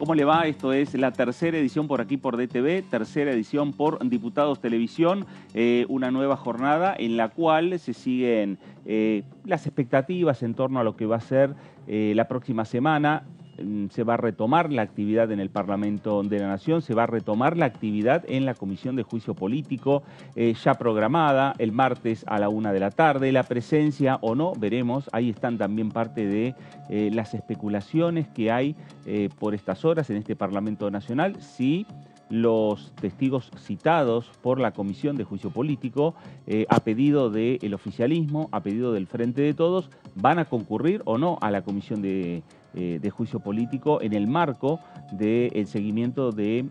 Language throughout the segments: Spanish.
¿Cómo le va? Esto es la tercera edición por aquí por DTV, tercera edición por Diputados Televisión, una nueva jornada en la cual se siguen las expectativas en torno a lo que va a ser la próxima semana. Se va a retomar la actividad en el Parlamento de la Nación, se va a retomar la actividad en la Comisión de Juicio Político, ya programada el martes a la 1 de la tarde. La presencia o no, veremos, ahí están también parte de las especulaciones que hay por estas horas en este Parlamento Nacional, si los testigos citados por la Comisión de Juicio Político, a pedido del oficialismo, a pedido del Frente de Todos, van a concurrir o no a la Comisión de Juicio Político en el marco del seguimiento del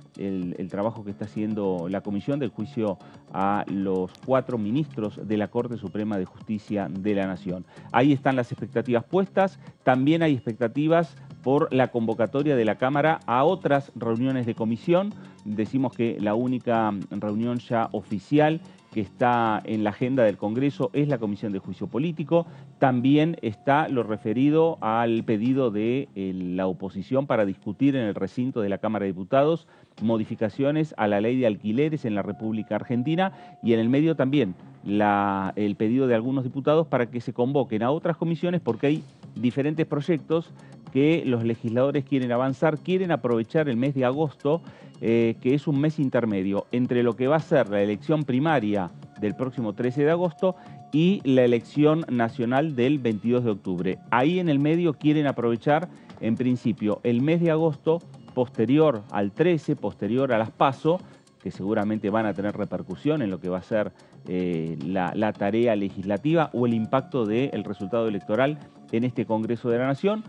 trabajo que está haciendo la Comisión del Juicio a los 4 ministros de la Corte Suprema de Justicia de la Nación. Ahí están las expectativas puestas. También hay expectativas por la convocatoria de la Cámara a otras reuniones de comisión. Decimos que la única reunión ya oficial que está en la agenda del Congreso es la Comisión de Juicio Político. También está lo referido al pedido de la oposición para discutir en el recinto de la Cámara de Diputados modificaciones a la ley de alquileres en la República Argentina, y en el medio también el pedido de algunos diputados para que se convoquen a otras comisiones, porque hay diferentes proyectos que los legisladores quieren avanzar, quieren aprovechar el mes de agosto, que es un mes intermedio entre lo que va a ser la elección primaria del próximo 13 de agosto y la elección nacional del 22 de octubre. Ahí en el medio quieren aprovechar, en principio, el mes de agosto posterior al 13, posterior a las PASO, que seguramente van a tener repercusión en lo que va a ser la tarea legislativa o el impacto del resultado electoral en este Congreso de la Nación,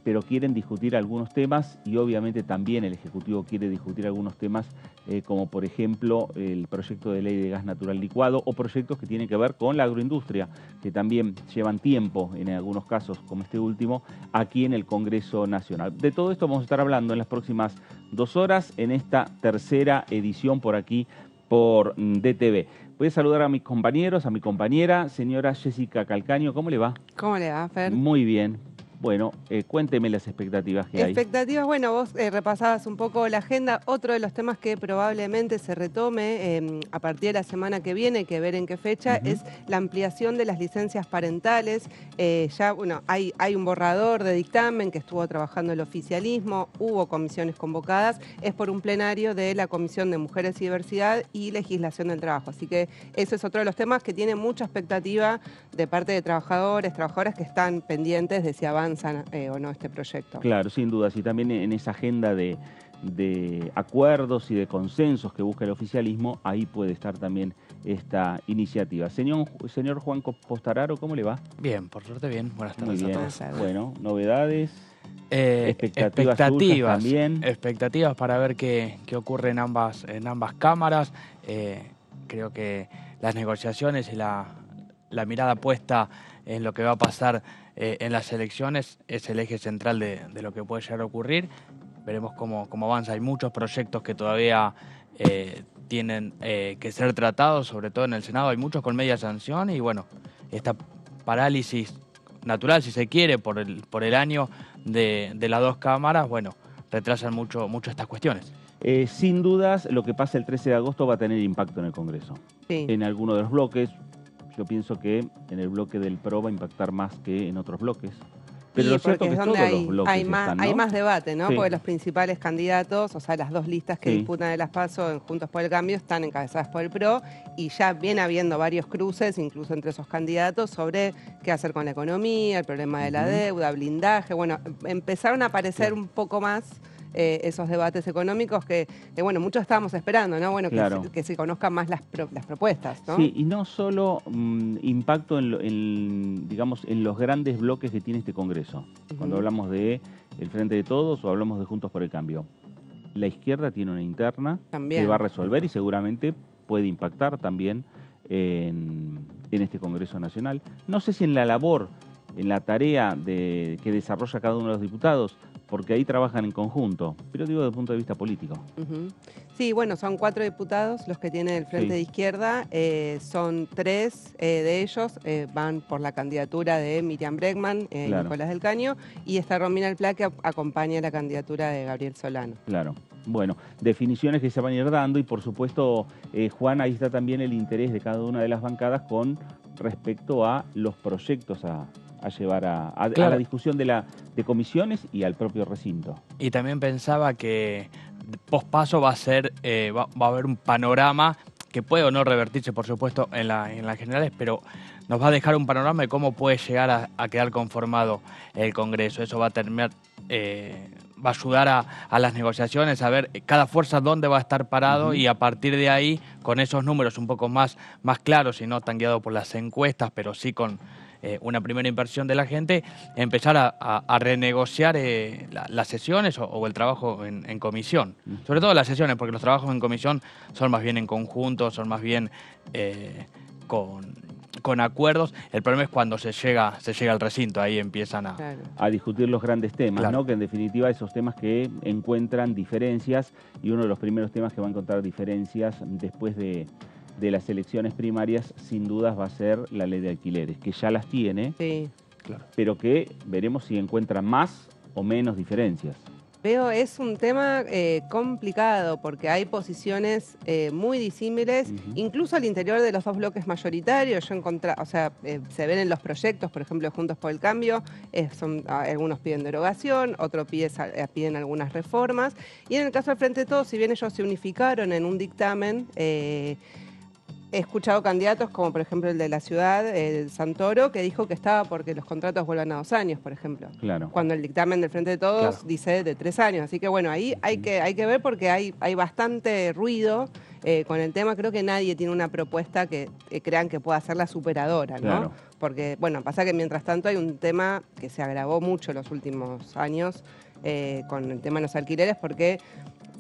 pero quieren discutir algunos temas y obviamente también el Ejecutivo quiere discutir algunos temas como por ejemplo el proyecto de ley de gas natural licuado o proyectos que tienen que ver con la agroindustria, que también llevan tiempo en algunos casos, como este último, aquí en el Congreso Nacional. De todo esto vamos a estar hablando en las próximas 2 horas en esta tercera edición por aquí por DTV. Voy a saludar a mis compañeros, a mi compañera, señora Jessica Calcaño. ¿Cómo le va? ¿Cómo le va, Fer? Muy bien. Bueno, cuénteme las expectativas que hay. Expectativas, bueno, vos repasabas un poco la agenda. Otro de los temas que probablemente se retome a partir de la semana que viene, hay que ver en qué fecha, es la ampliación de las licencias parentales. Ya, bueno, hay un borrador de dictamen que estuvo trabajando el oficialismo, hubo comisiones convocadas, es por un plenario de la Comisión de Mujeres y Diversidad y Legislación del Trabajo. Así que eso es otro de los temas que tiene mucha expectativa de parte de trabajadores, trabajadoras que están pendientes de si avanzan o no este proyecto. Claro, sin dudas, y también en esa agenda de acuerdos y de consensos que busca el oficialismo, ahí puede estar también esta iniciativa. Señor Juan Postararo, ¿cómo le va? Bien, por suerte bien. Buenas tardes Muy bien. a todos. Bueno, novedades, expectativas también. Expectativas para ver qué ocurre en ambas cámaras. Creo que las negociaciones y la mirada puesta en lo que va a pasar en las elecciones es el eje central de lo que puede llegar a ocurrir. Veremos cómo avanza. Hay muchos proyectos que todavía tienen que ser tratados, sobre todo en el Senado. Hay muchos con media sanción y bueno, esta parálisis natural, si se quiere, por el año de las 2 cámaras, bueno, retrasan mucho estas cuestiones. Sin dudas, lo que pasa el 13 de agosto va a tener impacto en el Congreso. Sí. En alguno de los bloques. Yo pienso que en el bloque del PRO va a impactar más que en otros bloques. Pero lo cierto es que todos los bloques hay más debate, ¿no? Sí. Porque los principales candidatos, o sea, las 2 listas que Sí. disputan de las PASO en Juntos por el Cambio están encabezadas por el PRO y ya viene habiendo varios cruces, incluso entre esos candidatos, sobre qué hacer con la economía, el problema de la deuda, blindaje. Bueno, empezaron a aparecer un poco más esos debates económicos que, bueno, muchos estábamos esperando, ¿no? Bueno, Claro. que se conozcan más las propuestas, ¿no? Sí, y no solo impacto digamos, en los grandes bloques que tiene este Congreso. Cuando hablamos de el Frente de Todos o hablamos de Juntos por el Cambio. La izquierda tiene una interna También. que va a resolver y seguramente puede impactar también en este Congreso Nacional. No sé si en la labor en la tarea que desarrolla cada uno de los diputados, porque ahí trabajan en conjunto, pero digo desde el punto de vista político. Sí, bueno, son 4 diputados los que tiene el Frente de Izquierda, son 3 de ellos, van por la candidatura de Miriam Bregman, Nicolás del Caño, y está Romina Alplá, que acompaña la candidatura de Gabriel Solano. Claro. Bueno, definiciones que se van a ir dando y por supuesto, Juan, ahí está también el interés de cada una de las bancadas con respecto a los proyectos a llevar a la discusión de comisiones y al propio recinto. Y también pensaba que pospaso va a haber un panorama que puede o no revertirse, por supuesto, en las generales, pero nos va a dejar un panorama de cómo puede llegar a quedar conformado el Congreso. Eso va a terminar, va a ayudar a las negociaciones, a ver cada fuerza dónde va a estar parado y a partir de ahí, con esos números un poco más claros y no tan guiados por las encuestas, pero sí con una primera impresión de la gente, empezar a renegociar las sesiones o el trabajo en comisión. Sobre todo las sesiones, porque los trabajos en comisión son más bien en conjunto, son más bien con acuerdos. El problema es cuando se llega al recinto, ahí empiezan a discutir los grandes temas, ¿no? Que en definitiva esos temas que encuentran diferencias, y uno de los primeros temas que va a encontrar diferencias después de las elecciones primarias, sin dudas va a ser la ley de alquileres, que ya las tiene, pero que veremos si encuentra más o menos diferencias. Es un tema complicado porque hay posiciones muy disímiles, incluso al interior de los 2 bloques mayoritarios. Se ven en los proyectos, por ejemplo, Juntos por el Cambio, algunos piden derogación, otros piden algunas reformas. Y en el caso del Frente de Todos, si bien ellos se unificaron en un dictamen, he escuchado candidatos como por ejemplo el de la ciudad, el Santoro, que dijo que estaba porque los contratos vuelvan a 2 años, por ejemplo. Claro. Cuando el dictamen del Frente de Todos dice de 3 años. Así que bueno, ahí hay que ver porque hay bastante ruido con el tema. Creo que nadie tiene una propuesta que crean que pueda ser la superadora, ¿no? Claro. Porque, bueno, pasa que mientras tanto hay un tema que se agravó mucho en los últimos años con el tema de los alquileres, porque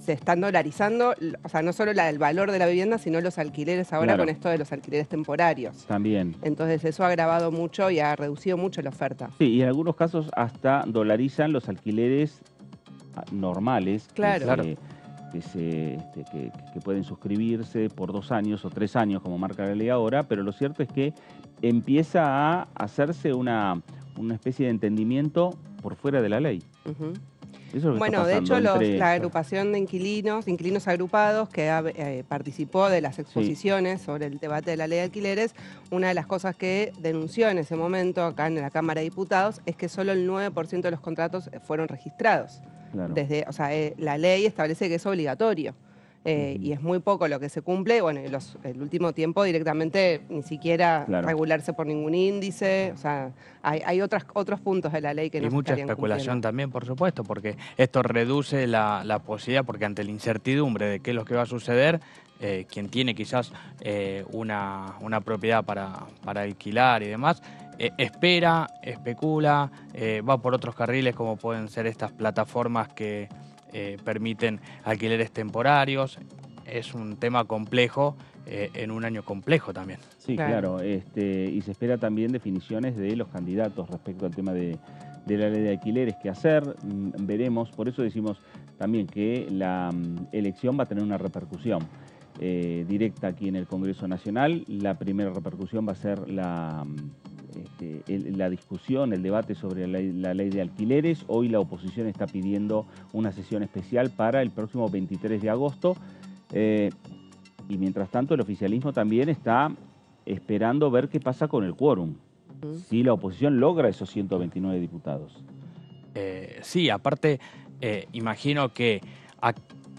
se están dolarizando, o sea, no solo el valor de la vivienda, sino los alquileres ahora con esto de los alquileres temporarios. También. Entonces eso ha agravado mucho y ha reducido mucho la oferta. Sí, y en algunos casos hasta dolarizan los alquileres normales. Claro. Que pueden suscribirse por 2 años o 3 años, como marca la ley ahora, pero lo cierto es que empieza a hacerse una especie de entendimiento por fuera de la ley. Bueno, de hecho, la agrupación de inquilinos agrupados, que participó de las exposiciones sobre el debate de la ley de alquileres, una de las cosas que denunció en ese momento acá en la Cámara de Diputados es que solo el 9% de los contratos fueron registrados. Claro. La ley establece que es obligatorio. Y es muy poco lo que se cumple. Bueno, el último tiempo directamente ni siquiera regularse por ningún índice. O sea, hay otros puntos de la ley que no se estarían cumpliendo. Y mucha especulación también, por supuesto, porque esto reduce la posibilidad, porque ante la incertidumbre de qué es lo que va a suceder, quien tiene quizás una propiedad para alquilar y demás, espera, especula, va por otros carriles como pueden ser estas plataformas que permiten alquileres temporarios. Es un tema complejo en un año complejo también. Sí, claro. Y se espera también definiciones de los candidatos respecto al tema de la ley de alquileres, qué hacer. Veremos, por eso decimos también que la elección va a tener una repercusión directa aquí en el Congreso Nacional. La primera repercusión va a ser la discusión, el debate sobre la ley de alquileres. Hoy la oposición está pidiendo una sesión especial para el próximo 23 de agosto. Y mientras tanto el oficialismo también está esperando ver qué pasa con el quórum. Si la oposición logra esos 129 diputados. Sí, aparte, imagino que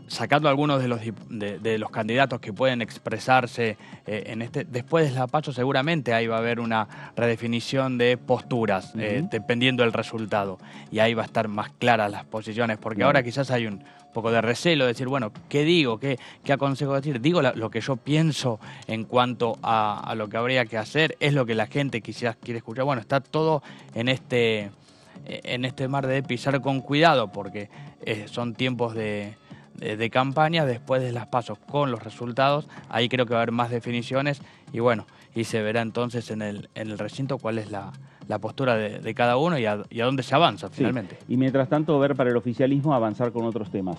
sacando algunos de los candidatos que pueden expresarse después del despacho, seguramente ahí va a haber una redefinición de posturas, dependiendo del resultado. Y ahí va a estar más claras las posiciones, porque ahora quizás hay un poco de recelo de decir, bueno, ¿qué digo? ¿Qué aconsejo decir? Digo lo que yo pienso en cuanto a lo que habría que hacer, es lo que la gente quizás quiere escuchar. Bueno, está todo en este mar de pisar con cuidado, porque son tiempos de campaña. Después de las pasos con los resultados, ahí creo que va a haber más definiciones y bueno, y se verá entonces en el recinto cuál es la la postura de cada uno y a dónde se avanza finalmente. Sí. Y mientras tanto, ver para el oficialismo avanzar con otros temas,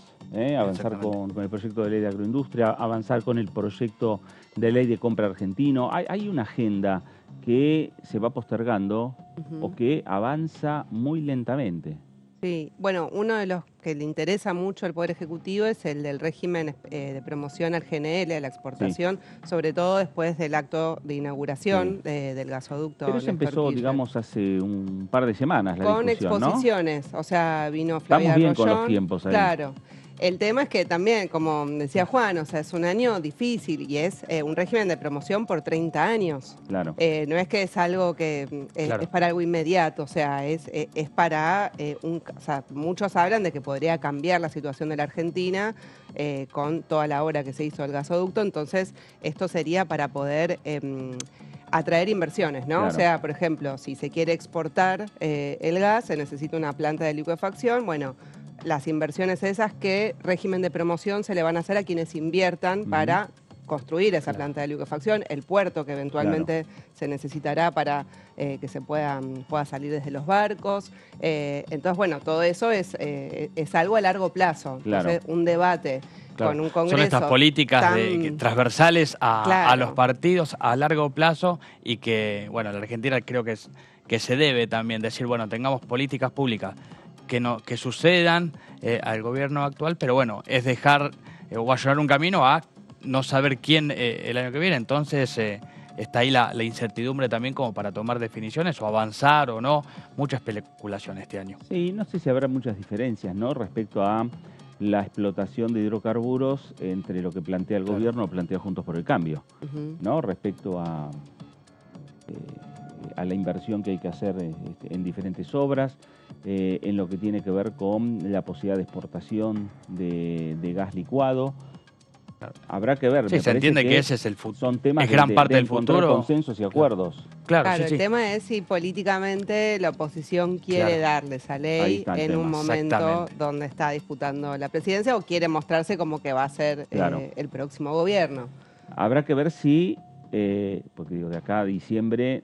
avanzar con el proyecto de ley de agroindustria, avanzar con el proyecto de ley de compra argentino. Hay una agenda que se va postergando o que avanza muy lentamente. Sí, bueno, uno de los que le interesa mucho al Poder Ejecutivo es el del régimen de promoción al GNL, a la exportación, sobre todo después del acto de inauguración del gasoducto. Pero eso empezó, digamos, hace un par de semanas la con discusión, exposiciones, ¿no? O sea, vino Flavia Estamos bien Rollón, con los tiempos ahí. Claro. El tema es que también, como decía Juan, o sea, es un año difícil y es un régimen de promoción por 30 años. Claro. No es que es algo que es para algo inmediato, o sea, es para o sea, muchos hablan de que podría cambiar la situación de la Argentina con toda la obra que se hizo del gasoducto, entonces esto sería para poder atraer inversiones, ¿no? Claro. O sea, por ejemplo, si se quiere exportar el gas, se necesita una planta de licuefacción, bueno, las inversiones esas, ¿qué régimen de promoción se le van a hacer a quienes inviertan para construir esa planta de liquefacción, el puerto que eventualmente se necesitará para que se pueda salir desde los barcos? Entonces, bueno, todo eso es algo a largo plazo. Entonces, un debate con un Congreso. Son estas políticas transversales a los partidos a largo plazo y que, bueno, la Argentina creo que se debe también decir, bueno, tengamos políticas públicas que sucedan al gobierno actual, pero bueno, es dejar o allanar un camino a no saber quién el año que viene. Entonces está ahí la incertidumbre también como para tomar definiciones o avanzar o no. Mucha especulación este año. Sí, no sé si habrá muchas diferencias, ¿no?, respecto a la explotación de hidrocarburos entre lo que plantea el gobierno o plantea Juntos por el Cambio, ¿no?, respecto a la inversión que hay que hacer en diferentes obras, en lo que tiene que ver con la posibilidad de exportación de gas licuado. Habrá que ver. Sí, se entiende que ese es el futuro. Son temas es gran parte de del futuro. Consensos y acuerdos. Claro, el tema es si políticamente la oposición quiere darle esa ley en un momento donde está disputando la presidencia o quiere mostrarse como que va a ser el próximo gobierno. Habrá que ver si, porque digo, de acá a diciembre,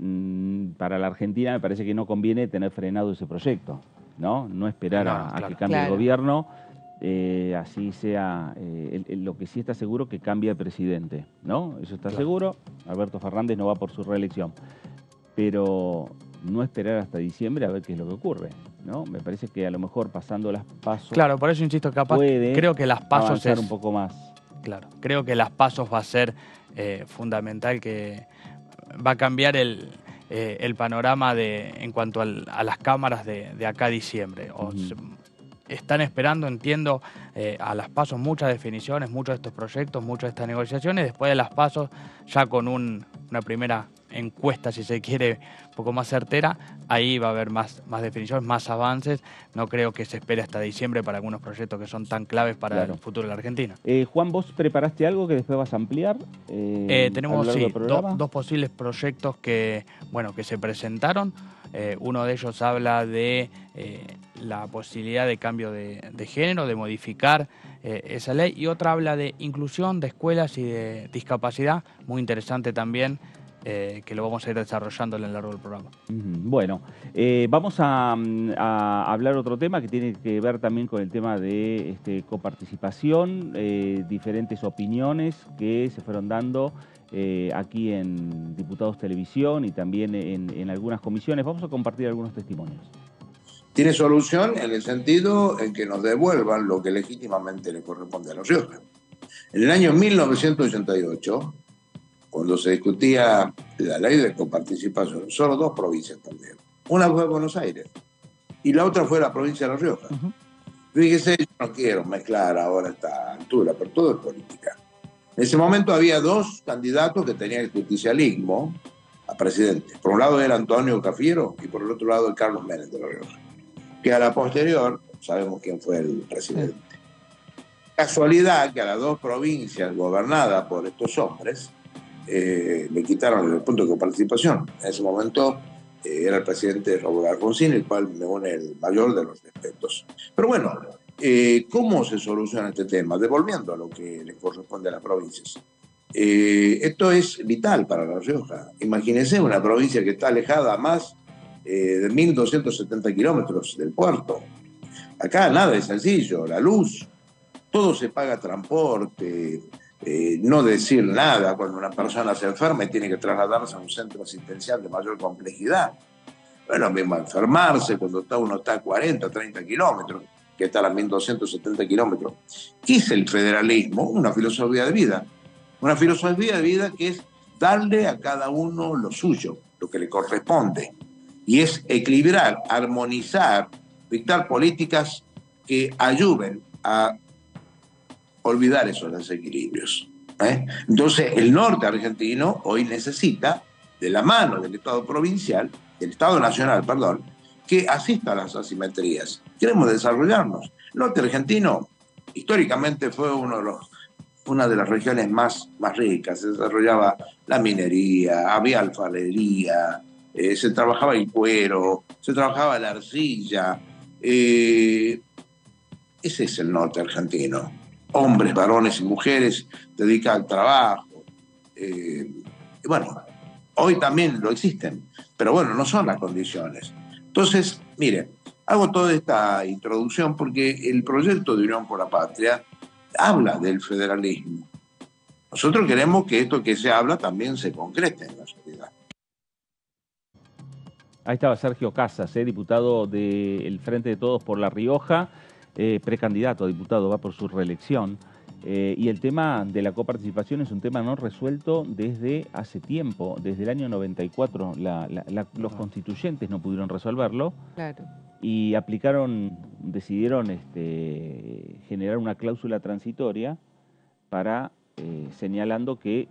para la Argentina me parece que no conviene tener frenado ese proyecto, ¿no? No esperar a que cambie el gobierno. Así sea, lo que sí está seguro que cambia el presidente, ¿no? Eso está seguro. Alberto Fernández no va por su reelección. Pero no esperar hasta diciembre a ver qué es lo que ocurre, ¿no? Me parece que a lo mejor pasando las PASO. Claro, por eso insisto, capaz creo que las PASO es un poco más. Claro, creo que las PASO va a ser fundamental, que va a cambiar el panorama en cuanto a las cámaras de acá a diciembre. Están esperando, entiendo, a las PASO muchas definiciones, muchos de estos proyectos, muchas de estas negociaciones. Después de las PASO, ya con una primera encuesta, si se quiere, un poco más certera, ahí va a haber más definiciones, más avances. No creo que se espere hasta diciembre para algunos proyectos que son tan claves para el futuro de la Argentina. Juan, ¿vos preparaste algo que después vas a ampliar? Tenemos dos posibles proyectos que se presentaron. Uno de ellos habla de la posibilidad de cambio de género, de modificar esa ley, y otra habla de inclusión de escuelas y de discapacidad, muy interesante también, que lo vamos a ir desarrollando a lo largo del programa. Bueno, vamos a hablar otro tema que tiene que ver también con el tema de coparticipación, diferentes opiniones que se fueron dando aquí en Diputados Televisión y también en algunas comisiones. Vamos a compartir algunos testimonios. Tiene solución en el sentido en que nos devuelvan lo que legítimamente le corresponde a La Rioja. En el año 1988, cuando se discutía la ley de coparticipación, solo dos provincias perdieron. Una fue Buenos Aires y la otra fue la provincia de La Rioja. Fíjese, yo no quiero mezclar ahora a esta altura, pero todo es política. En ese momento había dos candidatos que tenían el justicialismo a presidente. Por un lado era Antonio Cafiero y por el otro lado el Carlos Menem de La Rioja, que a la posterior sabemos quién fue el presidente. Casualidad que a las dos provincias gobernadas por estos hombres le quitaron el punto de coparticipación. En ese momento era el presidente Raúl Alfonsín, el cual me une el mayor de los respetos. Pero bueno, ¿cómo se soluciona este tema? Devolviendo a lo que le corresponde a las provincias. Esto es vital para La Rioja. Imagínense una provincia que está alejada más de 1.270 kilómetros del puerto. Acá nada es sencillo, la luz, todo se paga transporte, no decir nada cuando una persona se enferma y tiene que trasladarse a un centro asistencial de mayor complejidad. No es lo mismo enfermarse cuando uno está a 40, 30 kilómetros, que está a 1.270 kilómetros. ¿Qué es el federalismo? Una filosofía de vida. Una filosofía de vida que es darle a cada uno lo suyo, lo que le corresponde. Y es equilibrar, armonizar, dictar políticas que ayuden a olvidar esos desequilibrios. Entonces, el norte argentino hoy necesita, de la mano del Estado provincial, del Estado nacional, perdón, que asista a las asimetrías. Queremos desarrollarnos. El norte argentino, históricamente, fue una de las regiones más ricas. Se desarrollaba la minería, había alfarería, se trabajaba el cuero, se trabajaba la arcilla. Ese es el norte argentino. Hombres, varones y mujeres dedicados al trabajo. Bueno, hoy también lo existen, pero bueno, no son las condiciones. Entonces, mire, hago toda esta introducción porque el proyecto de Unión por la Patria habla del federalismo. Nosotros queremos que esto que se habla también se concrete en la sociedad. Ahí estaba Sergio Casas, diputado del Frente de Todos por La Rioja, precandidato a diputado, va por su reelección. Y el tema de la coparticipación es un tema no resuelto desde hace tiempo, desde el año 94. Los constituyentes no pudieron resolverlo. Claro. Y decidieron generar una cláusula transitoria para señalando que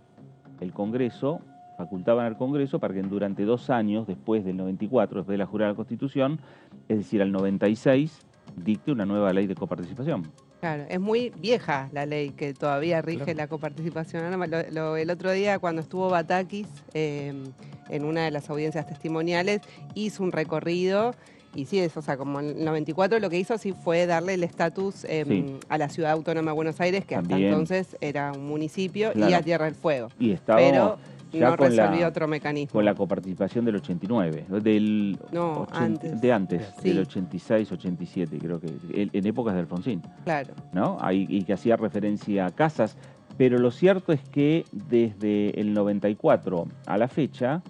el Congreso, facultaban al Congreso para que durante 2 años, después del 94, después de la jurada de la Constitución, es decir, al 96, dicte una nueva ley de coparticipación. Claro, es muy vieja la ley que todavía rige la coparticipación. El otro día, cuando estuvo Batakis en una de las audiencias testimoniales, hizo un recorrido. Y sí, o sea, como en el 94 lo que hizo sí fue darle el estatus a la Ciudad Autónoma de Buenos Aires, que también, hasta entonces era un municipio, claro, y a Tierra del Fuego. Y estaba pero ya no resolvió otro mecanismo. Con la coparticipación del 89, antes. Sí. Del 86, 87, creo que, en épocas de Alfonsín. Claro. ¿No? Y que hacía referencia a Casas. Pero lo cierto es que desde el 94 a la fecha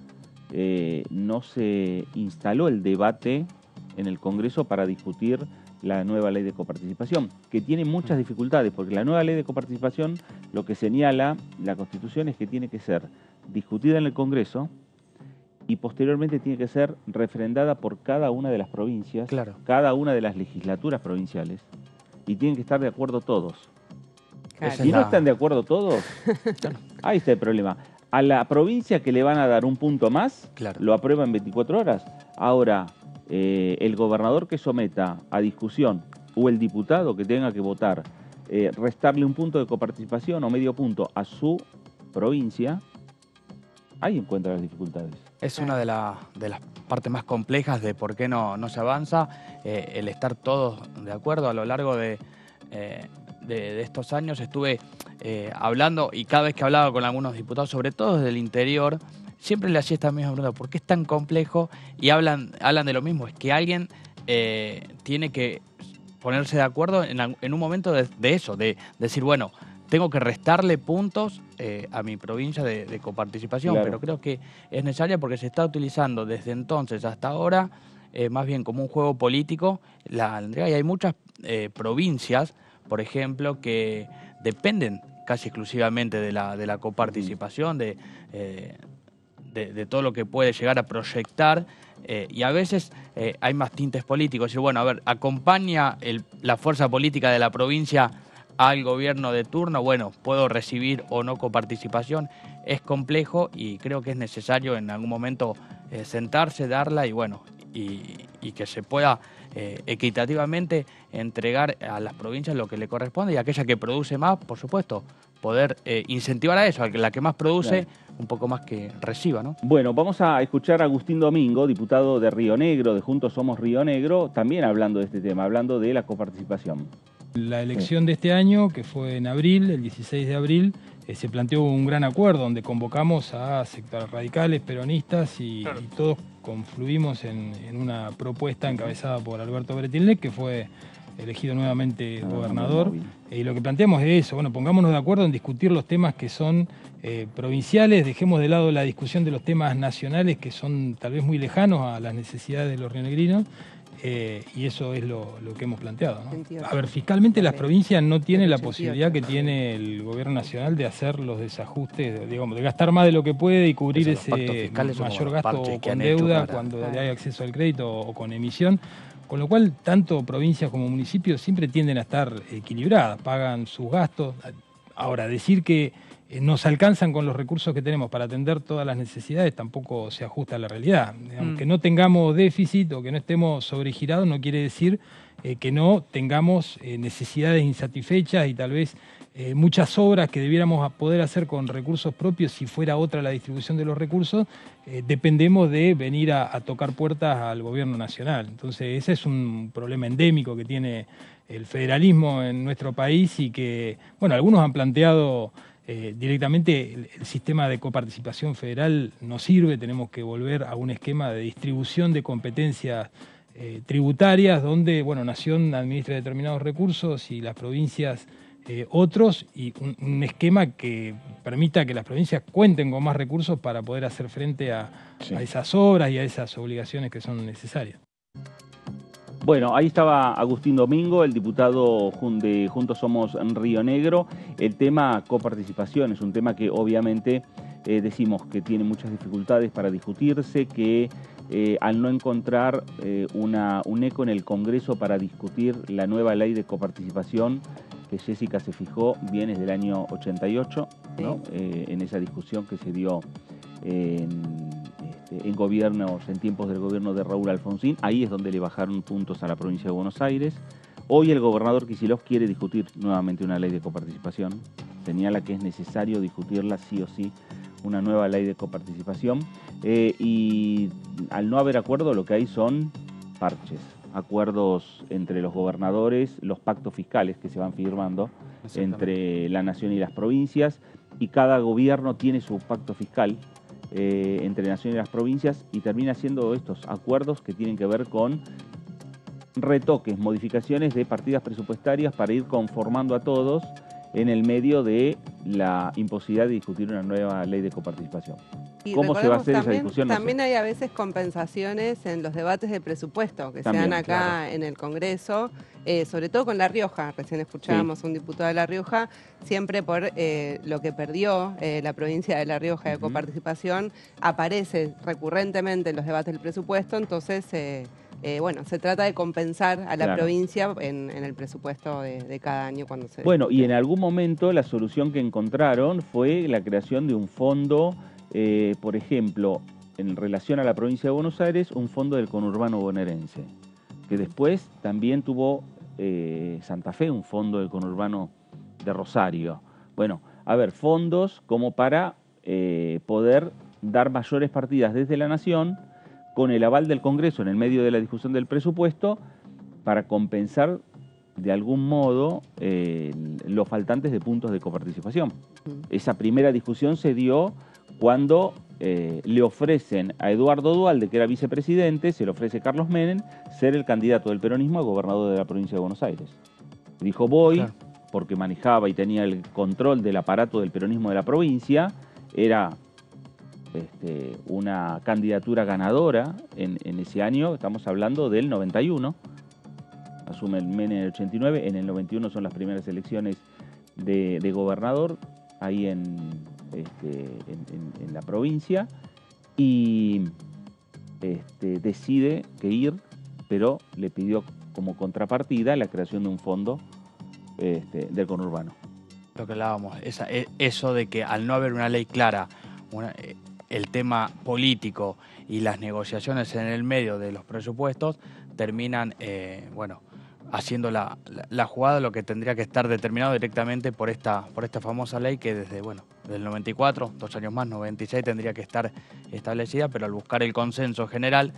no se instaló el debate en el Congreso para discutir la nueva ley de coparticipación, que tiene muchas dificultades, porque la nueva ley de coparticipación, lo que señala la Constitución es que tiene que ser discutida en el Congreso y posteriormente tiene que ser refrendada por cada una de las provincias, claro, cada una de las legislaturas provinciales, y tienen que estar de acuerdo todos. Claro. Si no están de acuerdo todos, ahí está el problema. A la provincia que le van a dar un punto más, claro, lo aprueba en 24 horas. Ahora, el gobernador que someta a discusión o el diputado que tenga que votar, restarle un punto de coparticipación o medio punto a su provincia, ahí encuentra las dificultades. Es una de las partes más complejas de por qué no se avanza, el estar todos de acuerdo. A lo largo de estos años estuve hablando, y cada vez que hablaba con algunos diputados, sobre todo desde el interior, siempre le hacía esta misma pregunta: ¿por qué es tan complejo? Y hablan de lo mismo, es que alguien tiene que ponerse de acuerdo en un momento de eso, de decir, bueno, tengo que restarle puntos a mi provincia de coparticipación, claro, pero creo que es necesaria porque se está utilizando desde entonces hasta ahora más bien como un juego político la entrega, y hay muchas provincias, por ejemplo, que dependen casi exclusivamente de la coparticipación, de todo lo que puede llegar a proyectar, y a veces hay más tintes políticos. Es decir, bueno, a ver, acompaña la fuerza política de la provincia al gobierno de turno, bueno, puedo recibir o no coparticipación. Es complejo y creo que es necesario en algún momento sentarse, darla y bueno, y que se pueda equitativamente entregar a las provincias lo que le corresponde, y aquella que produce más, por supuesto, poder incentivar a eso, a la que más produce, claro, un poco más que reciba, ¿no? Bueno, vamos a escuchar a Agustín Domingo, diputado de Río Negro, de Juntos Somos Río Negro, también hablando de este tema, hablando de la coparticipación. La elección de este año, que fue en abril, el 16 de abril, se planteó un gran acuerdo donde convocamos a sectores radicales, peronistas y todos confluimos en una propuesta encabezada por Alberto Bretilnec, que fue elegido nuevamente gobernador. Y lo que planteamos es eso, bueno, pongámonos de acuerdo en discutir los temas que son provinciales, dejemos de lado la discusión de los temas nacionales que son tal vez muy lejanos a las necesidades de los rionegrinos. Y eso es lo que hemos planteado, ¿no? A ver, fiscalmente las provincias no tienen la posibilidad que tiene el gobierno nacional de hacer los desajustes, digamos, de gastar más de lo que puede y cubrir ese mayor gasto con deuda cuando hay acceso al crédito o con emisión. Con lo cual, tanto provincias como municipios siempre tienden a estar equilibradas, pagan sus gastos. Ahora, decir que nos alcanzan con los recursos que tenemos para atender todas las necesidades tampoco se ajusta a la realidad. Digamos, que no tengamos déficit o que no estemos sobregirados no quiere decir que no tengamos necesidades insatisfechas y tal vez muchas obras que debiéramos poder hacer con recursos propios si fuera otra la distribución de los recursos. Dependemos de venir a tocar puertas al gobierno nacional. Entonces ese es un problema endémico que tiene el federalismo en nuestro país y que, bueno, algunos han planteado directamente el sistema de coparticipación federal no sirve, tenemos que volver a un esquema de distribución de competencias tributarias donde, bueno, Nación administra determinados recursos y las provincias otros, y un esquema que permita que las provincias cuenten con más recursos para poder hacer frente a esas obras y a esas obligaciones que son necesarias. Bueno, ahí estaba Agustín Domingo, el diputado de Juntos Somos Río Negro. El tema coparticipación es un tema que obviamente decimos que tiene muchas dificultades para discutirse, que al no encontrar un eco en el Congreso para discutir la nueva ley de coparticipación que Jessica se fijó bien desde el año 88, ¿no? En esa discusión que se dio en gobiernos, en tiempos del gobierno de Raúl Alfonsín. Ahí es donde le bajaron puntos a la provincia de Buenos Aires. Hoy el gobernador Kicillof quiere discutir nuevamente una ley de coparticipación. Señala que es necesario discutirla sí o sí, una nueva ley de coparticipación. Y al no haber acuerdo, lo que hay son parches, acuerdos entre los gobernadores, los pactos fiscales que se van firmando entre la nación y las provincias, y cada gobierno tiene su pacto fiscal entre la nación y las provincias, y termina siendo estos acuerdos que tienen que ver con retoques, modificaciones de partidas presupuestarias para ir conformando a todos en el medio de la imposibilidad de discutir una nueva ley de coparticipación. Y ¿Cómo se va a hacer esa discusión? También hay a veces compensaciones en los debates de presupuesto que se dan acá en el Congreso, sobre todo con La Rioja. Recién escuchábamos a un diputado de La Rioja, siempre por lo que perdió la provincia de La Rioja de coparticipación, aparece recurrentemente en los debates del presupuesto, entonces bueno, se trata de compensar a la provincia en el presupuesto de cada año cuando se... Bueno, y en algún momento la solución que encontraron fue la creación de un fondo, por ejemplo, en relación a la provincia de Buenos Aires, un fondo del conurbano bonaerense, que después también tuvo Santa Fe, un fondo del conurbano de Rosario. Bueno, a ver, fondos como para poder dar mayores partidas desde la Nación, con el aval del Congreso en el medio de la discusión del presupuesto, para compensar de algún modo los faltantes de puntos de coparticipación. Esa primera discusión se dio cuando le ofrecen a Eduardo Duhalde, que era vicepresidente, se le ofrece a Carlos Menem ser el candidato del peronismo a gobernador de la provincia de Buenos Aires. Dijo voy, porque manejaba y tenía el control del aparato del peronismo de la provincia, era una candidatura ganadora en ese año, estamos hablando del 91, asume el Menem en el 89, en el 91 son las primeras elecciones de gobernador, ahí en la provincia, y decide que ir, pero le pidió como contrapartida la creación de un fondo del conurbano. Lo que hablábamos, eso de que al no haber una ley clara, el tema político y las negociaciones en el medio de los presupuestos terminan, bueno, haciendo la jugada, lo que tendría que estar determinado directamente por esta famosa ley que desde, bueno, del 94, 2 años más, 96, tendría que estar establecida, pero al buscar el consenso general,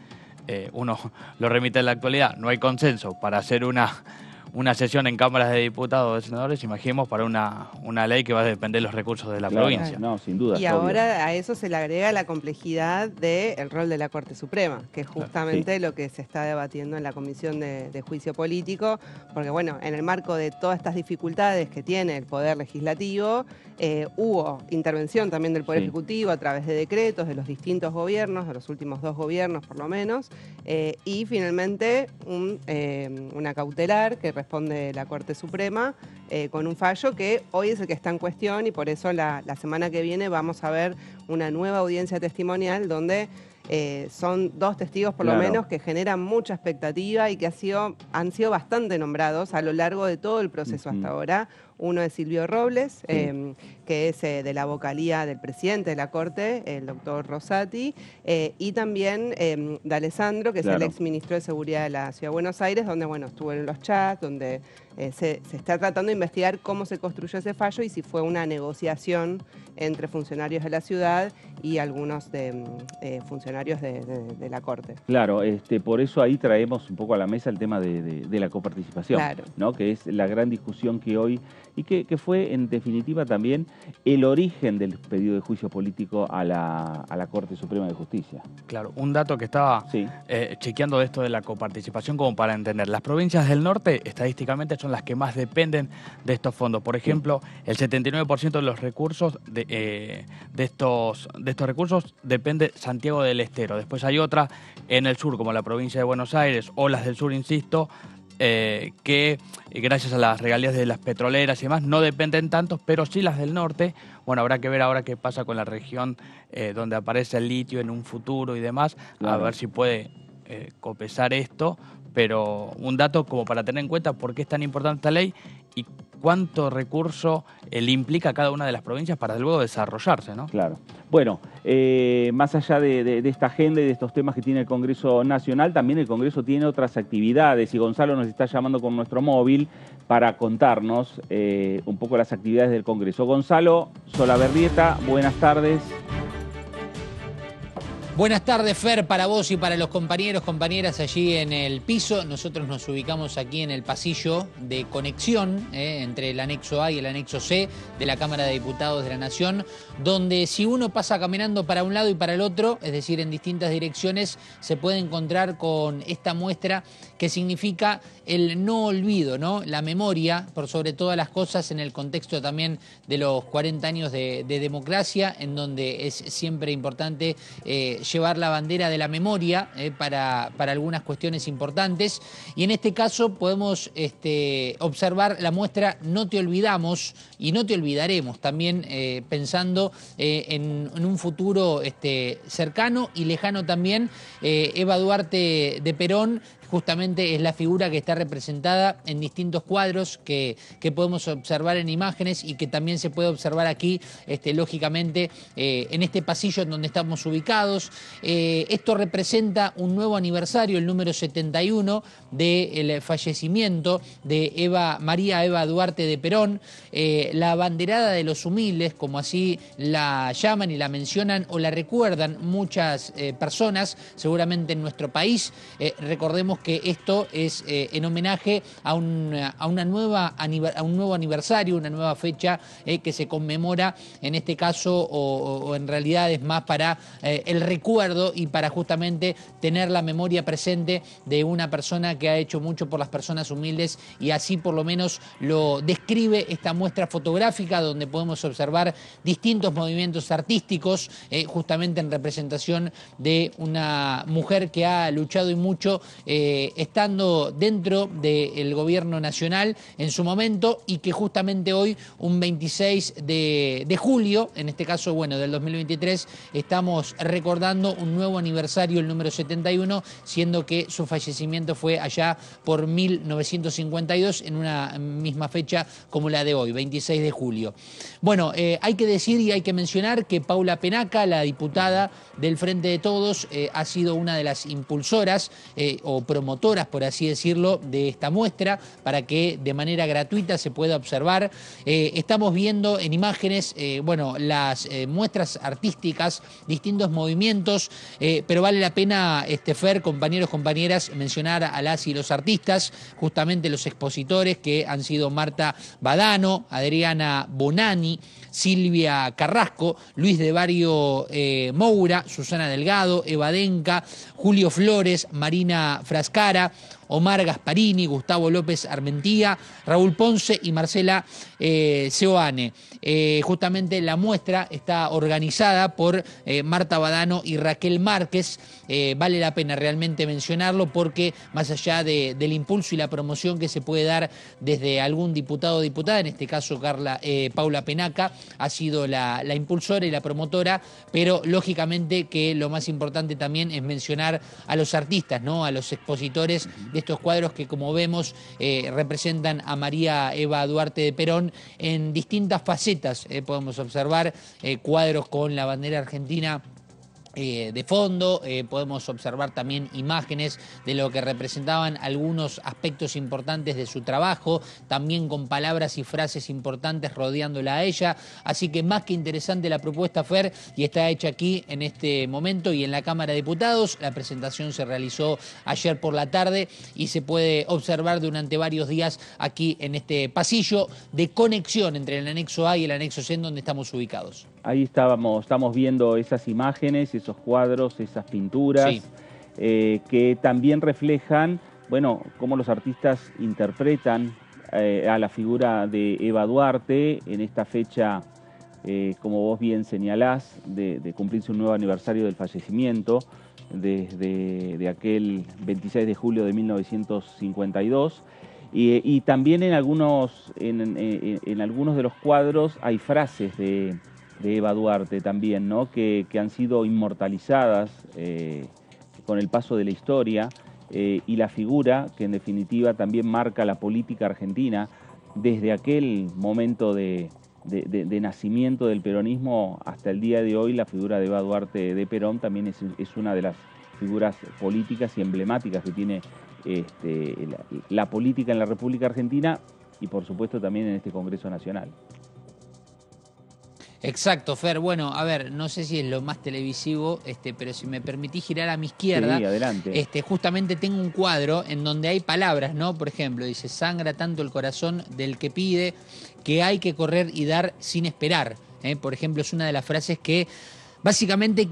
uno lo remite en la actualidad, no hay consenso para hacer una una sesión en cámaras de diputados o de senadores, imaginemos para una ley que va a depender de los recursos de la provincia. No, sin duda. Y ahora a eso se le agrega la complejidad del rol de la Corte Suprema, que es justamente lo que se está debatiendo en la Comisión de Juicio Político, porque bueno, en el marco de todas estas dificultades que tiene el Poder Legislativo, hubo intervención también del Poder Ejecutivo a través de decretos de los distintos gobiernos, de los últimos 2 gobiernos por lo menos, y finalmente una cautelar que responde la Corte Suprema con un fallo que hoy es el que está en cuestión, y por eso la semana que viene vamos a ver una nueva audiencia testimonial donde son 2 testigos por lo menos que generan mucha expectativa y que han sido bastante nombrados a lo largo de todo el proceso hasta ahora. Uno es Silvio Robles, que es de la vocalía del presidente de la Corte, el doctor Rosati, y también D'Alessandro, que es el exministro de Seguridad de la Ciudad de Buenos Aires, donde bueno, estuvo en los chats, donde se está tratando de investigar cómo se construyó ese fallo y si fue una negociación entre funcionarios de la ciudad y algunos funcionarios de la Corte. Claro, por eso ahí traemos un poco a la mesa el tema de la coparticipación, ¿no? Que es la gran discusión que hoy, y que fue en definitiva también el origen del pedido de juicio político a la Corte Suprema de Justicia. Claro, un dato que estaba chequeando de esto de la coparticipación como para entender. Las provincias del norte estadísticamente son las que más dependen de estos fondos. Por ejemplo, el 79% de los recursos de estos recursos depende Santiago del Estero. Después hay otra en el sur, como la provincia de Buenos Aires, o las del sur, insisto, que gracias a las regalías de las petroleras y demás no dependen tanto, pero sí las del norte. Bueno, habrá que ver ahora qué pasa con la región donde aparece el litio en un futuro y demás, a ver si puede copesar esto, pero un dato como para tener en cuenta por qué es tan importante esta ley y cuánto recurso le implica a cada una de las provincias para luego desarrollarse, ¿no? Claro. Bueno, más allá de esta agenda y de estos temas que tiene el Congreso Nacional, también el Congreso tiene otras actividades y Gonzalo nos está llamando con nuestro móvil para contarnos un poco las actividades del Congreso. Gonzalo Solaberrieta, buenas tardes. Buenas tardes, Fer, para vos y para los compañeros, compañeras allí en el piso. Nosotros nos ubicamos aquí en el pasillo de conexión entre el anexo A y el anexo C de la Cámara de Diputados de la Nación, donde si uno pasa caminando para un lado y para el otro, es decir, en distintas direcciones, se puede encontrar con esta muestra que significa el no olvido, ¿no? La memoria, por sobre todas las cosas, en el contexto también de los 40 años de democracia, en donde es siempre importante llevar la bandera de la memoria para algunas cuestiones importantes. Y en este caso podemos observar la muestra No te olvidamos y no te olvidaremos, también pensando en un futuro cercano y lejano también. Eva Duarte de Perón justamente es la figura que está representada en distintos cuadros que podemos observar en imágenes y que también se puede observar aquí, lógicamente, en este pasillo en donde estamos ubicados. Esto representa un nuevo aniversario, el número 71 del fallecimiento de María Eva Duarte de Perón, la abanderada de los humildes, como así la llaman y la mencionan o la recuerdan muchas personas, seguramente en nuestro país. Recordemos que esto es en homenaje a un nuevo aniversario, una nueva fecha que se conmemora, en este caso, o en realidad es más para el recuerdo y para justamente tener la memoria presente de una persona que ha hecho mucho por las personas humildes, y así por lo menos lo describe esta muestra fotográfica donde podemos observar distintos movimientos artísticos justamente en representación de una mujer que ha luchado y mucho estando dentro del gobierno nacional en su momento, y que justamente hoy, un 26 de julio, en este caso, bueno, del 2023, estamos recordando un nuevo aniversario, el número 71, siendo que su fallecimiento fue allá por 1952, en una misma fecha como la de hoy, 26 de julio. Bueno, hay que decir y hay que mencionar que Paula Penaca, la diputada del Frente de Todos, ha sido una de las impulsoras o promotoras, por así decirlo, de esta muestra, para que de manera gratuita se pueda observar. Estamos viendo en imágenes, bueno, las muestras artísticas, distintos movimientos, pero vale la pena, Fer, compañeros, compañeras, mencionar a las y los artistas, justamente los expositores que han sido Marta Badano, Adriana Bonani, Silvia Carrasco, Luis de Barrio Moura, Susana Delgado, Eva Denca, Julio Flores, Marina Frascara, Omar Gasparini, Gustavo López Armentía, Raúl Ponce y Marcela Seoane. Justamente la muestra está organizada por Marta Badano y Raquel Márquez. Vale la pena realmente mencionarlo porque más allá del impulso y la promoción que se puede dar desde algún diputado o diputada, en este caso Paula Penaca, ha sido la impulsora y la promotora, pero lógicamente que lo más importante también es mencionar a los artistas, ¿no? A los expositores de estos cuadros que, como vemos, representan a María Eva Duarte de Perón en distintas facetas. Podemos observar cuadros con la bandera argentina de fondo, podemos observar también imágenes de lo que representaban algunos aspectos importantes de su trabajo, también con palabras y frases importantes rodeándola a ella. Así que más que interesante la propuesta, Fer, y está hecha aquí en este momento y en la Cámara de Diputados. La presentación se realizó ayer por la tarde y se puede observar durante varios días aquí en este pasillo de conexión entre el anexo A y el anexo C, en donde estamos ubicados. Ahí estamos viendo esas imágenes, esos cuadros, esas pinturas, sí, que también reflejan, bueno, cómo los artistas interpretan a la figura de Eva Duarte en esta fecha, como vos bien señalás, de cumplirse un nuevo aniversario del fallecimiento, de aquel 26 de julio de 1952. Y también en algunos de los cuadros hay frases de Eva Duarte también, ¿no? que han sido inmortalizadas con el paso de la historia, y la figura que en definitiva también marca la política argentina desde aquel momento de nacimiento del peronismo hasta el día de hoy. La figura de Eva Duarte de Perón también es una de las figuras políticas y emblemáticas que tiene la política en la República Argentina y por supuesto también en este Congreso Nacional. Exacto, Fer. Bueno, a ver, no sé si es lo más televisivo, pero si me permitís girar a mi izquierda, sí, adelante. Justamente tengo un cuadro en donde hay palabras, ¿no? Por ejemplo, dice: sangra tanto el corazón del que pide que hay que correr y dar sin esperar. Por ejemplo, es una de las frases que básicamente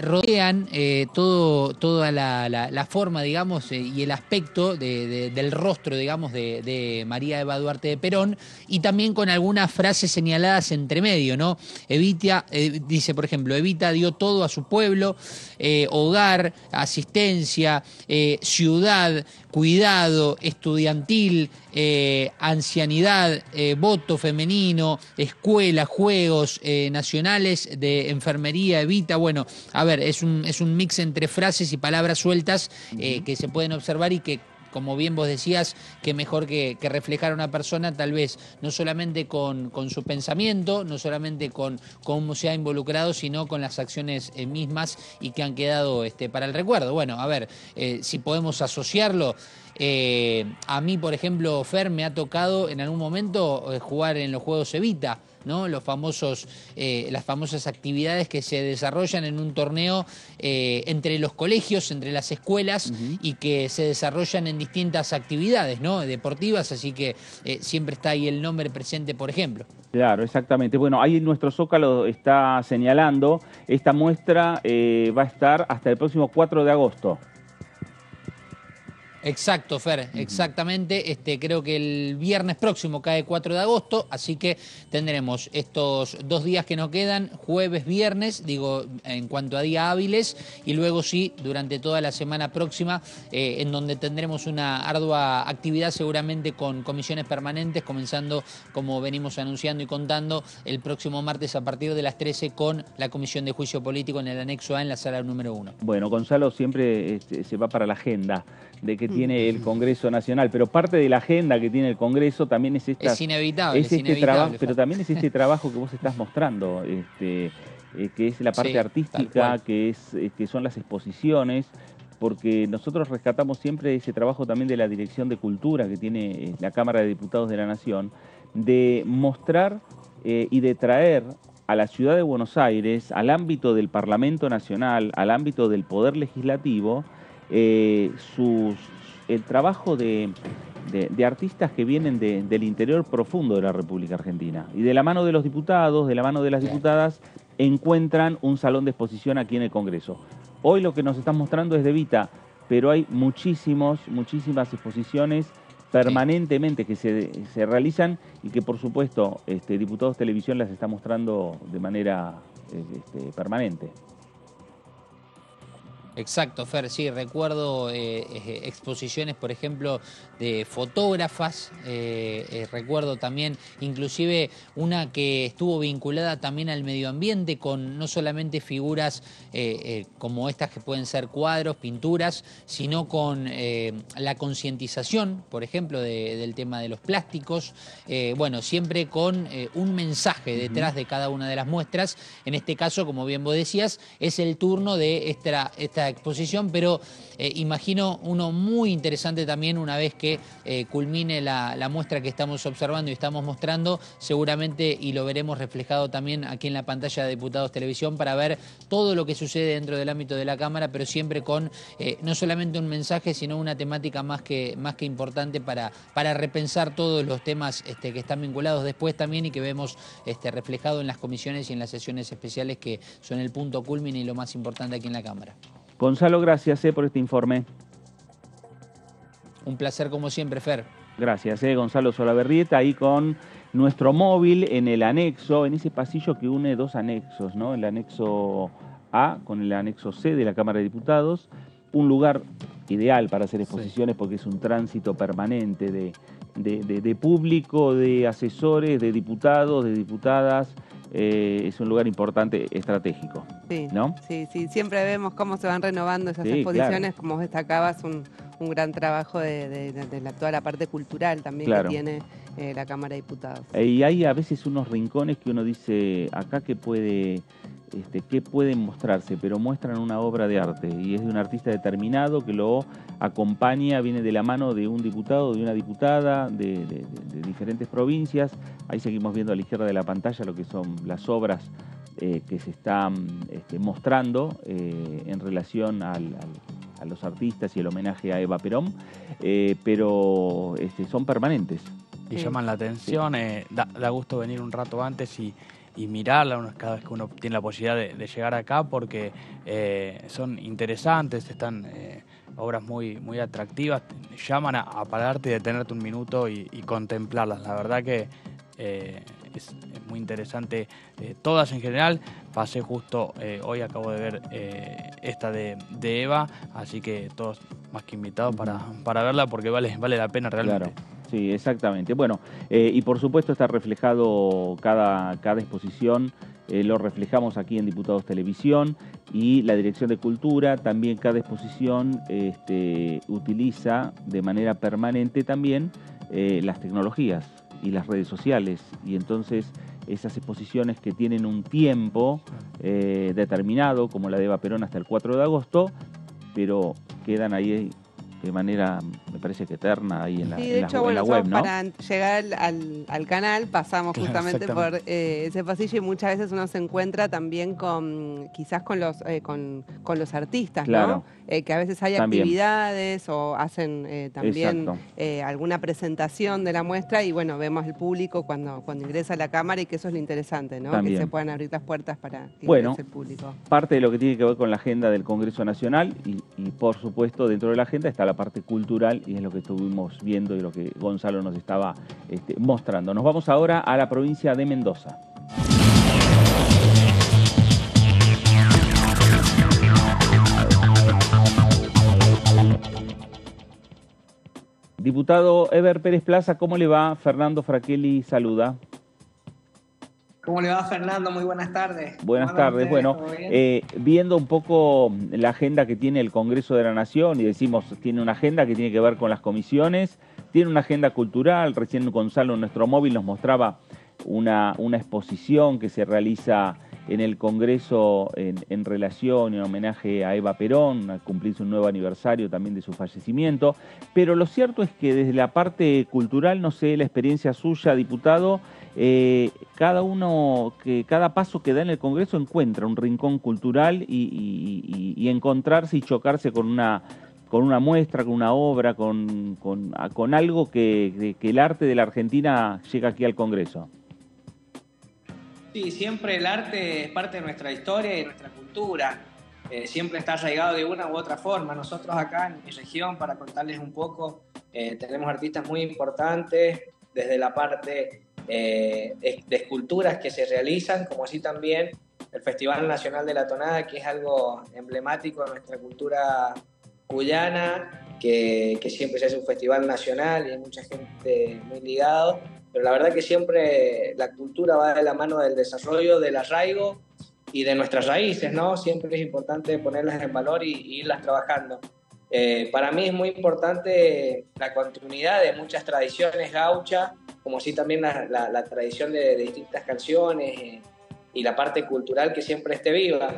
rodean toda la forma, digamos, y el aspecto del rostro, digamos, de María Eva Duarte de Perón, y también con algunas frases señaladas entre medio, ¿no? Evita, dice, por ejemplo, Evita dio todo a su pueblo, hogar, asistencia, ciudad, cuidado, estudiantil, ancianidad, voto femenino, escuela, juegos nacionales, de enfermería, Evita. Bueno, a ver, es un mix entre frases y palabras sueltas que se pueden observar y que, como bien vos decías, que mejor que reflejar a una persona, tal vez no solamente con su pensamiento, no solamente con cómo se ha involucrado, sino con las acciones mismas y que han quedado para el recuerdo. Bueno, a ver, si podemos asociarlo. A mí, por ejemplo, Fer, me ha tocado en algún momento jugar en los Juegos Evita, ¿no? Las famosas actividades que se desarrollan en un torneo entre los colegios, entre las escuelas, y que se desarrollan en distintas actividades, ¿no? Deportivas, así que siempre está ahí el nombre presente, por ejemplo. Claro, exactamente. Bueno, ahí nuestro Zócalo está señalando, esta muestra va a estar hasta el próximo 4 de agosto. Exacto, Fer, exactamente. Creo que el viernes próximo cae 4 de agosto, así que tendremos estos 2 días que nos quedan, jueves, viernes, digo, en cuanto a días hábiles, y luego sí, durante toda la semana próxima, en donde tendremos una ardua actividad seguramente con comisiones permanentes, comenzando, como venimos anunciando y contando, el próximo martes a partir de las 13 con la Comisión de Juicio Político en el anexo A, en la sala número 1. Bueno, Gonzalo siempre se va para la agenda de que tiene el Congreso Nacional, pero parte de la agenda que tiene el Congreso también es esta... Es inevitable, es este trabajo, pero también es este trabajo que vos estás mostrando, que es la parte artística, que son las exposiciones, porque nosotros rescatamos siempre ese trabajo también de la Dirección de Cultura que tiene la Cámara de Diputados de la Nación, de mostrar y de traer a la ciudad de Buenos Aires, al ámbito del Parlamento Nacional, al ámbito del Poder Legislativo, el trabajo de artistas que vienen del interior profundo de la República Argentina. Y de la mano de los diputados, de la mano de las diputadas, encuentran un salón de exposición aquí en el Congreso. Hoy lo que nos están mostrando es de Evita, pero hay muchísimas exposiciones permanentemente que se realizan y que por supuesto Diputados Televisión las está mostrando de manera permanente. Exacto, Fer, sí, recuerdo exposiciones, por ejemplo, de fotógrafas, recuerdo también inclusive una que estuvo vinculada también al medio ambiente con no solamente figuras como estas que pueden ser cuadros, pinturas, sino con la concientización, por ejemplo, del tema de los plásticos, bueno, siempre con un mensaje detrás de cada una de las muestras. En este caso, como bien vos decías, es el turno de esta exposición, pero imagino uno muy interesante también una vez que culmine la muestra que estamos observando y estamos mostrando, seguramente, y lo veremos reflejado también aquí en la pantalla de Diputados Televisión, para ver todo lo que sucede dentro del ámbito de la Cámara, pero siempre con no solamente un mensaje, sino una temática más que importante para repensar todos los temas que están vinculados después también y que vemos reflejado en las comisiones y en las sesiones especiales, que son el punto culmine y lo más importante aquí en la Cámara. Gonzalo, gracias por este informe. Un placer como siempre, Fer. Gracias, Gonzalo Solaberrieta, ahí con nuestro móvil en el anexo, en ese pasillo que une dos anexos, ¿no? El anexo A con el anexo C de la Cámara de Diputados. Un lugar ideal para hacer exposiciones porque es un tránsito permanente de público, de asesores, de diputados, de diputadas. Es un lugar importante, estratégico. Sí, ¿no? Sí, siempre vemos cómo se van renovando esas exposiciones, claro. Como destacabas, un gran trabajo de toda la parte cultural también, claro, que tiene la Cámara de Diputados. Y hay a veces unos rincones que uno dice, acá que puede mostrarse, pero muestran una obra de arte y es de un artista determinado que lo acompaña, viene de la mano de un diputado, de una diputada, de diferentes provincias. Ahí seguimos viendo a la izquierda de la pantalla lo que son las obras que se están mostrando en relación a los artistas y el homenaje a Eva Perón, pero son permanentes. Y llaman la atención, da gusto venir un rato antes y mirarla cada vez que uno tiene la posibilidad de llegar acá, porque son interesantes, están obras muy atractivas, llaman a pararte y detenerte un minuto y contemplarlas. La verdad que es muy interesante, todas en general. Pasé justo hoy, acabo de ver esta de Eva, así que todos más que invitados para verla, porque vale la pena realmente. Claro. Sí, exactamente. Bueno, y por supuesto está reflejado cada exposición, lo reflejamos aquí en Diputados Televisión, y la Dirección de Cultura también cada exposición utiliza de manera permanente también las tecnologías y las redes sociales, y entonces esas exposiciones que tienen un tiempo determinado, como la de Eva Perón hasta el 4 de agosto, pero quedan ahí de manera, me parece que eterna, ahí en la, en la web, ¿no? Para llegar al canal pasamos justamente por ese pasillo, y muchas veces uno se encuentra también quizás con los artistas, claro, ¿no? Que a veces hay también actividades o hacen también alguna presentación de la muestra, y bueno, vemos el público cuando ingresa a la Cámara, y que eso es lo interesante, ¿no? También. Que se puedan abrir las puertas para que ingrese el público. Parte de lo que tiene que ver con la agenda del Congreso Nacional y por supuesto dentro de la agenda está la parte cultural, y es lo que estuvimos viendo y lo que Gonzalo nos estaba mostrando. Nos vamos ahora a la provincia de Mendoza. Diputado Eber Pérez Plaza, ¿cómo le va? Fernando Fraquelli saluda. ¿Cómo le va, Fernando? Muy buenas tardes. Buenas tardes. Bueno, viendo un poco la agenda que tiene el Congreso de la Nación, y decimos, tiene una agenda que tiene que ver con las comisiones, tiene una agenda cultural. Recién Gonzalo en nuestro móvil nos mostraba una exposición que se realiza en el Congreso en relación, en homenaje a Eva Perón, a cumplirse un nuevo aniversario también de su fallecimiento. Pero lo cierto es que desde la parte cultural, no sé, la experiencia suya, diputado, cada paso que da en el Congreso encuentra un rincón cultural y encontrarse y chocarse con una muestra, con una obra, con algo que el arte de la Argentina llega aquí al Congreso. Sí, siempre el arte es parte de nuestra historia y de nuestra cultura. Siempre está arraigado de una u otra forma. Nosotros acá en mi región, para contarles un poco, tenemos artistas muy importantes desde la parte de esculturas que se realizan, como así también el Festival Nacional de la Tonada, que es algo emblemático de nuestra cultura cuyana, que siempre se hace un festival nacional y hay mucha gente muy ligada, pero la verdad que siempre la cultura va de la mano del desarrollo, del arraigo y de nuestras raíces, ¿no? Siempre es importante ponerlas en valor y irlas trabajando. Para mí es muy importante la continuidad de muchas tradiciones gauchas, como así también la tradición de distintas canciones y la parte cultural que siempre esté viva.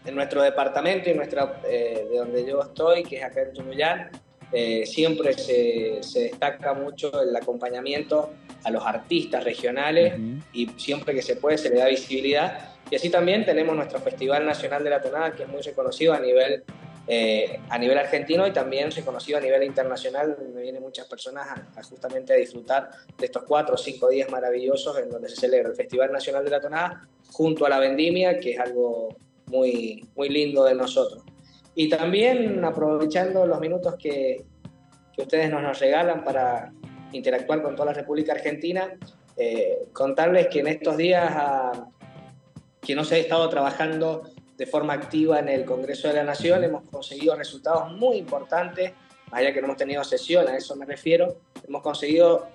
En nuestro departamento y de donde yo estoy, que es acá en Tunuyán, siempre se destaca mucho el acompañamiento a los artistas regionales y siempre que se puede se le da visibilidad. Y así también tenemos nuestro Festival Nacional de la Tonada, que es muy reconocido a nivel argentino y también reconocido a nivel internacional, donde vienen muchas personas justamente a disfrutar de estos 4 o 5 días maravillosos en donde se celebra el Festival Nacional de la Tonada junto a la vendimia, que es algo muy, muy lindo de nosotros. Y también aprovechando los minutos que ustedes nos regalan para interactuar con toda la República Argentina, contarles que en estos días que no se ha estado trabajando de forma activa en el Congreso de la Nación, hemos conseguido resultados muy importantes, más allá que no hemos tenido sesión, a eso me refiero. Hemos conseguido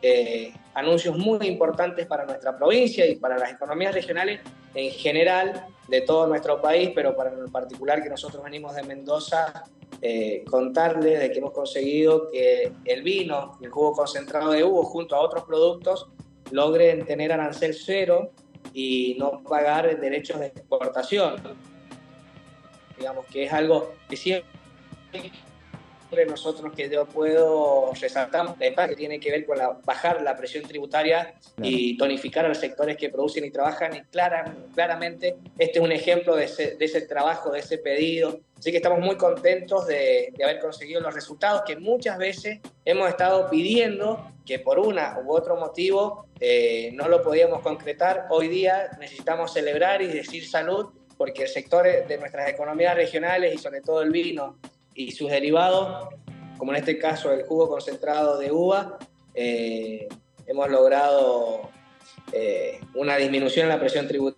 anuncios muy importantes para nuestra provincia y para las economías regionales en general de todo nuestro país, pero para en particular que nosotros venimos de Mendoza, contarles de que hemos conseguido que el vino, el jugo concentrado de uva, junto a otros productos, logren tener arancel cero y no pagar derechos de exportación. Digamos que es algo que siempre nosotros, que yo puedo resaltar, que tiene que ver con bajar la presión tributaria y tonificar a los sectores que producen y trabajan, y claramente este es un ejemplo de ese trabajo, de ese pedido. Así que estamos muy contentos de haber conseguido los resultados que muchas veces hemos estado pidiendo, que por una u otro motivo no lo podíamos concretar. Hoy día necesitamos celebrar y decir salud, porque el sector de nuestras economías regionales y sobre todo el vino y sus derivados, como en este caso el jugo concentrado de uva, hemos logrado una disminución en la presión tributaria,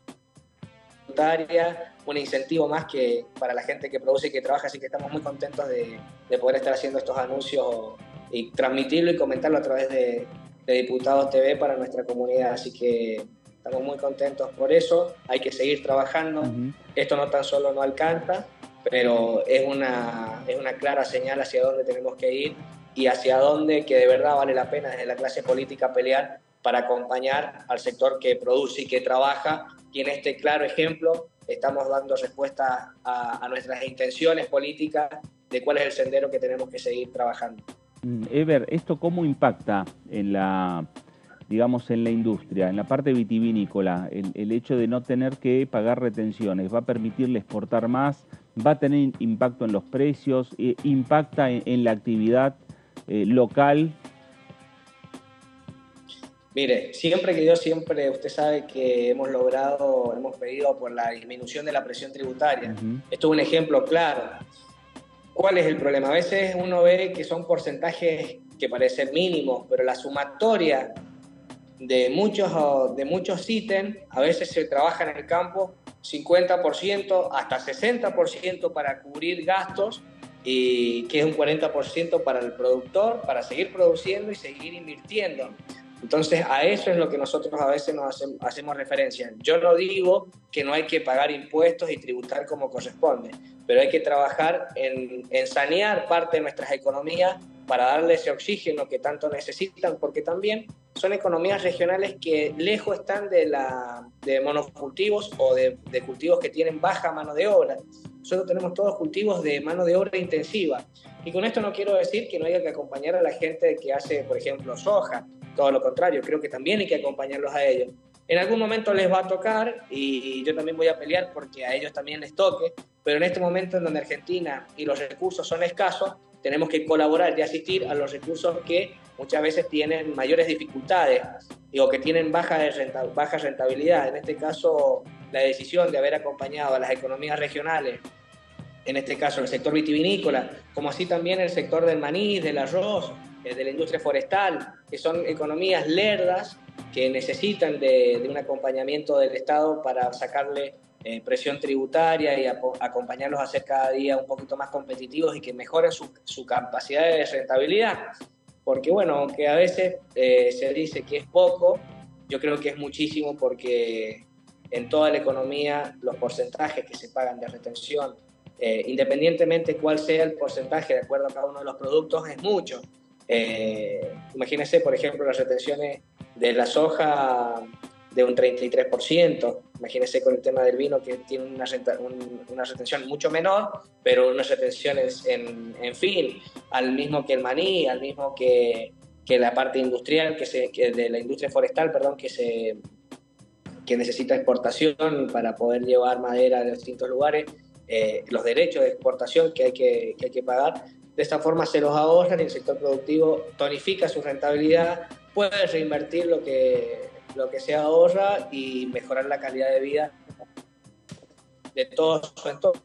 un incentivo más que para la gente que produce y que trabaja, así que estamos muy contentos de poder estar haciendo estos anuncios y transmitirlo y comentarlo a través de Diputados TV para nuestra comunidad, así que estamos muy contentos por eso. Hay que seguir trabajando. Esto no tan solo no alcanza, pero es una clara señal hacia dónde tenemos que ir y hacia dónde que de verdad vale la pena desde la clase política pelear para acompañar al sector que produce y que trabaja. Y en este claro ejemplo estamos dando respuesta a nuestras intenciones políticas de cuál es el sendero que tenemos que seguir trabajando. Ever, ¿esto cómo impacta en la industria, en la parte vitivinícola? El hecho de no tener que pagar retenciones, ¿va a permitirle exportar más? ¿Va a tener impacto en los precios? ¿Impacta en la actividad local? Mire, usted sabe que hemos pedido por la disminución de la presión tributaria. Esto es un ejemplo claro. ¿Cuál es el problema? A veces uno ve que son porcentajes que parecen mínimos, pero la sumatoria de muchos ítems, a veces se trabaja en el campo 50%, hasta 60% para cubrir gastos, y que es un 40% para el productor, para seguir produciendo y seguir invirtiendo. Entonces, a eso es lo que nosotros a veces hacemos referencia. Yo no digo que no hay que pagar impuestos y tributar como corresponde, pero hay que trabajar en sanear parte de nuestras economías para darle ese oxígeno que tanto necesitan, porque también son economías regionales que lejos están de monocultivos o de cultivos que tienen baja mano de obra. Nosotros tenemos todos cultivos de mano de obra intensiva. Y con esto no quiero decir que no haya que acompañar a la gente que hace, por ejemplo, soja. Todo lo contrario, creo que también hay que acompañarlos a ellos. En algún momento les va a tocar y yo también voy a pelear porque a ellos también les toque, pero en este momento en donde Argentina y los recursos son escasos, tenemos que colaborar y asistir a los recursos que muchas veces tienen mayores dificultades o que tienen baja rentabilidad. En este caso, la decisión de haber acompañado a las economías regionales, en este caso el sector vitivinícola, como así también el sector del maní, del arroz, de la industria forestal, que son economías lerdas que necesitan de un acompañamiento del Estado para sacarle presión tributaria y acompañarlos a ser cada día un poquito más competitivos y que mejoren su capacidad de rentabilidad. Porque bueno, aunque a veces se dice que es poco, yo creo que es muchísimo, porque en toda la economía los porcentajes que se pagan de retención, independientemente cuál sea el porcentaje de acuerdo a cada uno de los productos, es mucho. Imagínense, por ejemplo, las retenciones de la soja de un 33%, imagínense con el tema del vino, que tiene una retención mucho menor, pero unas retenciones en fin, al mismo que el maní, al mismo que la parte industrial, de la industria forestal, perdón, que necesita exportación para poder llevar madera a distintos lugares, los derechos de exportación que hay que pagar. De esta forma se los ahorran y el sector productivo tonifica su rentabilidad, puede reinvertir lo que se ahorra y mejorar la calidad de vida de todo su entorno.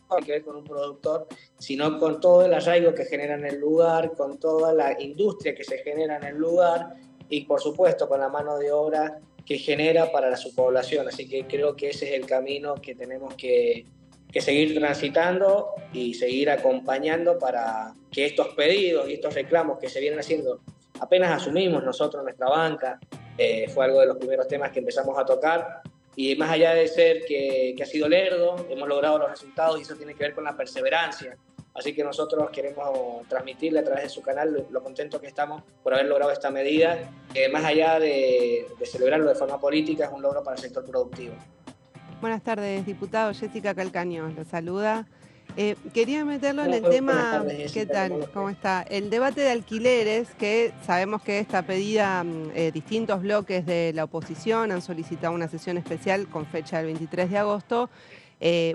No hay que ver con un productor, sino con todo el arraigo que genera en el lugar, con toda la industria que se genera en el lugar y, por supuesto, con la mano de obra que genera para su población. Así que creo que ese es el camino que tenemos que seguir transitando y seguir acompañando para que estos pedidos y estos reclamos que se vienen haciendo, apenas asumimos nosotros, nuestra banca, fue algo de los primeros temas que empezamos a tocar, y más allá de ser que ha sido lerdo, hemos logrado los resultados y eso tiene que ver con la perseverancia. Así que nosotros queremos transmitirle a través de su canal lo contentos que estamos por haber logrado esta medida, que más allá de celebrarlo de forma política, es un logro para el sector productivo. Buenas tardes, diputado. Jessica Calcaño lo saluda. Quería meterlo en el tema, tardes, ¿qué tal? ¿Cómo está? El debate de alquileres, que sabemos que está pedida, distintos bloques de la oposición han solicitado una sesión especial con fecha del 23 de agosto,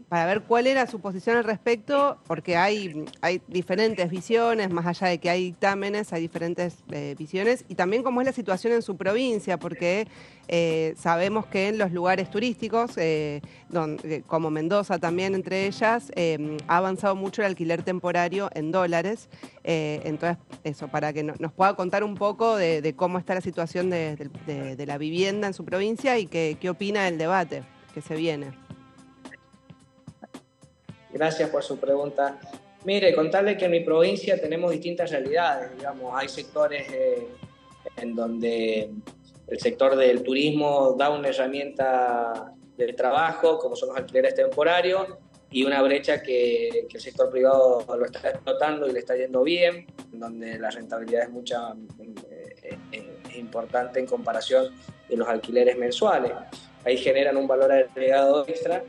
para ver cuál era su posición al respecto, porque hay diferentes visiones, más allá de que hay dictámenes, hay diferentes visiones, y también cómo es la situación en su provincia, porque sabemos que en los lugares turísticos, como Mendoza también entre ellas, ha avanzado mucho el alquiler temporario en dólares. Entonces, eso, para que nos pueda contar un poco de cómo está la situación de la vivienda en su provincia y qué opina del debate que se viene. Gracias por su pregunta. Mire, contarle que en mi provincia tenemos distintas realidades, digamos, hay sectores en donde el sector del turismo da una herramienta del trabajo, como son los alquileres temporarios, y una brecha que el sector privado lo está explotando y le está yendo bien, donde la rentabilidad es importante en comparación de los alquileres mensuales. Ahí generan un valor agregado extra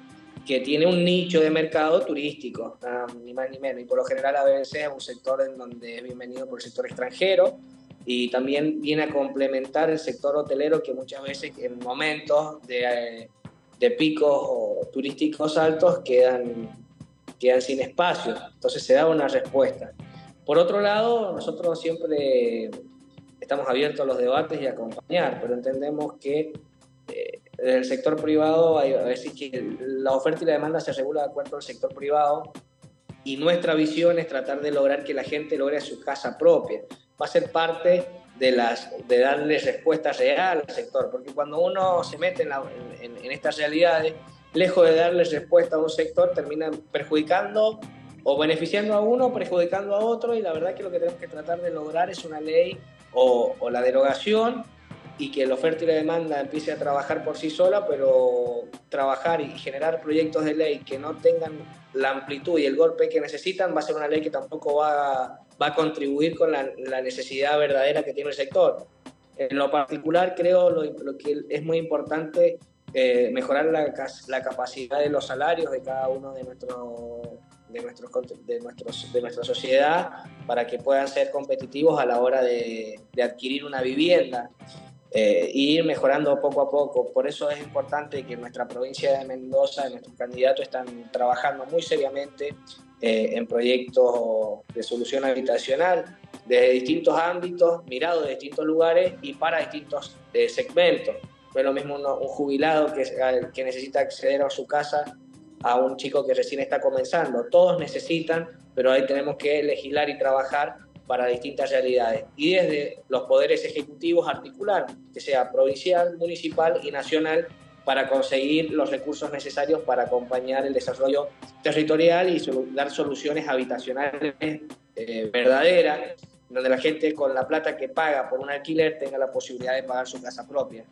que tiene un nicho de mercado turístico, ni más ni menos, y por lo general a veces es un sector en donde es bienvenido por el sector extranjero, y también viene a complementar el sector hotelero, que muchas veces en momentos de picos turísticos altos quedan sin espacio. Entonces se da una respuesta. Por otro lado, nosotros siempre estamos abiertos a los debates y a acompañar, pero entendemos que del sector privado, a decir que la oferta y la demanda se regula de acuerdo al sector privado, y nuestra visión es tratar de lograr que la gente logre su casa propia. Va a ser parte de darle respuesta real al sector, porque cuando uno se mete en estas realidades, lejos de darle respuesta a un sector, termina perjudicando o beneficiando a uno o perjudicando a otro, y la verdad que lo que tenemos que tratar de lograr es una ley o la derogación y que la oferta y la demanda empiece a trabajar por sí sola, pero trabajar y generar proyectos de ley que no tengan la amplitud y el golpe que necesitan va a ser una ley que tampoco va a contribuir con la necesidad verdadera que tiene el sector. En lo particular creo lo que es muy importante mejorar la capacidad de los salarios de cada uno de nuestra sociedad para que puedan ser competitivos a la hora de adquirir una vivienda. Y ir mejorando poco a poco. Por eso es importante que en nuestra provincia de Mendoza, nuestros candidatos están trabajando muy seriamente en proyectos de solución habitacional desde distintos ámbitos, mirados de distintos lugares y para distintos segmentos. No es lo mismo un jubilado que necesita acceder a su casa a un chico que recién está comenzando. Todos necesitan, pero ahí tenemos que legislar y trabajar para distintas realidades. Y desde los poderes ejecutivos articular, que sea provincial, municipal y nacional, para conseguir los recursos necesarios para acompañar el desarrollo territorial y dar soluciones habitacionales verdaderas, donde la gente con la plata que paga por un alquiler tenga la posibilidad de pagar su casa propia.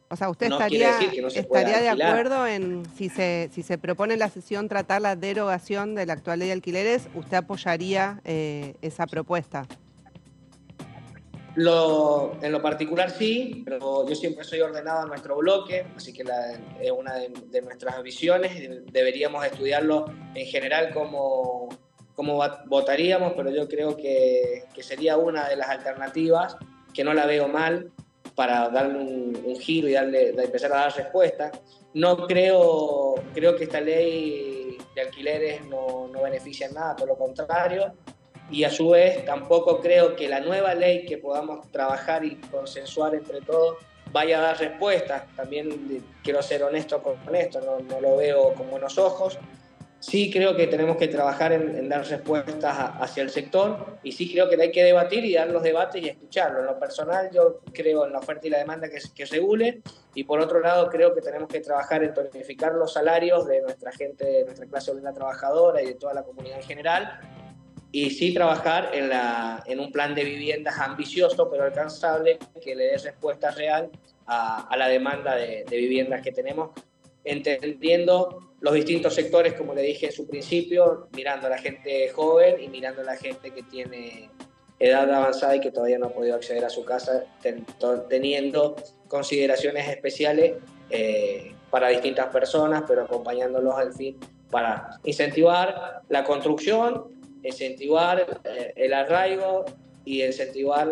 O sea, ¿usted No estaría de alquilar. acuerdo en, si se propone en la sesión tratar la derogación de la actual ley de alquileres, usted apoyaría esa propuesta? En lo particular sí, pero yo siempre soy ordenado a nuestro bloque, así que es una de nuestras visiones. Deberíamos estudiarlo en general cómo votaríamos, pero yo creo que sería una de las alternativas, que no la veo mal, para darle un giro y empezar a dar respuesta. No creo que esta ley de alquileres no beneficia en nada, todo lo contrario. Y a su vez tampoco creo que la nueva ley que podamos trabajar y consensuar entre todos vaya a dar respuestas. También quiero ser honesto con esto, no lo veo con buenos ojos. Sí creo que tenemos que trabajar en dar respuestas hacia el sector, y sí creo que hay que debatir y dar los debates y escucharlo. En lo personal yo creo en la oferta y la demanda que regule, y por otro lado creo que tenemos que trabajar en tonificar los salarios de nuestra gente, de nuestra clase obrera trabajadora y de toda la comunidad en general, y sí trabajar en un plan de viviendas ambicioso pero alcanzable, que le dé respuesta real a la demanda de viviendas que tenemos, entendiendo los distintos sectores, como le dije en su principio, mirando a la gente joven y mirando a la gente que tiene edad avanzada y que todavía no ha podido acceder a su casa, teniendo consideraciones especiales para distintas personas, pero acompañándolos al fin para incentivar la construcción, incentivar el arraigo y incentivar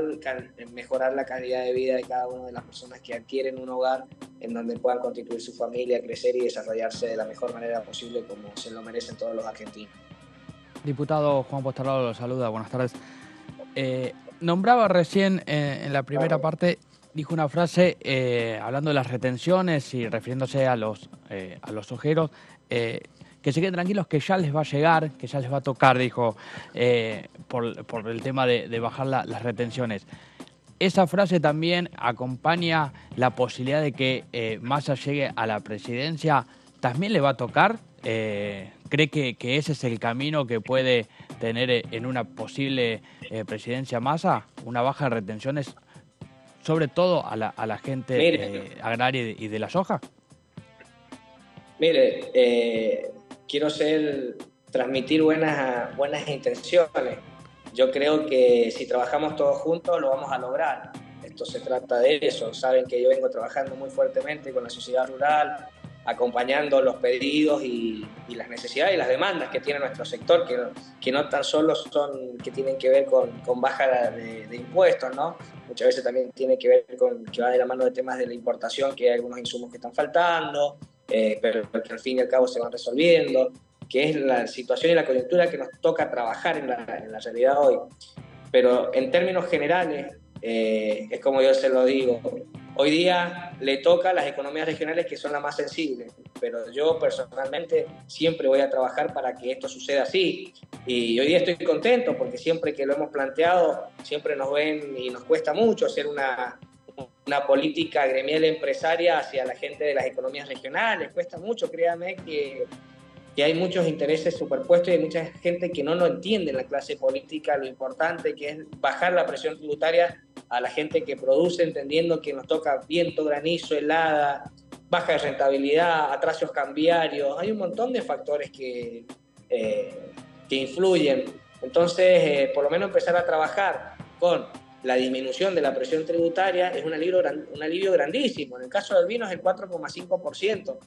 mejorar la calidad de vida de cada una de las personas que adquieren un hogar en donde puedan constituir su familia, crecer y desarrollarse de la mejor manera posible, como se lo merecen todos los argentinos. Diputado Juan Postalado lo saluda, buenas tardes. Nombraba recién en la primera parte, dijo una frase hablando de las retenciones y refiriéndose a los ojeros, que se queden tranquilos que ya les va a llegar, que ya les va a tocar, dijo, por el tema de bajar las retenciones. Esa frase también acompaña la posibilidad de que Massa llegue a la presidencia. ¿También le va a tocar? ¿Cree que ese es el camino que puede tener en una posible presidencia Massa? Una baja de retenciones, sobre todo a la gente agraria y de la soja. Mire, quiero transmitir buenas intenciones. Yo creo que si trabajamos todos juntos lo vamos a lograr. Esto se trata de eso. Saben que yo vengo trabajando muy fuertemente con la sociedad rural, acompañando los pedidos y las necesidades y las demandas que tiene nuestro sector, que no tan solo son que tienen que ver con baja de impuestos, ¿no? Muchas veces también tiene que ver con que va de la mano de temas de la importación, que hay algunos insumos que están faltando, pero que al fin y al cabo se van resolviendo, que es la situación y la coyuntura que nos toca trabajar en la realidad hoy. Pero en términos generales, es como yo se lo digo, hoy día le toca a las economías regionales, que son las más sensibles, pero yo personalmente siempre voy a trabajar para que esto suceda así. Y hoy día estoy contento porque siempre que lo hemos planteado, siempre nos ven y nos cuesta mucho hacer una política gremial empresaria hacia la gente de las economías regionales. Cuesta mucho, créame que hay muchos intereses superpuestos y hay mucha gente que no entiende en la clase política lo importante que es bajar la presión tributaria a la gente que produce, entendiendo que nos toca viento, granizo, helada, baja de rentabilidad, atrasos cambiarios. Hay un montón de factores que influyen. Entonces, por lo menos empezar a trabajar con la disminución de la presión tributaria es un alivio grandísimo. En el caso del vino es el 4,5%.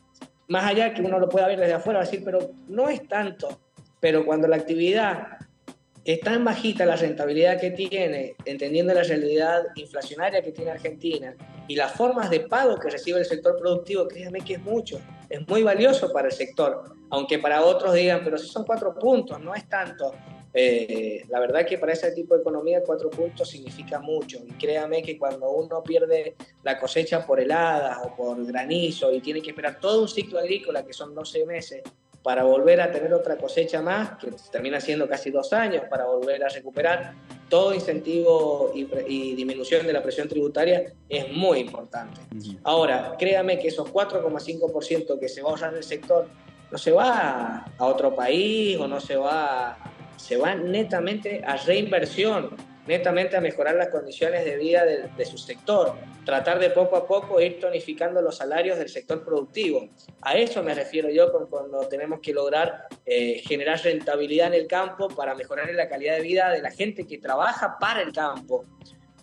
Más allá que uno lo pueda ver desde afuera, va a decir, pero no es tanto. Pero cuando la actividad es tan bajita, la rentabilidad que tiene, entendiendo la realidad inflacionaria que tiene Argentina y las formas de pago que recibe el sector productivo, créanme que es mucho, es muy valioso para el sector, aunque para otros digan, pero si son 4 puntos, no es tanto. La verdad que para ese tipo de economía 4 puntos significa mucho, y créame que cuando uno pierde la cosecha por heladas o por granizo y tiene que esperar todo un ciclo agrícola que son 12 meses para volver a tener otra cosecha más, que termina siendo casi 2 años para volver a recuperar, todo incentivo y disminución de la presión tributaria es muy importante. Ahora, créame que esos 4,5% que se va a ahorrar el sector no se va a otro país o no se va netamente a reinversión, netamente a mejorar las condiciones de vida de su sector, tratar de poco a poco ir tonificando los salarios del sector productivo. A eso me refiero yo cuando tenemos que lograr generar rentabilidad en el campo para mejorar la calidad de vida de la gente que trabaja para el campo.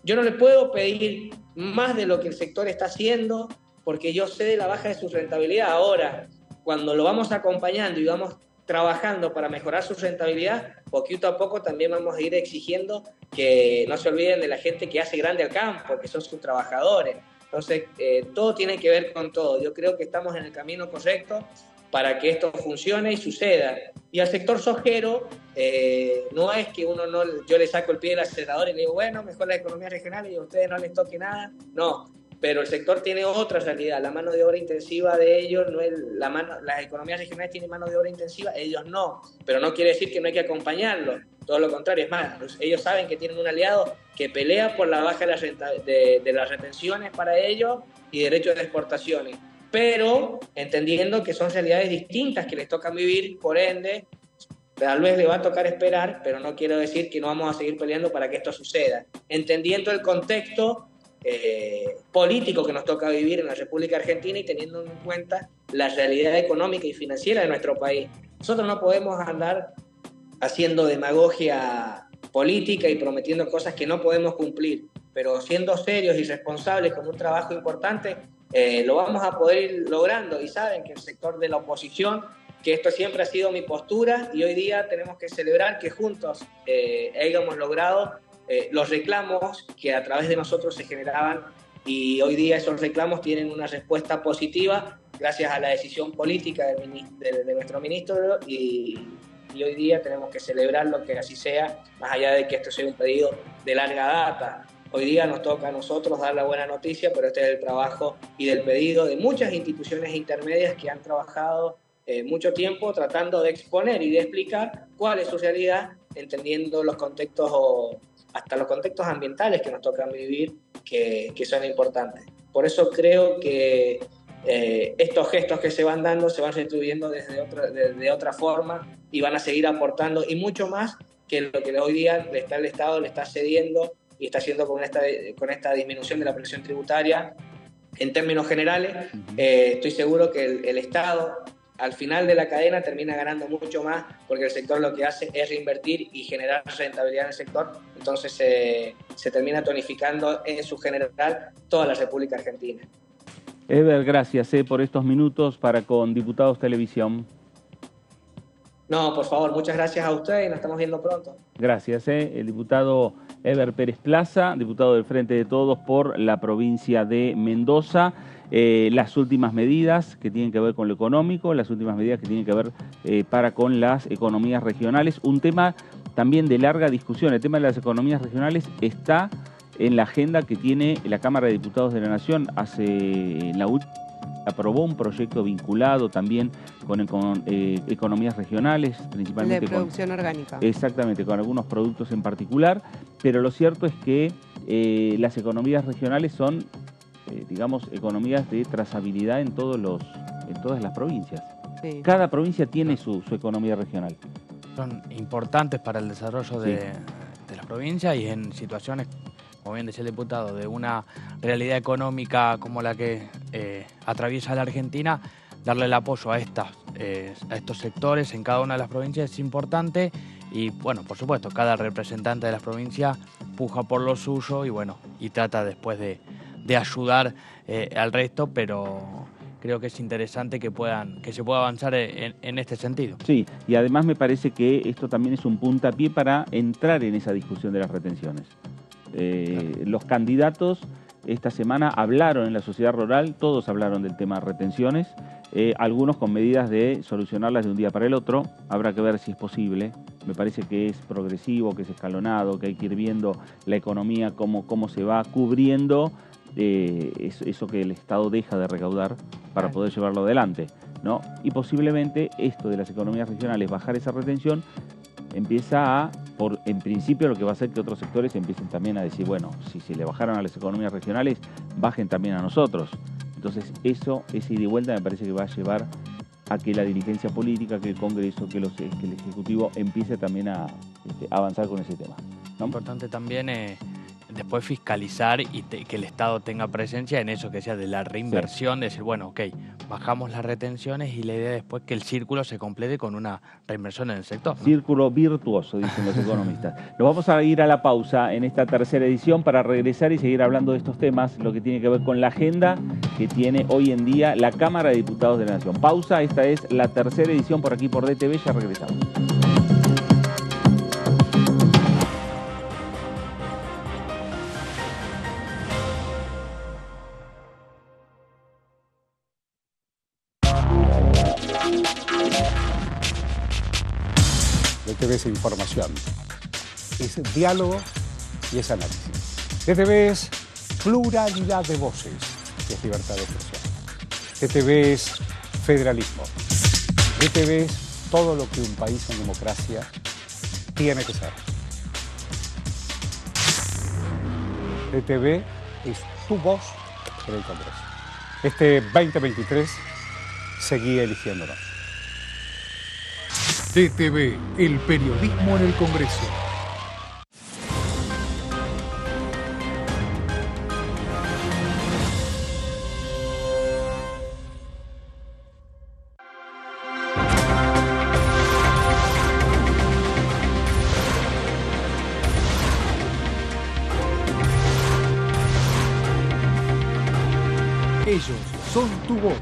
Yo no le puedo pedir más de lo que el sector está haciendo porque yo sé de la baja de su rentabilidad. Ahora, cuando lo vamos acompañando y vamos trabajando para mejorar su rentabilidad, poquito a poco también vamos a ir exigiendo que no se olviden de la gente que hace grande al campo, que son sus trabajadores. Entonces, todo tiene que ver con todo. Yo creo que estamos en el camino correcto para que esto funcione y suceda. Y al sector sojero, no es que yo le saco el pie del acelerador y le digo, bueno, mejor la economía regional y a ustedes no les toque nada. No, pero el sector tiene otra realidad. La mano de obra intensiva de ellos no es las economías regionales tienen mano de obra intensiva, ellos no, pero no quiere decir que no hay que acompañarlo, todo lo contrario. Es más, ellos saben que tienen un aliado que pelea por la baja de las retenciones para ellos y derechos de exportaciones, pero entendiendo que son realidades distintas que les tocan vivir, por ende tal vez le va a tocar esperar, pero no quiero decir que no vamos a seguir peleando para que esto suceda, entendiendo el contexto político que nos toca vivir en la República Argentina y teniendo en cuenta la realidad económica y financiera de nuestro país. Nosotros no podemos andar haciendo demagogia política y prometiendo cosas que no podemos cumplir, pero siendo serios y responsables con un trabajo importante, lo vamos a poder ir logrando. Y saben que el sector de la oposición, que esto siempre ha sido mi postura, y hoy día tenemos que celebrar que juntos hayamos logrado los reclamos que a través de nosotros se generaban, y hoy día esos reclamos tienen una respuesta positiva gracias a la decisión política de nuestro ministro, y hoy día tenemos que celebrarlo, que así sea, más allá de que esto sea un pedido de larga data. Hoy día nos toca a nosotros dar la buena noticia, pero este es el trabajo y del pedido de muchas instituciones intermedias que han trabajado mucho tiempo tratando de exponer y de explicar cuál es su realidad, entendiendo los contextos hasta los contextos ambientales que nos tocan vivir, que son importantes. Por eso creo que estos gestos que se van dando se van retribuyendo de otra forma y van a seguir aportando, y mucho más que lo que hoy día el Estado le está cediendo y está haciendo con esta disminución de la presión tributaria. En términos generales, estoy seguro que el Estado al final de la cadena termina ganando mucho más, porque el sector lo que hace es reinvertir y generar rentabilidad en el sector. Entonces se termina tonificando en su general toda la República Argentina. Eber, gracias por estos minutos para con Diputados Televisión. No, por favor, muchas gracias a ustedes y nos estamos viendo pronto. Gracias. El diputado Eber Pérez Plaza, diputado del Frente de Todos por la provincia de Mendoza. Las últimas medidas que tienen que ver con lo económico, las últimas medidas que tienen que ver para con las economías regionales. Un tema también de larga discusión. El tema de las economías regionales está en la agenda que tiene la Cámara de Diputados de la Nación. Aprobó un proyecto vinculado también con economías regionales, principalmente de producción orgánica. Exactamente, con algunos productos en particular, pero lo cierto es que las economías regionales son, digamos, economías de trazabilidad en todas las provincias. Sí. Cada provincia tiene su economía regional. Son importantes para el desarrollo de la provincia, y en situaciones, como como bien decía el diputado, de una realidad económica como la que atraviesa la Argentina, darle el apoyo a estos sectores en cada una de las provincias es importante. Y bueno, por supuesto, cada representante de las provincias puja por lo suyo y trata después de ayudar al resto, pero creo que es interesante que se pueda avanzar en este sentido. Sí, y además me parece que esto también es un puntapié para entrar en esa discusión de las retenciones. Los candidatos esta semana hablaron en la sociedad rural, todos hablaron del tema de retenciones, algunos con medidas de solucionarlas de un día para el otro. Habrá que ver si es posible. Me parece que es progresivo, que es escalonado, que hay que ir viendo la economía, cómo se va cubriendo eso que el Estado deja de recaudar para poder llevarlo adelante, ¿no? Y posiblemente esto de las economías regionales, bajar esa retención, empieza en principio lo que va a hacer que otros sectores empiecen también a decir, bueno, si le bajaron a las economías regionales, bajen también a nosotros. Entonces ese ida y vuelta me parece que va a llevar a que la dirigencia política, que el Congreso, que el Ejecutivo empiece también a avanzar con ese tema, ¿no? Importante también después fiscalizar y que el Estado tenga presencia en eso que decía de la reinversión, de decir, bueno, ok, bajamos las retenciones y la idea después que el círculo se complete con una reinversión en el sector, ¿no? Círculo virtuoso, dicen los economistas. Nos vamos a ir a la pausa en esta tercera edición para regresar y seguir hablando de estos temas, lo que tiene que ver con la agenda que tiene hoy en día la Cámara de Diputados de la Nación. Pausa, esta es la tercera edición por aquí por DTV, ya regresamos. DTV es información, es diálogo y es análisis. DTV es pluralidad de voces y es libertad de expresión. DTV es federalismo. DTV es todo lo que un país en democracia tiene que ser. DTV es tu voz en el Congreso. Este 2023 seguí eligiéndonos. DTV, el periodismo en el Congreso. Ellos son tu voz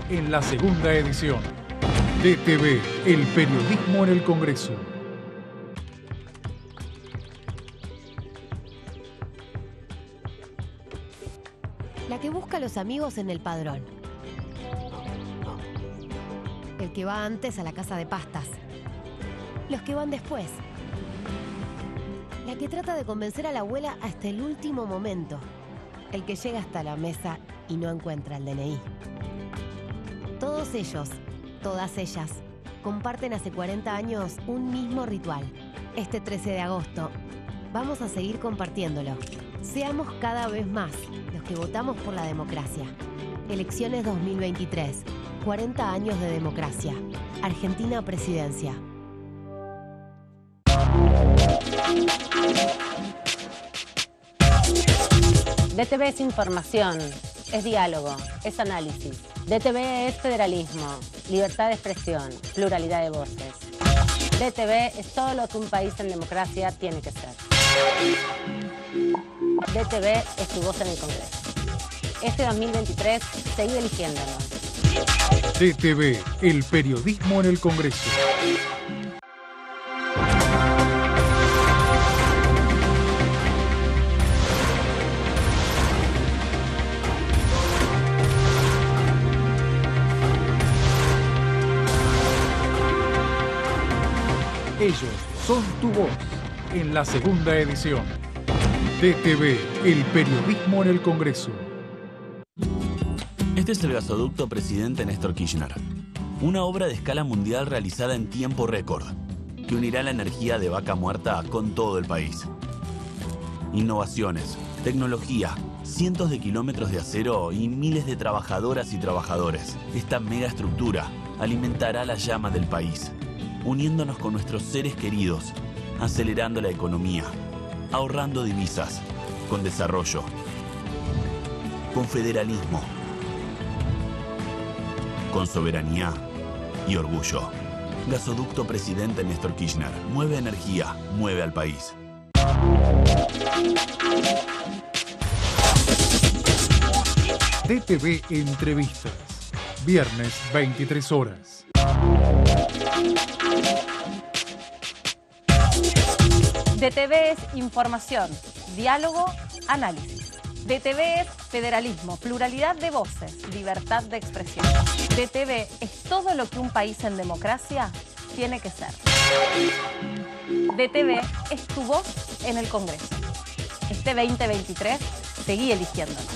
en la segunda edición. DTV, el periodismo en el Congreso. La que busca a los amigos en el padrón. El que va antes a la casa de pastas. Los que van después. La que trata de convencer a la abuela hasta el último momento. El que llega hasta la mesa y no encuentra el DNI. Todos ellos, todas ellas, comparten hace 40 años un mismo ritual. Este 13 de agosto, vamos a seguir compartiéndolo. Seamos cada vez más los que votamos por la democracia. Elecciones 2023, 40 años de democracia. Argentina Presidencia. DTV es información, es diálogo, es análisis. DTV es federalismo, libertad de expresión, pluralidad de voces. DTV es todo lo que un país en democracia tiene que ser. DTV es tu voz en el Congreso. Este 2023, seguí eligiéndonos. DTV, el periodismo en el Congreso. Ellos son tu voz en la segunda edición. DTV, el periodismo en el Congreso. Este es el gasoducto Presidente Néstor Kirchner. Una obra de escala mundial realizada en tiempo récord, que unirá la energía de Vaca Muerta con todo el país. Innovaciones, tecnología, cientos de kilómetros de acero y miles de trabajadoras y trabajadores. Esta megaestructura alimentará la llama del país, uniéndonos con nuestros seres queridos, acelerando la economía, ahorrando divisas, con desarrollo, con federalismo, con soberanía y orgullo. Gasoducto Presidente Néstor Kirchner. Mueve energía, mueve al país. DTV Entrevistas. Viernes, 23 horas. DTV es información, diálogo, análisis. DTV es federalismo, pluralidad de voces, libertad de expresión. DTV es todo lo que un país en democracia tiene que ser. DTV es tu voz en el Congreso. Este 2023, seguí eligiéndonos.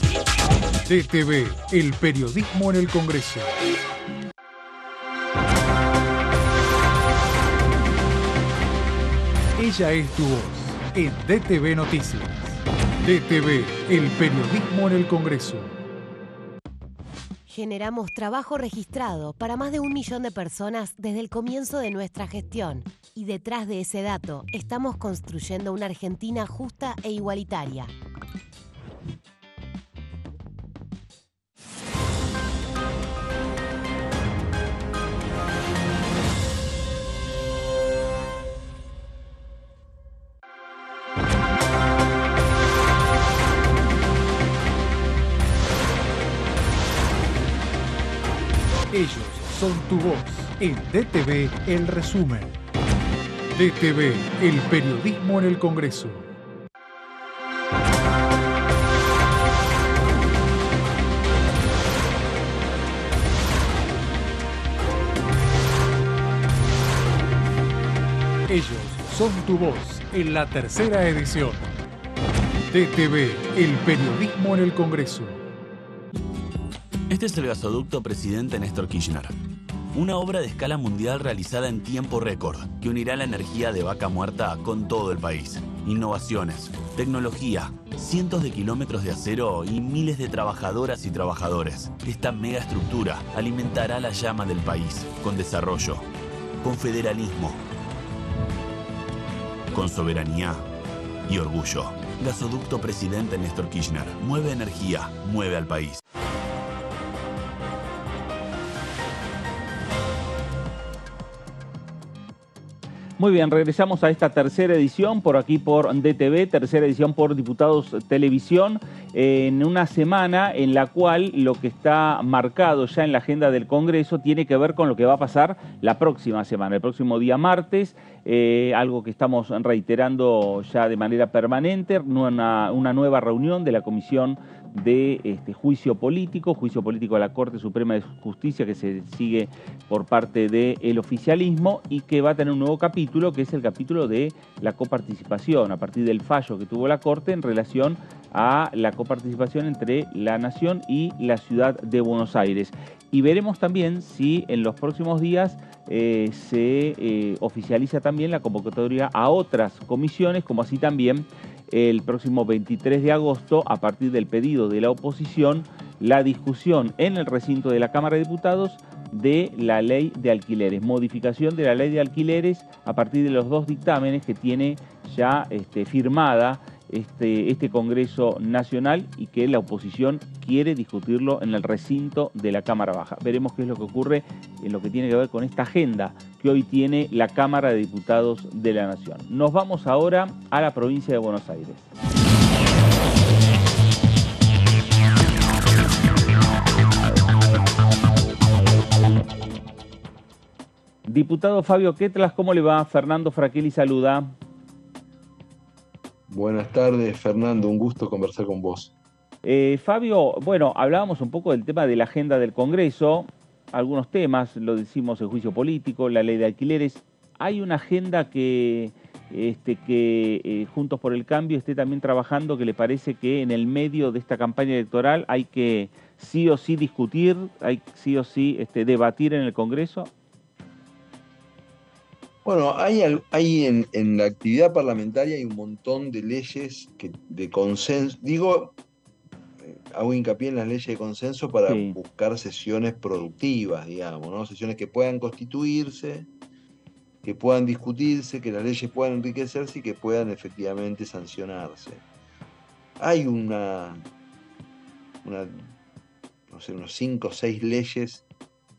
DTV, el periodismo en el Congreso. Ella es tu voz en DTV Noticias. DTV, el periodismo en el Congreso. Generamos trabajo registrado para más de 1 millón de personas desde el comienzo de nuestra gestión. Y detrás de ese dato, estamos construyendo una Argentina justa e igualitaria. Ellos son tu voz en DTV El Resumen. DTV, el periodismo en el Congreso. Ellos son tu voz en la tercera edición. DTV, el periodismo en el Congreso. Este es el gasoducto Presidente Néstor Kirchner. Una obra de escala mundial realizada en tiempo récord que unirá la energía de Vaca Muerta con todo el país. Innovaciones, tecnología, cientos de kilómetros de acero y miles de trabajadoras y trabajadores. Esta megaestructura alimentará la llama del país con desarrollo, con federalismo, con soberanía y orgullo. Gasoducto Presidente Néstor Kirchner. Mueve energía, mueve al país. Muy bien, regresamos a esta tercera edición por aquí por DTV, tercera edición por Diputados Televisión, en una semana en la cual lo que está marcado ya en la agenda del Congreso tiene que ver con lo que va a pasar la próxima semana, el próximo día martes, algo que estamos reiterando ya de manera permanente, una nueva reunión de la Comisión de juicio político a la Corte Suprema de Justicia que se sigue por parte del oficialismo y que va a tener un nuevo capítulo, que es el capítulo de la coparticipación, a partir del fallo que tuvo la Corte en relación a la coparticipación entre la Nación y la Ciudad de Buenos Aires. Y veremos también si en los próximos días se oficializa también la convocatoria a otras comisiones, como así también el próximo 23 de agosto, a partir del pedido de la oposición, la discusión en el recinto de la Cámara de Diputados de la ley de alquileres, modificación de la ley de alquileres a partir de los 2 dictámenes que tiene ya firmada este Congreso Nacional y que la oposición quiere discutirlo en el recinto de la Cámara Baja. Veremos qué es lo que ocurre en lo que tiene que ver con esta agenda que hoy tiene la Cámara de Diputados de la Nación. Nos vamos ahora a la provincia de Buenos Aires. Diputado Fabio Quetlas, ¿cómo le va? Fernando Fraquelli saluda. Buenas tardes, Fernando, un gusto conversar con vos. Fabio, bueno, hablábamos un poco del tema de la agenda del Congreso, algunos temas, lo decimos, el juicio político, la ley de alquileres. Hay una agenda que Juntos por el Cambio esté también trabajando, que le parece que en el medio de esta campaña electoral hay que sí o sí discutir, hay sí o sí debatir en el Congreso. Bueno, hay en la actividad parlamentaria hay un montón de leyes de consenso. Hago hincapié en las leyes de consenso para buscar sesiones productivas, digamos, ¿no? Sesiones que puedan constituirse, que puedan discutirse, que las leyes puedan enriquecerse y que puedan efectivamente sancionarse. hay no sé, unos 5 o 6 leyes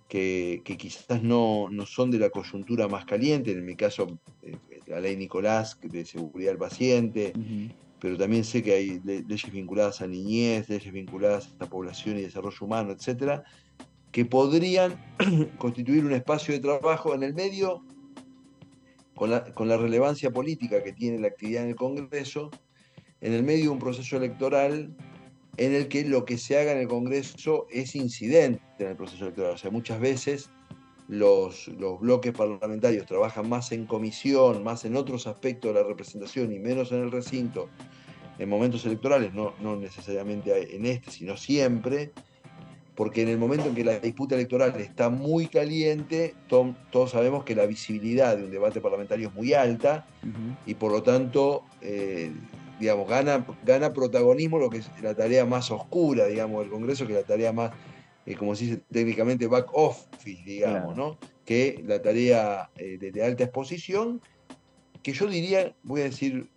que quizás no son de la coyuntura más caliente, en mi caso la ley Nicolás de seguridad del paciente, pero también sé que hay leyes vinculadas a niñez, leyes vinculadas a población y desarrollo humano, etcétera, que podrían constituir un espacio de trabajo en el medio, con la relevancia política que tiene la actividad en el Congreso, en el medio de un proceso electoral en el que lo que se haga en el Congreso es incidente en el proceso electoral. O sea, muchas veces los bloques parlamentarios trabajan más en comisión, más en otros aspectos de la representación y menos en el recinto en momentos electorales, no necesariamente en este, sino siempre, porque en el momento en que la disputa electoral está muy caliente, todos sabemos que la visibilidad de un debate parlamentario es muy alta y por lo tanto, digamos, gana protagonismo lo que es la tarea más oscura, digamos, del Congreso, que es la tarea más, como se dice técnicamente, back office, digamos, ¿no? Que la tarea de alta exposición, que yo diría, voy a decir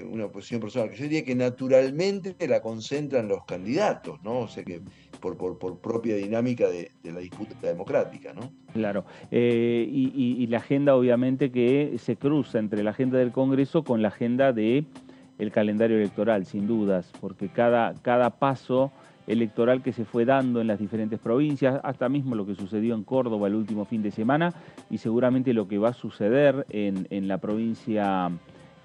una posición personal, que yo diría que naturalmente la concentran los candidatos, ¿no? O sea que por propia dinámica de la disputa democrática, ¿no? Claro, y la agenda obviamente que se cruza entre la agenda del Congreso con la agenda del calendario electoral, sin dudas, porque cada paso electoral que se fue dando en las diferentes provincias, hasta mismo lo que sucedió en Córdoba el último fin de semana y seguramente lo que va a suceder en la provincia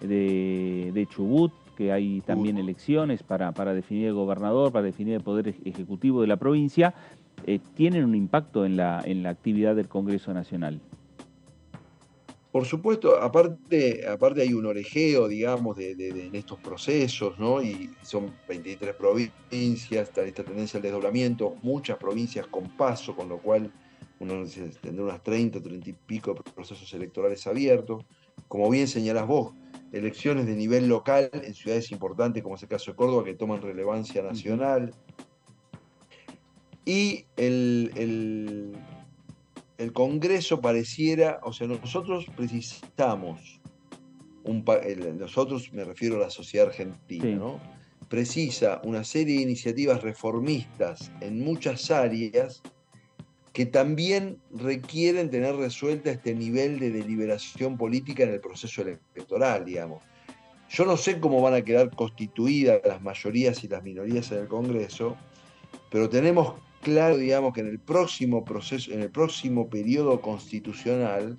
de Chubut, que hay también elecciones para definir el gobernador, para definir el poder ejecutivo de la provincia, tienen un impacto en la actividad del Congreso Nacional. Por supuesto, aparte hay un orejeo, digamos, en estos procesos, ¿no? Y son 23 provincias, está esta tendencia al desdoblamiento, muchas provincias con paso, con lo cual uno tendrá unas 30 y pico procesos electorales abiertos. Como bien señalás vos, elecciones de nivel local en ciudades importantes, como es el caso de Córdoba, que toman relevancia nacional. Y el Congreso pareciera, o sea, nosotros precisamos, nosotros me refiero a la sociedad argentina, sí, ¿no? Precisa una serie de iniciativas reformistas en muchas áreas que también requieren tener resuelta este nivel de deliberación política en el proceso electoral, digamos. Yo no sé cómo van a quedar constituidas las mayorías y las minorías en el Congreso, pero tenemos claro, digamos, que en el próximo proceso, en el próximo periodo constitucional,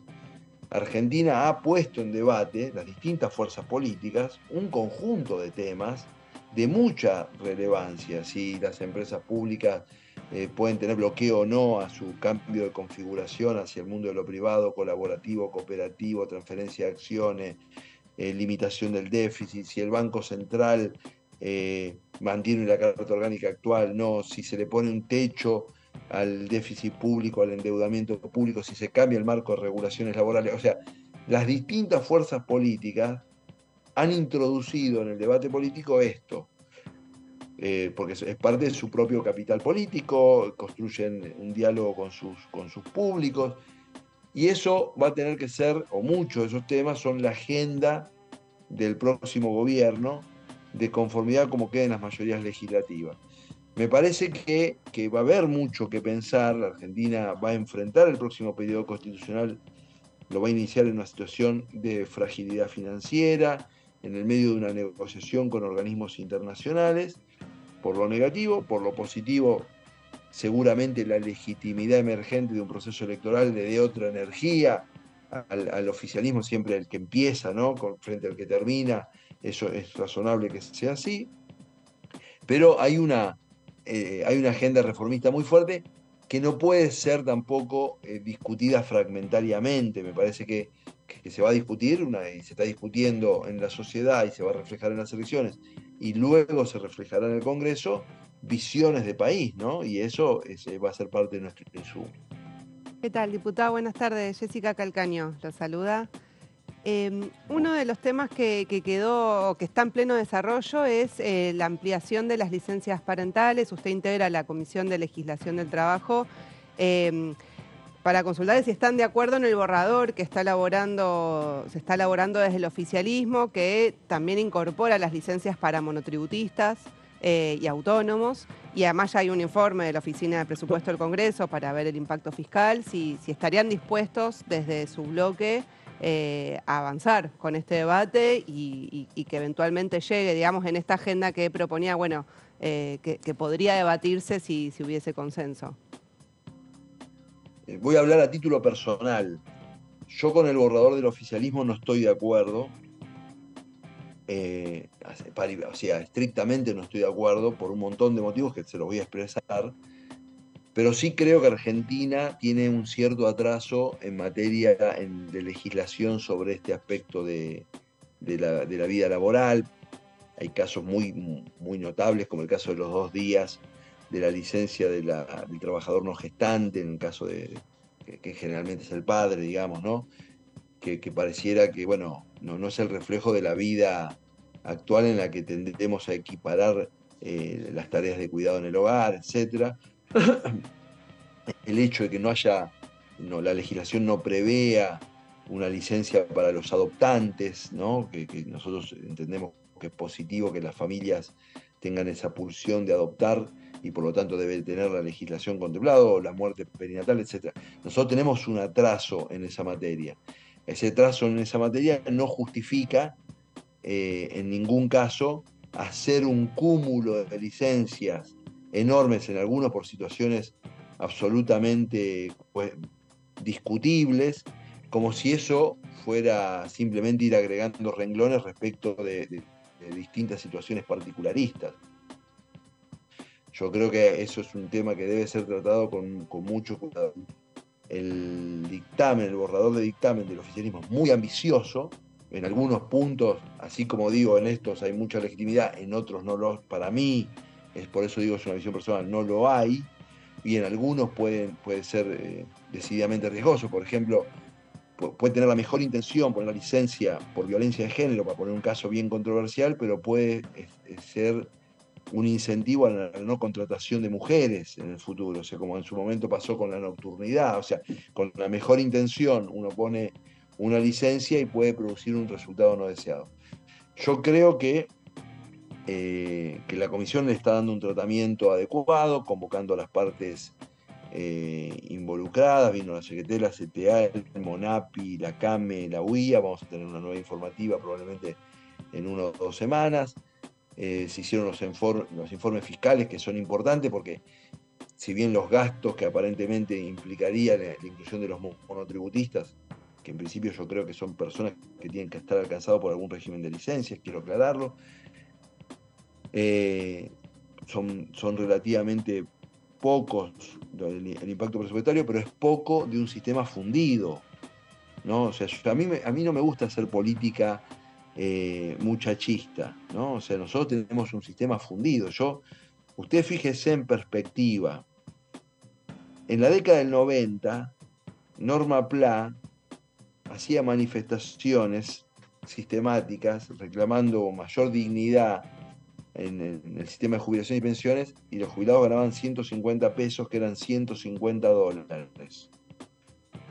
Argentina ha puesto en debate, las distintas fuerzas políticas, un conjunto de temas de mucha relevancia. Si las empresas públicas pueden tener bloqueo o no a su cambio de configuración hacia el mundo de lo privado, colaborativo, cooperativo, transferencia de acciones, limitación del déficit, si el Banco Central mantiene la carta orgánica actual, no, si se le pone un techo al déficit público, al endeudamiento público, si se cambia el marco de regulaciones laborales. O sea, las distintas fuerzas políticas han introducido en el debate político esto, porque es parte de su propio capital político, construyen un diálogo con sus públicos, y eso va a tener que ser, o muchos de esos temas son la agenda del próximo gobierno, de conformidad como queden las mayorías legislativas. Me parece que va a haber mucho que pensar. La Argentina va a enfrentar el próximo periodo constitucional, lo va a iniciar en una situación de fragilidad financiera, en el medio de una negociación con organismos internacionales, por lo negativo. Por lo positivo, seguramente la legitimidad emergente de un proceso electoral le dé otra energía al oficialismo, siempre el que empieza, ¿no?, frente al que termina. Eso es razonable que sea así, pero hay una agenda reformista muy fuerte que no puede ser tampoco discutida fragmentariamente. Me parece que se va a discutir y se está discutiendo en la sociedad y se va a reflejar en las elecciones y luego se reflejará en el Congreso visiones de país, ¿no? Y eso va a ser parte de nuestro insumo. ¿Qué tal, diputada? Buenas tardes. Jessica Calcaño la saluda. Uno de los temas que está en pleno desarrollo es la ampliación de las licencias parentales. Usted integra la Comisión de Legislación del Trabajo. para consultarles si están de acuerdo en el borrador que se está elaborando desde el oficialismo, que también incorpora las licencias para monotributistas y autónomos, y además ya hay un informe de la Oficina de Presupuesto del Congreso para ver el impacto fiscal, si estarían dispuestos desde su bloque a avanzar con este debate y que eventualmente llegue, digamos, en esta agenda que proponía, bueno, que podría debatirse si hubiese consenso. Voy a hablar a título personal. Yo con el borrador del oficialismo no estoy de acuerdo. O sea, estrictamente no estoy de acuerdo por un montón de motivos que se los voy a expresar. Pero sí creo que Argentina tiene un cierto atraso en materia de legislación sobre este aspecto de la vida laboral. Hay casos muy notables, como el caso de los 2 días de la licencia del trabajador no gestante, en el caso que generalmente es el padre, digamos, ¿no? Que pareciera que, bueno, no es el reflejo de la vida actual en la que tendemos a equiparar las tareas de cuidado en el hogar, etc. El hecho de que la legislación no prevea una licencia para los adoptantes, ¿no? Que nosotros entendemos que es positivo que las familias tengan esa pulsión de adoptar y por lo tanto debe tener la legislación contemplado, la muerte perinatal, etc. Nosotros tenemos un atraso en esa materia. Ese atraso en esa materia no justifica en ningún caso hacer un cúmulo de licencias enormes, en algunos por situaciones absolutamente discutibles, como si eso fuera simplemente ir agregando renglones respecto de distintas situaciones particularistas. Yo creo que eso es un tema que debe ser tratado con mucho cuidado. El borrador de dictamen del oficialismo es muy ambicioso. En algunos puntos, así como digo, en estos hay mucha legitimidad, en otros no lo, para mí, por eso digo, es una visión personal, no lo hay. Y en algunos puede ser decididamente riesgoso. Por ejemplo, puede tener la mejor intención, poner la licencia por violencia de género, para poner un caso bien controversial, pero puede ser un incentivo a la no contratación de mujeres en el futuro, o sea, como en su momento pasó con la nocturnidad. O sea, con la mejor intención uno pone una licencia y puede producir un resultado no deseado. Yo creo que la Comisión le está dando un tratamiento adecuado, convocando a las partes involucradas. Vino la Secretaría, la CTA, el MONAPI, la CAME, la UIA. Vamos a tener una nueva informativa probablemente en 1 o 2 semanas. Se hicieron los informes fiscales, que son importantes porque si bien los gastos que aparentemente implicaría la inclusión de los monotributistas, que en principio yo creo que son personas que tienen que estar alcanzados por algún régimen de licencias, quiero aclararlo, son relativamente pocos el impacto presupuestario, pero es poco de un sistema fundido, ¿no? O sea, a mí no me gusta hacer política muchachista, ¿no? O sea, nosotros tenemos un sistema fundido. Usted fíjese en perspectiva. En la década del 90, Norma Pla hacía manifestaciones sistemáticas reclamando mayor dignidad en el sistema de jubilación y pensiones, y los jubilados ganaban 150 pesos, que eran $150.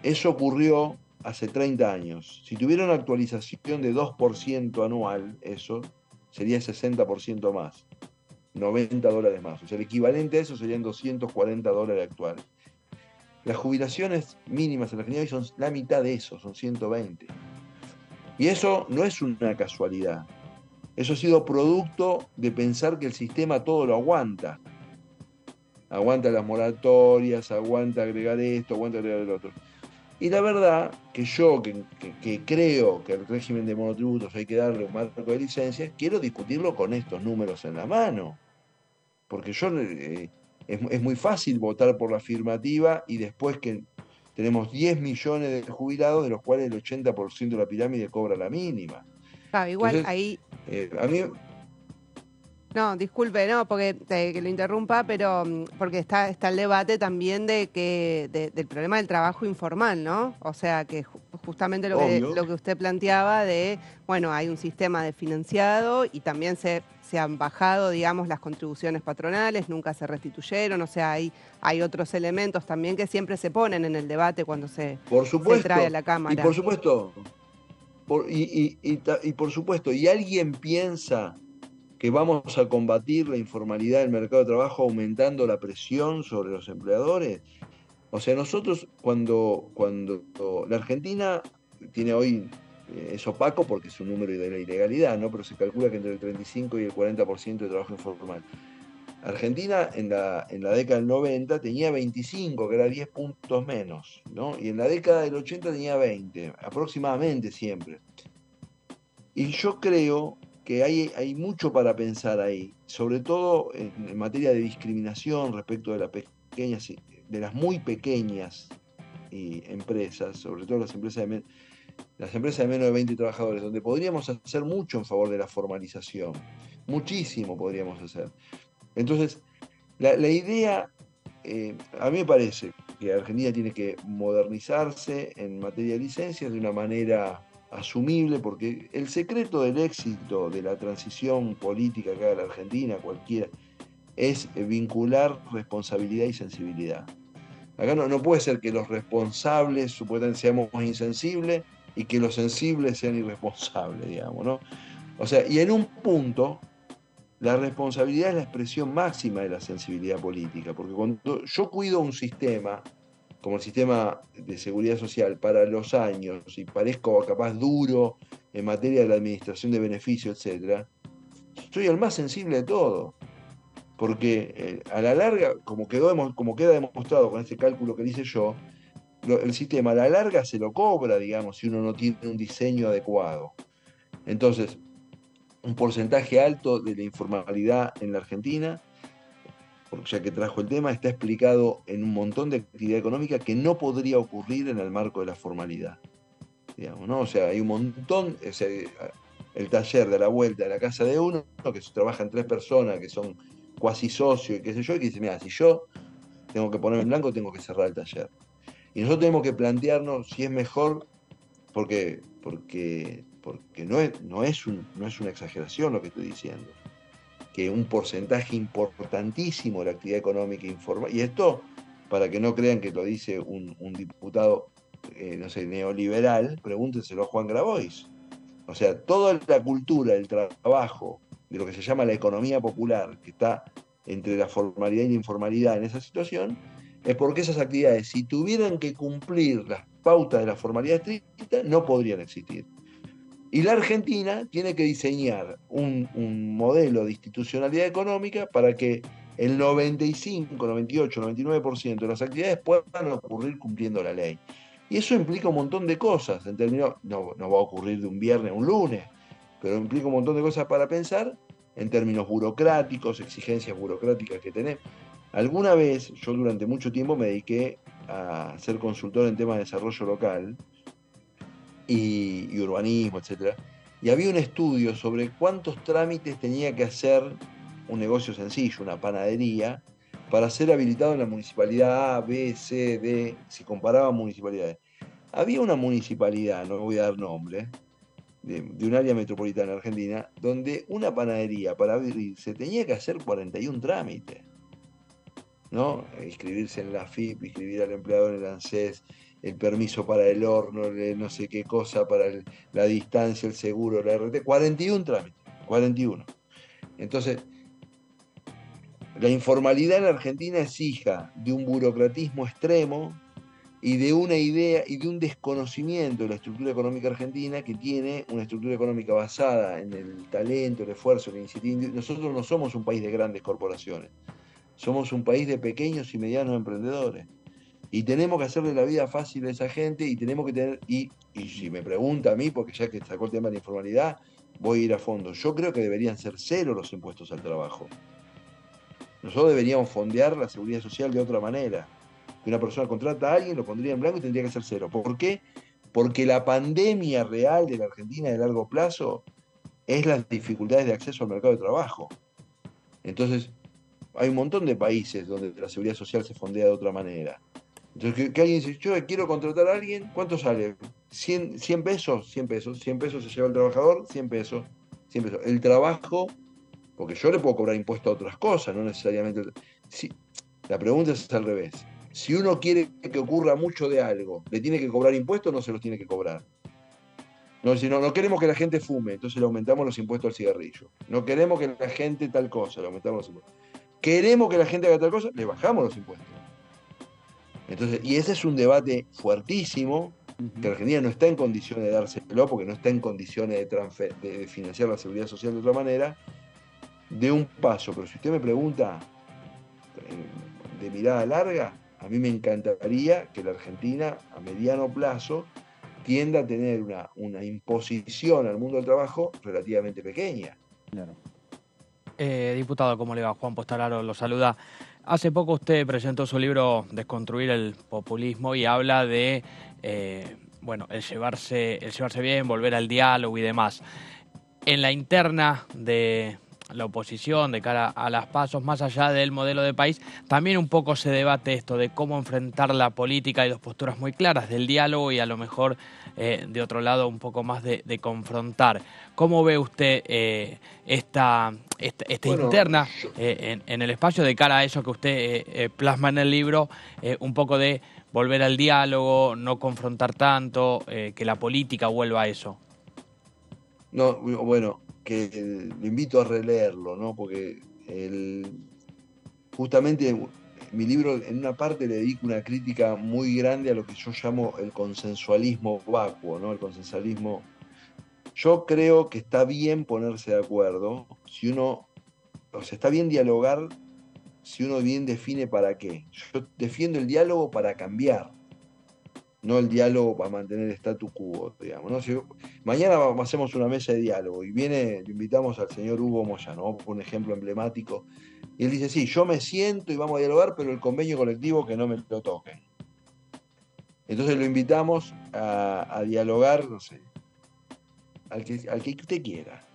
Eso ocurrió hace 30 años. Si tuviera una actualización de 2% anual, eso sería 60% más, $90 más. O sea, el equivalente a eso serían $240 actuales. Las jubilaciones mínimas en la Argentina hoy son la mitad de eso, son 120. Y eso no es una casualidad. Eso ha sido producto de pensar que el sistema todo lo aguanta. Aguanta las moratorias, aguanta agregar esto, aguanta agregar el otro. Y la verdad que yo, que creo que al régimen de monotributos hay que darle un marco de licencias, quiero discutirlo con estos números en la mano. Porque es muy fácil votar por la afirmativa y después que tenemos 10 millones de jubilados, de los cuales el 80% de la pirámide cobra la mínima. Claro, igual entonces, ahí... a mí... No, disculpe, no, porque que lo interrumpa, pero porque está el debate también del problema del trabajo informal, ¿no? O sea, que justamente Obvio. lo que usted planteaba de, bueno, hay un sistema de financiado y también se han bajado, digamos, las contribuciones patronales, nunca se restituyeron, o sea, hay otros elementos también que siempre se ponen en el debate cuando se trae a la Cámara. Y por supuesto, por supuesto, y alguien piensa que vamos a combatir la informalidad del mercado de trabajo aumentando la presión sobre los empleadores. O sea, nosotros cuando la Argentina tiene hoy, es opaco porque es un número de la ilegalidad, ¿no? Pero se calcula que entre el 35 y el 40% de trabajo informal. Argentina en la década del 90 tenía 25, que era 10 puntos menos, ¿no? Y en la década del 80 tenía 20, aproximadamente siempre. Y yo creo que hay mucho para pensar ahí, sobre todo en materia de discriminación respecto de las muy pequeñas empresas, sobre todo las empresas de menos de 20 trabajadores, donde podríamos hacer mucho en favor de la formalización, muchísimo podríamos hacer. Entonces, la idea, a mí me parece que Argentina tiene que modernizarse en materia de licencias de una manera asumible, porque el secreto del éxito de la transición política que haga la Argentina, cualquiera, es vincular responsabilidad y sensibilidad. Acá no puede ser que los responsables supuestamente seamos insensibles y que los sensibles sean irresponsables, digamos, ¿no? O sea, y en un punto, la responsabilidad es la expresión máxima de la sensibilidad política, porque cuando yo cuido un sistema, como el sistema de seguridad social, para los años, y parezco capaz duro en materia de la administración de beneficios, etc., soy el más sensible de todo. Porque a la larga, como queda demostrado con este cálculo que hice yo, el sistema a la larga se lo cobra, digamos, si uno no tiene un diseño adecuado. Entonces, un porcentaje alto de la informalidad en la Argentina, porque ya que trajo el tema, está explicado en un montón de actividad económica que no podría ocurrir en el marco de la formalidad. Digamos, ¿no? O sea, hay un montón, o sea, el taller de la vuelta de la casa de uno, que trabajan 3 personas que son cuasi socios y qué sé yo, y que dice, mira, si yo tengo que ponerme en blanco, tengo que cerrar el taller. Y nosotros tenemos que plantearnos si es mejor, porque no es una exageración lo que estoy diciendo, que un porcentaje importantísimo de la actividad económica informal, y esto, para que no crean que lo dice un diputado, no sé, neoliberal, pregúntenselo a Juan Grabois. O sea, toda la cultura del trabajo, de lo que se llama la economía popular, que está entre la formalidad y la informalidad en esa situación, es porque esas actividades, si tuvieran que cumplir las pautas de la formalidad estricta, no podrían existir. Y la Argentina tiene que diseñar un modelo de institucionalidad económica para que el 95, 98, 99% de las actividades puedan ocurrir cumpliendo la ley. Y eso implica un montón de cosas, en términos, no va a ocurrir de un viernes a un lunes, pero implica un montón de cosas para pensar en términos burocráticos, exigencias burocráticas que tenemos. Alguna vez, yo durante mucho tiempo me dediqué a ser consultor en temas de desarrollo local y urbanismo, etc. Y había un estudio sobre cuántos trámites tenía que hacer un negocio sencillo, una panadería, para ser habilitado en la municipalidad A, B, C, D, si comparaba municipalidades. Había una municipalidad, no voy a dar nombre, de un área metropolitana argentina, donde una panadería para abrirse tenía que hacer 41 trámites, ¿no? Inscribirse en la FIP, inscribir al empleador en el ANSES, el permiso para el horno, no sé qué cosa, para la distancia, el seguro, la RT, 41 trámites, 41. Entonces, la informalidad en la Argentina es hija de un burocratismo extremo y de una idea y de un desconocimiento de la estructura económica argentina, que tiene una estructura económica basada en el talento, el esfuerzo, la iniciativa. Nosotros no somos un país de grandes corporaciones, somos un país de pequeños y medianos emprendedores. Y tenemos que hacerle la vida fácil a esa gente y tenemos que tener, y si me pregunta a mí, porque ya que sacó el tema de la informalidad, voy a ir a fondo. Yo creo que deberían ser 0 los impuestos al trabajo. Nosotros deberíamos fondear la seguridad social de otra manera. Que una persona contrata a alguien, lo pondría en blanco y tendría que ser 0. ¿Por qué? Porque la pandemia real de la Argentina de largo plazo es las dificultades de acceso al mercado de trabajo. Entonces, hay un montón de países donde la seguridad social se fondea de otra manera. Entonces, que alguien dice, yo quiero contratar a alguien, ¿cuánto sale? 100 pesos, 100 pesos, 100 pesos se lleva el trabajador, 100 pesos, 100 pesos. El trabajo, porque yo le puedo cobrar impuesto a otras cosas, no necesariamente. La pregunta es al revés. Si uno quiere que ocurra mucho de algo, ¿le tiene que cobrar impuestos o no se los tiene que cobrar? No, si no queremos que la gente fume, entonces le aumentamos los impuestos al cigarrillo. No queremos que la gente tal cosa, le aumentamos los impuestos. Queremos que la gente haga tal cosa, le bajamos los impuestos. Entonces, y ese es un debate fuertísimo, que Argentina no está en condiciones de dárselo, porque no está en condiciones de financiar la seguridad social de otra manera, de un paso. Pero si usted me pregunta de mirada larga, a mí me encantaría que la Argentina, a mediano plazo, tienda a tener una imposición al mundo del trabajo relativamente pequeña. Claro. Diputado, ¿cómo le va? Juan Postalaro lo saluda. Hace poco usted presentó su libro Desconstruir el populismo y habla de el llevarse bien, volver al diálogo y demás. En la interna de la oposición de cara a las PASO, más allá del modelo de país, también un poco se debate esto de cómo enfrentar la política. Hay dos posturas muy claras, del diálogo y a lo mejor de otro lado un poco más de confrontar. ¿Cómo ve usted esta interna en el espacio de cara a eso que usted plasma en el libro, un poco de volver al diálogo, no confrontar tanto, que la política vuelva a eso? No, bueno, que lo invito a releerlo, ¿no? Porque justamente mi libro en una parte le dedico una crítica muy grande a lo que yo llamo el consensualismo vacuo, ¿no? El consensualismo. Yo creo que está bien ponerse de acuerdo, está bien dialogar si uno bien define para qué. Yo defiendo el diálogo para cambiar, no el diálogo para mantener el statu quo, digamos, ¿no? Si mañana hacemos una mesa de diálogo y lo invitamos al señor Hugo Moyano, vamos por un ejemplo emblemático, y él dice, sí, yo me siento y vamos a dialogar, pero el convenio colectivo que no me lo toquen. Entonces lo invitamos a dialogar, no sé, al que usted quiera.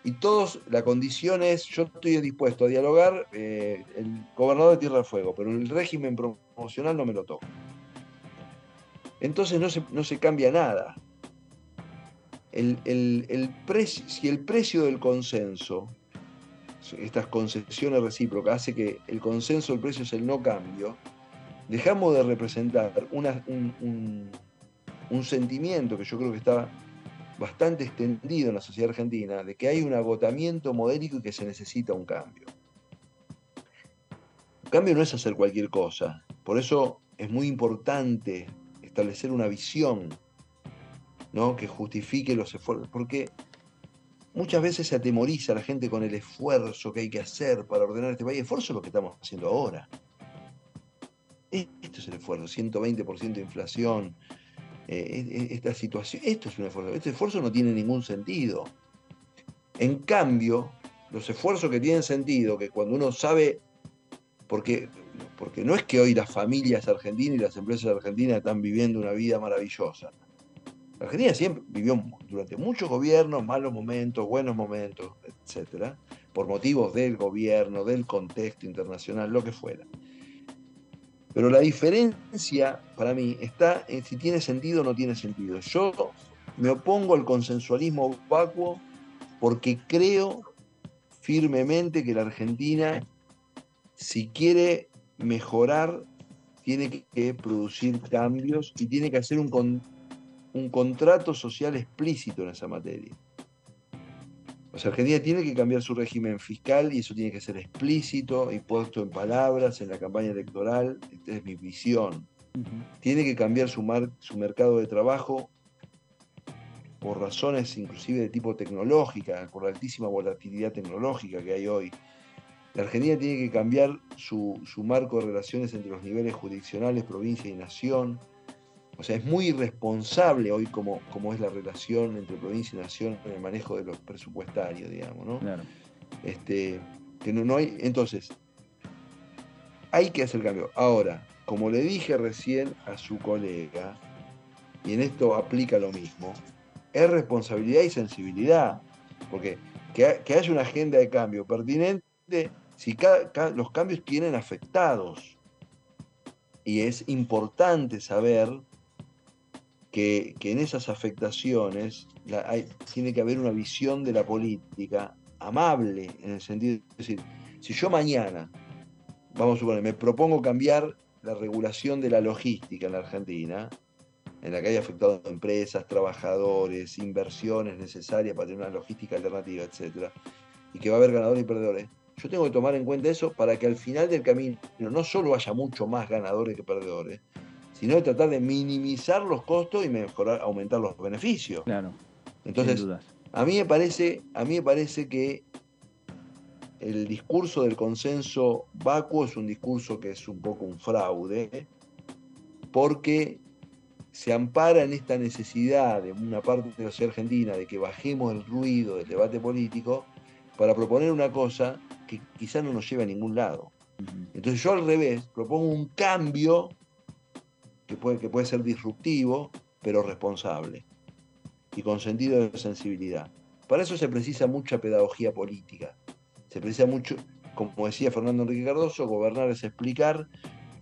Y todos, la condición es, yo estoy dispuesto a dialogar, el gobernador de Tierra del Fuego, pero el régimen promocional no me lo toca. Entonces no se cambia nada. Si el precio del consenso, estas concesiones recíprocas, hace que el consenso del precio es el no cambio, dejamos de representar un sentimiento que yo creo que está bastante extendido en la sociedad argentina, de que hay un agotamiento modélico y que se necesita un cambio. Un cambio no es hacer cualquier cosa, por eso es muy importante establecer una visión, ¿no? Que justifique los esfuerzos, porque muchas veces se atemoriza a la gente con el esfuerzo que hay que hacer para ordenar este país. Esfuerzo es lo que estamos haciendo ahora. Esto es el esfuerzo, 120% de inflación, esta situación, esto es un esfuerzo. Este esfuerzo no tiene ningún sentido. En cambio, los esfuerzos que tienen sentido, que cuando uno sabe, porque no es que hoy las familias argentinas y las empresas argentinas están viviendo una vida maravillosa. La Argentina siempre vivió durante muchos gobiernos, malos momentos, buenos momentos, etcétera, por motivos del gobierno, del contexto internacional, lo que fuera. Pero la diferencia para mí está en si tiene sentido o no tiene sentido. Yo me opongo al consensualismo vacuo porque creo firmemente que la Argentina, si quiere mejorar, tiene que producir cambios y tiene que hacer un contrato social explícito en esa materia. O sea, Argentina tiene que cambiar su régimen fiscal y eso tiene que ser explícito y puesto en palabras en la campaña electoral. Esta es mi visión. Tiene que cambiar su mercado de trabajo por razones inclusive de tipo tecnológica, por la altísima volatilidad tecnológica que hay hoy. La Argentina tiene que cambiar su marco de relaciones entre los niveles jurisdiccionales, provincia y nación. O sea, es muy irresponsable hoy como es la relación entre provincia y nación en el manejo de los presupuestarios, digamos, ¿no? Claro. Que no hay. Entonces, hay que hacer cambio. Ahora, como le dije recién a su colega, y en esto aplica lo mismo, es responsabilidad y sensibilidad. Porque que haya una agenda de cambio pertinente si los cambios tienen afectados. Y es importante saber que en esas afectaciones tiene que haber una visión de la política amable, en el sentido de decir, si yo mañana, vamos a suponer, me propongo cambiar la regulación de la logística en la Argentina, en la que haya afectado a empresas, trabajadores, inversiones necesarias para tener una logística alternativa, etcétera, y que va a haber ganadores y perdedores, yo tengo que tomar en cuenta eso para que al final del camino no solo haya mucho más ganadores que perdedores, sino de tratar de minimizar los costos y aumentar los beneficios. Claro. Entonces, a mí me parece que el discurso del consenso vacuo es un discurso que es un poco un fraude, porque se ampara en esta necesidad de una parte de la sociedad argentina de que bajemos el ruido del debate político para proponer una cosa que quizás no nos lleve a ningún lado. Entonces yo al revés propongo un cambio que puede ser disruptivo, pero responsable y con sentido de sensibilidad. Para eso se precisa mucha pedagogía política. Se precisa mucho, como decía Fernando Enrique Cardoso, gobernar es explicar,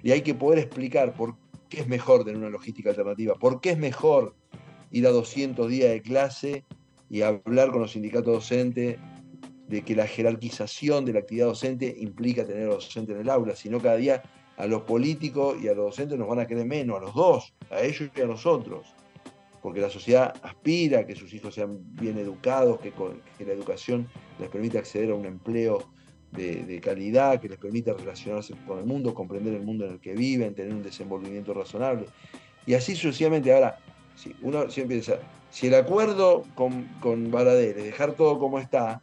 y hay que poder explicar por qué es mejor tener una logística alternativa, por qué es mejor ir a 200 días de clase y hablar con los sindicatos docentes de que la jerarquización de la actividad docente implica tener a los docentes en el aula, sino cada día a los políticos y a los docentes nos van a querer menos, a los dos, a ellos y a nosotros, porque la sociedad aspira a que sus hijos sean bien educados, que la educación les permita acceder a un empleo de calidad, que les permita relacionarse con el mundo, comprender el mundo en el que viven, tener un desenvolvimiento razonable, y así sucesivamente. Ahora, si uno siempre piensa, si el acuerdo con Baradel es dejar todo como está,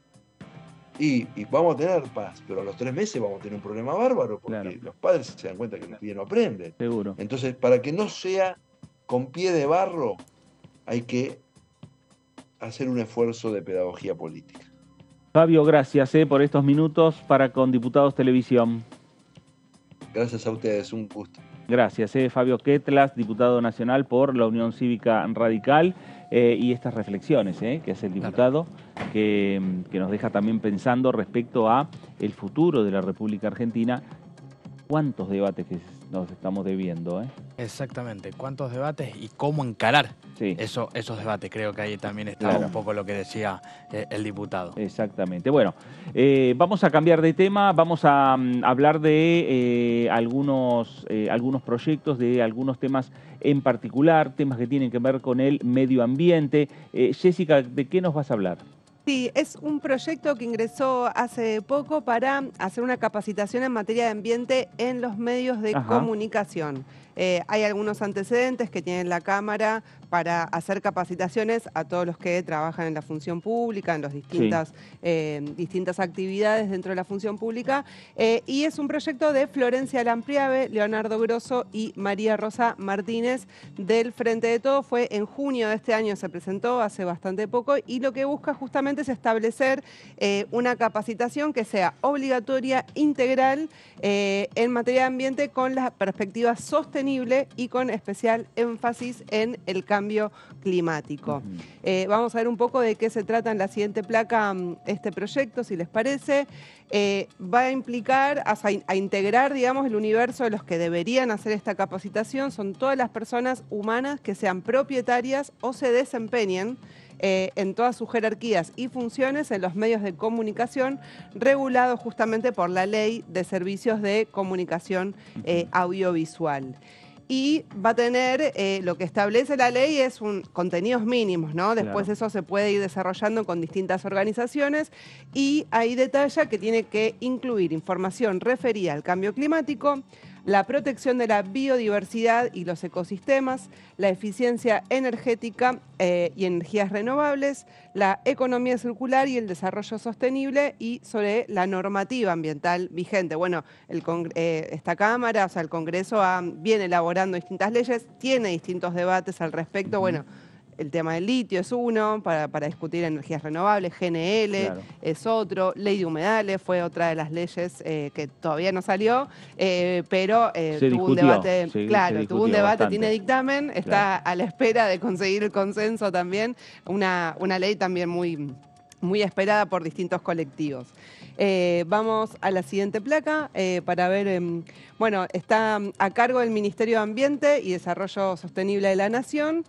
y vamos a tener paz, pero a los 3 meses vamos a tener un problema bárbaro, porque los padres se dan cuenta que los pibes no aprenden. Seguro. Entonces, para que no sea con pie de barro, hay que hacer un esfuerzo de pedagogía política. Fabio, gracias por estos minutos para con Diputados Televisión. Gracias a ustedes, un gusto. Gracias, Fabio Ketlas, diputado nacional por la Unión Cívica Radical, y estas reflexiones que hace el diputado, que nos deja también pensando respecto a el futuro de la República Argentina. ¿Cuántos debates que nos estamos debiendo? Exactamente, cuántos debates y cómo encarar esos debates. Creo que ahí también está un poco lo que decía el diputado. Exactamente. Bueno, vamos a cambiar de tema, vamos a hablar de algunos proyectos, de algunos temas en particular, temas que tienen que ver con el medio ambiente. Jessica, ¿de qué nos vas a hablar? Sí, es un proyecto que ingresó hace poco para hacer una capacitación en materia de ambiente en los medios de comunicación. Hay algunos antecedentes que tiene la Cámara para hacer capacitaciones a todos los que trabajan en la función pública, en las distintas actividades dentro de la función pública, y es un proyecto de Florencia Lampriave, Leonardo Grosso y María Rosa Martínez del Frente de Todos. Fue en junio de este año, se presentó hace bastante poco, y lo que busca justamente es establecer una capacitación que sea obligatoria, integral, en materia de ambiente, con la perspectiva sostenible y con especial énfasis en el cambio climático. Vamos a ver un poco de qué se trata en la siguiente placa este proyecto, si les parece. Va a implicar, a integrar, digamos, el universo de los que deberían hacer esta capacitación. Son todas las personas humanas que sean propietarias o se desempeñen en todas sus jerarquías y funciones en los medios de comunicación, regulados justamente por la Ley de Servicios de Comunicación Audiovisual. Y va a tener, lo que establece la ley es contenidos mínimos, ¿no? Después eso se puede ir desarrollando con distintas organizaciones, y ahí detalla que tiene que incluir información referida al cambio climático, la protección de la biodiversidad y los ecosistemas, la eficiencia energética y energías renovables, la economía circular y el desarrollo sostenible, y sobre la normativa ambiental vigente. Bueno, esta Cámara, o sea, el Congreso viene elaborando distintas leyes, tiene distintos debates al respecto. Bueno, el tema del litio es uno, para discutir energías renovables. GNL es otro, ley de humedales fue otra de las leyes que todavía no salió, pero tuvo un debate, tuvo un debate, tiene dictamen, está a la espera de conseguir el consenso también, una ley también muy muy esperada por distintos colectivos. Vamos a la siguiente placa para ver, bueno, está a cargo del Ministerio de Ambiente y Desarrollo Sostenible de la Nación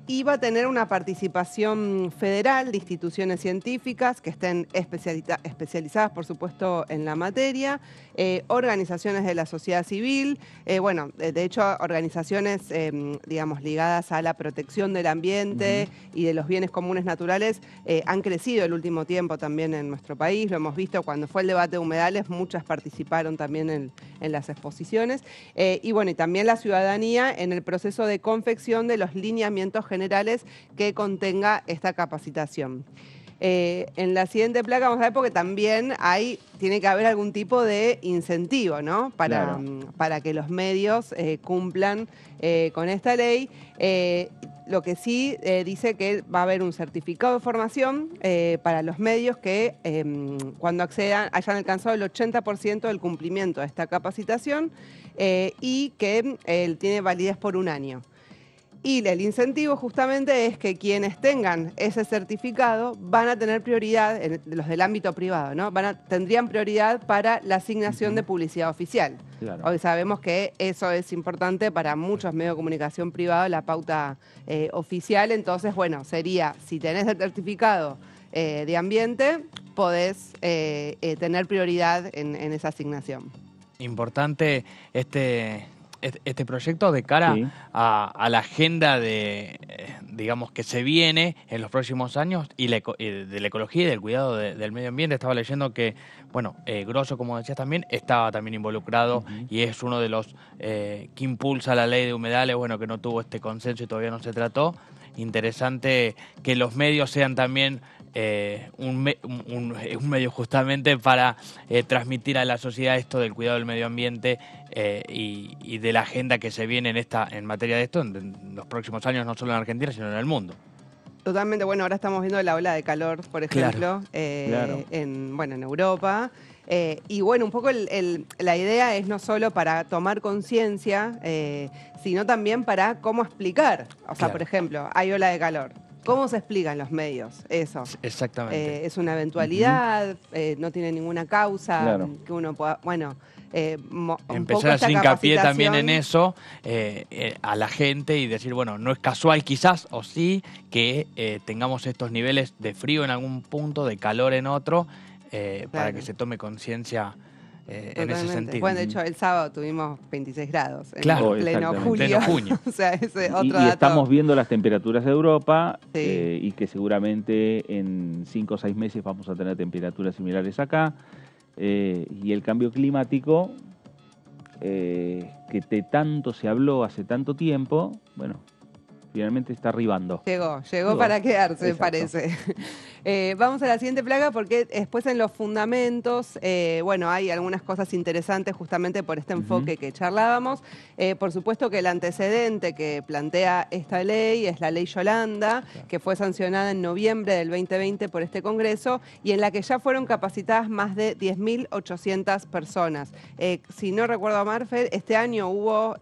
y va a tener una participación federal de instituciones científicas que estén especializadas, por supuesto, en la materia, organizaciones de la sociedad civil, bueno, de hecho, organizaciones, digamos, ligadas a la protección del ambiente y de los bienes comunes naturales han crecido el último tiempo también en nuestro país, lo hemos visto cuando fue el debate de humedales, muchas participaron también en las exposiciones, y bueno, y también la ciudadanía en el proceso de confección de los lineamientos generales que contenga esta capacitación. En la siguiente placa vamos a ver porque también tiene que haber algún tipo de incentivo, ¿no? Para que los medios cumplan con esta ley. Lo que sí dice que va a haber un certificado de formación para los medios que cuando accedan hayan alcanzado el 80% del cumplimiento de esta capacitación y que tiene validez por 1 año. Y el incentivo justamente es que quienes tengan ese certificado van a tener prioridad, los del ámbito privado, ¿no? Tendrían prioridad para la asignación de publicidad oficial. Claro. Hoy sabemos que eso es importante para muchos medios de comunicación privados, la pauta oficial. Entonces, bueno, sería, si tenés el certificado de ambiente, podés tener prioridad en esa asignación. Importante este proyecto de cara a la agenda digamos, que se viene en los próximos años y de la ecología y del cuidado del medio ambiente. Estaba leyendo que, bueno, Grosso, como decías también, estaba también involucrado y es uno de los que impulsa la ley de humedales, bueno, que no tuvo este consenso y todavía no se trató. Interesante que los medios sean también un medio justamente para transmitir a la sociedad esto del cuidado del medio ambiente y de la agenda que se viene en materia de esto en los próximos años, no solo en Argentina, sino en el mundo. Totalmente, bueno, ahora estamos viendo la ola de calor, por ejemplo, en Europa. Y bueno, un poco la idea es no solo para tomar conciencia, sino también para cómo explicar. O sea, por ejemplo, hay ola de calor. ¿Cómo se explica en los medios eso? Exactamente. Es una eventualidad, no tiene ninguna causa que uno pueda... Bueno, empezar a hacer hincapié también en eso a la gente y decir, bueno, no es casual quizás, o sí, que tengamos estos niveles de frío en algún punto, de calor en otro, para que se tome conciencia en ese sentido. Bueno, de hecho, el sábado tuvimos 26 grados en pleno junio. O sea, ese otro dato. Y estamos viendo las temperaturas de Europa y que seguramente en 5 o 6 meses vamos a tener temperaturas similares acá. Y el cambio climático, que tanto se habló hace tanto tiempo, bueno, finalmente está arribando. Llegó para quedarse, parece. Vamos a la siguiente placa porque después en los fundamentos, bueno, hay algunas cosas interesantes justamente por este enfoque que charlábamos. Por supuesto que el antecedente que plantea esta ley es la ley Yolanda, que fue sancionada en noviembre del 2020 por este Congreso y en la que ya fueron capacitadas más de 10.800 personas. Si no recuerdo mal, Fed, este año hubo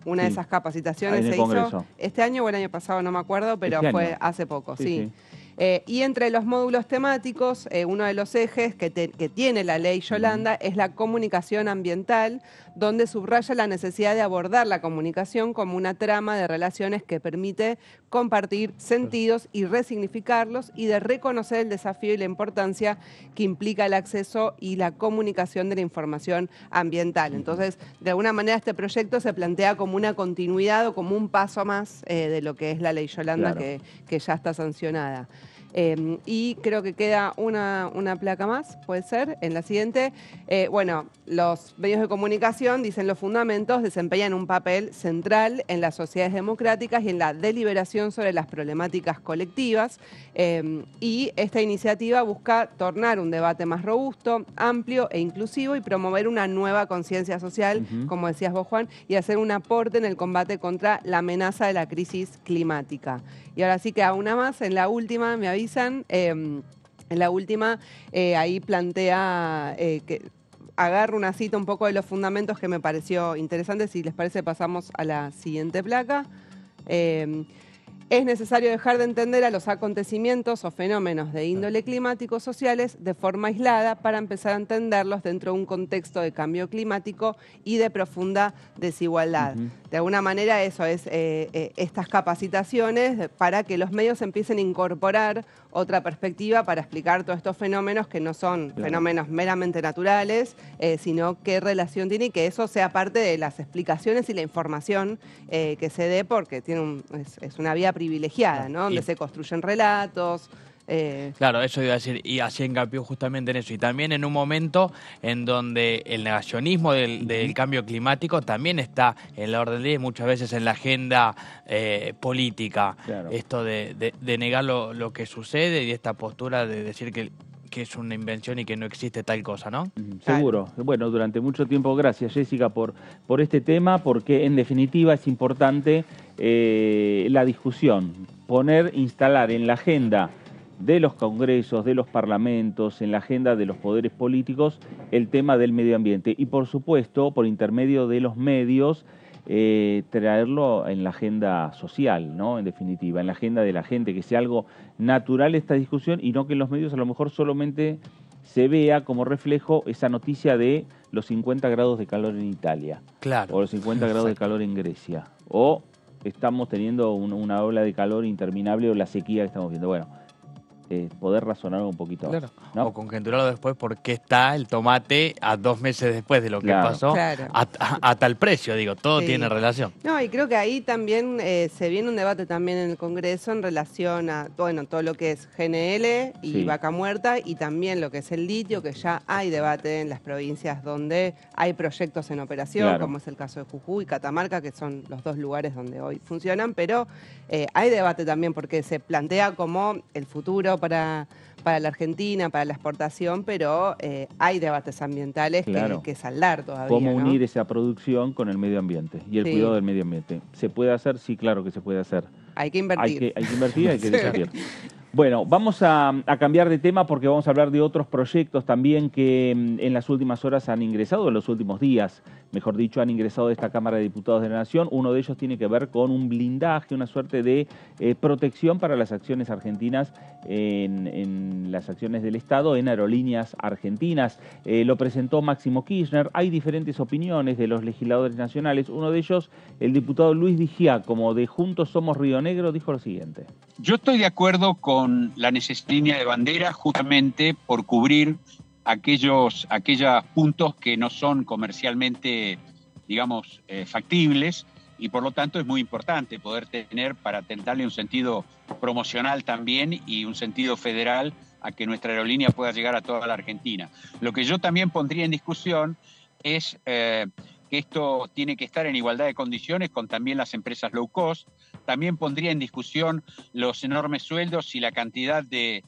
una de esas capacitaciones, se hizo este año o el año pasado, no me acuerdo, pero fue hace poco, sí. Y entre los módulos temáticos, uno de los ejes que tiene la ley Yolanda es la comunicación ambiental, donde subraya la necesidad de abordar la comunicación como una trama de relaciones que permite compartir sentidos y resignificarlos y de reconocer el desafío y la importancia que implica el acceso y la comunicación de la información ambiental. Entonces, de alguna manera este proyecto se plantea como una continuidad o como un paso más de lo que es la ley Yolanda que ya está sancionada. Y creo que queda una placa más, puede ser, en la siguiente. Bueno, los medios de comunicación, dicen los fundamentos, desempeñan un papel central en las sociedades democráticas y en la deliberación sobre las problemáticas colectivas. Y esta iniciativa busca tornar un debate más robusto, amplio e inclusivo y promover una nueva conciencia social, como decías vos, Juan, y hacer un aporte en el combate contra la amenaza de la crisis climática. Y ahora sí queda una más, en la última, me avisan, en la última ahí plantea que agarro una cita un poco de los fundamentos que me pareció interesante. Si les parece pasamos a la siguiente placa. Es necesario dejar de entender a los acontecimientos o fenómenos de índole climático sociales de forma aislada para empezar a entenderlos dentro de un contexto de cambio climático y de profunda desigualdad. De alguna manera eso es estas capacitaciones para que los medios empiecen a incorporar otra perspectiva para explicar todos estos fenómenos que no son fenómenos meramente naturales, sino qué relación tiene y que eso sea parte de las explicaciones y la información que se dé, porque tiene es una vía privilegiada, ¿no? Donde se construyen relatos. Claro, eso iba a decir, y hacía hincapié justamente en eso. Y también en un momento en donde el negacionismo del cambio climático también está en la orden del día y muchas veces en la agenda política. Claro. Esto de negar lo que sucede y esta postura de decir que es una invención y que no existe tal cosa, ¿no? Seguro. Bueno, durante mucho tiempo, gracias Jessica por este tema, porque en definitiva es importante la discusión, instalar en la agenda de los congresos, de los parlamentos, en la agenda de los poderes políticos, el tema del medio ambiente. Y por supuesto, por intermedio de los medios, traerlo en la agenda social, ¿no? En definitiva, en la agenda de la gente, que sea algo natural esta discusión y no que en los medios a lo mejor solamente se vea como reflejo esa noticia de los 50 grados de calor en Italia. Claro. O los 50 grados de calor en Grecia. O estamos teniendo una ola de calor interminable o la sequía que estamos viendo. Bueno, poder razonar un poquito. Claro. ¿No? O conjeturarlo después porque está el tomate a 2 meses después de lo que pasó a tal precio, digo, todo tiene relación. No, y creo que ahí también se viene un debate también en el Congreso en relación a, bueno, todo lo que es GNL y vaca muerta y también lo que es el litio, que ya hay debate en las provincias donde hay proyectos en operación, como es el caso de Jujuy y Catamarca, que son los 2 lugares donde hoy funcionan, pero hay debate también porque se plantea como el futuro para la Argentina, para la exportación, pero hay debates ambientales que saldar todavía. ¿Cómo unir esa producción con el medio ambiente y el cuidado del medio ambiente? ¿Se puede hacer? Sí, claro que se puede hacer. Hay que invertir. Hay que invertir, hay que desafiar. Bueno, vamos a cambiar de tema porque vamos a hablar de otros proyectos también que en las últimas horas han ingresado, en los últimos días, mejor dicho, han ingresado a esta Cámara de Diputados de la Nación. Uno de ellos tiene que ver con un blindaje, una suerte de protección para las acciones argentinas en las acciones del Estado en aerolíneas argentinas. Lo presentó Máximo Kirchner. Hay diferentes opiniones de los legisladores nacionales. Uno de ellos, el diputado Luis Di Giacomo, de Juntos Somos Río Negro, dijo lo siguiente. Yo estoy de acuerdo con la línea de bandera justamente por cubrir aquellos puntos que no son comercialmente, digamos, factibles y por lo tanto es muy importante poder tener para darle un sentido promocional también y un sentido federal a que nuestra aerolínea pueda llegar a toda la Argentina. Lo que yo también pondría en discusión es que esto tiene que estar en igualdad de condiciones con también las empresas low cost. También pondría en discusión los enormes sueldos y la cantidad de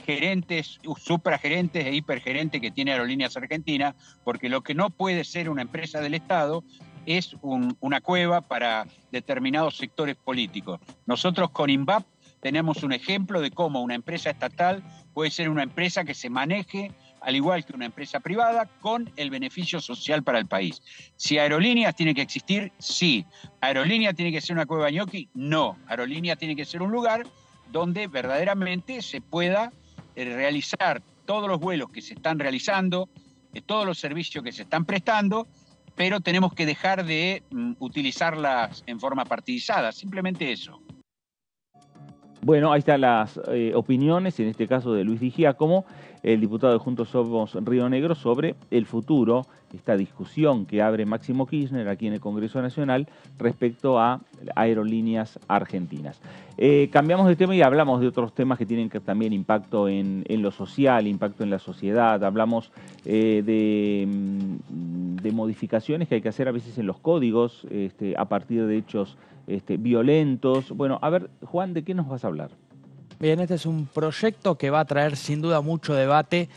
gerentes, supragerentes e hipergerentes que tiene Aerolíneas Argentinas, porque lo que no puede ser una empresa del Estado es una cueva para determinados sectores políticos. Nosotros con INVAP tenemos un ejemplo de cómo una empresa estatal puede ser una empresa que se maneje al igual que una empresa privada, con el beneficio social para el país. Si Aerolíneas tiene que existir, sí. Aerolíneas tiene que ser una cueva ñoqui, no. Aerolíneas tiene que ser un lugar donde verdaderamente se pueda realizar todos los vuelos que se están realizando, todos los servicios que se están prestando, pero tenemos que dejar de utilizarlas en forma partidizada, simplemente eso. Bueno, ahí están las opiniones, en este caso de Luis Di Giacomo, el diputado de Juntos Somos Río Negro, sobre el futuro, esta discusión que abre Máximo Kirchner aquí en el Congreso Nacional respecto a aerolíneas argentinas. Cambiamos de tema y hablamos de otros temas que tienen también impacto en lo social, impacto en la sociedad. Hablamos de modificaciones que hay que hacer a veces en los códigos a partir de hechos violentos. Bueno, a ver, Juan, ¿de qué nos vas a hablar? Bien, este es un proyecto que va a traer sin duda mucho debate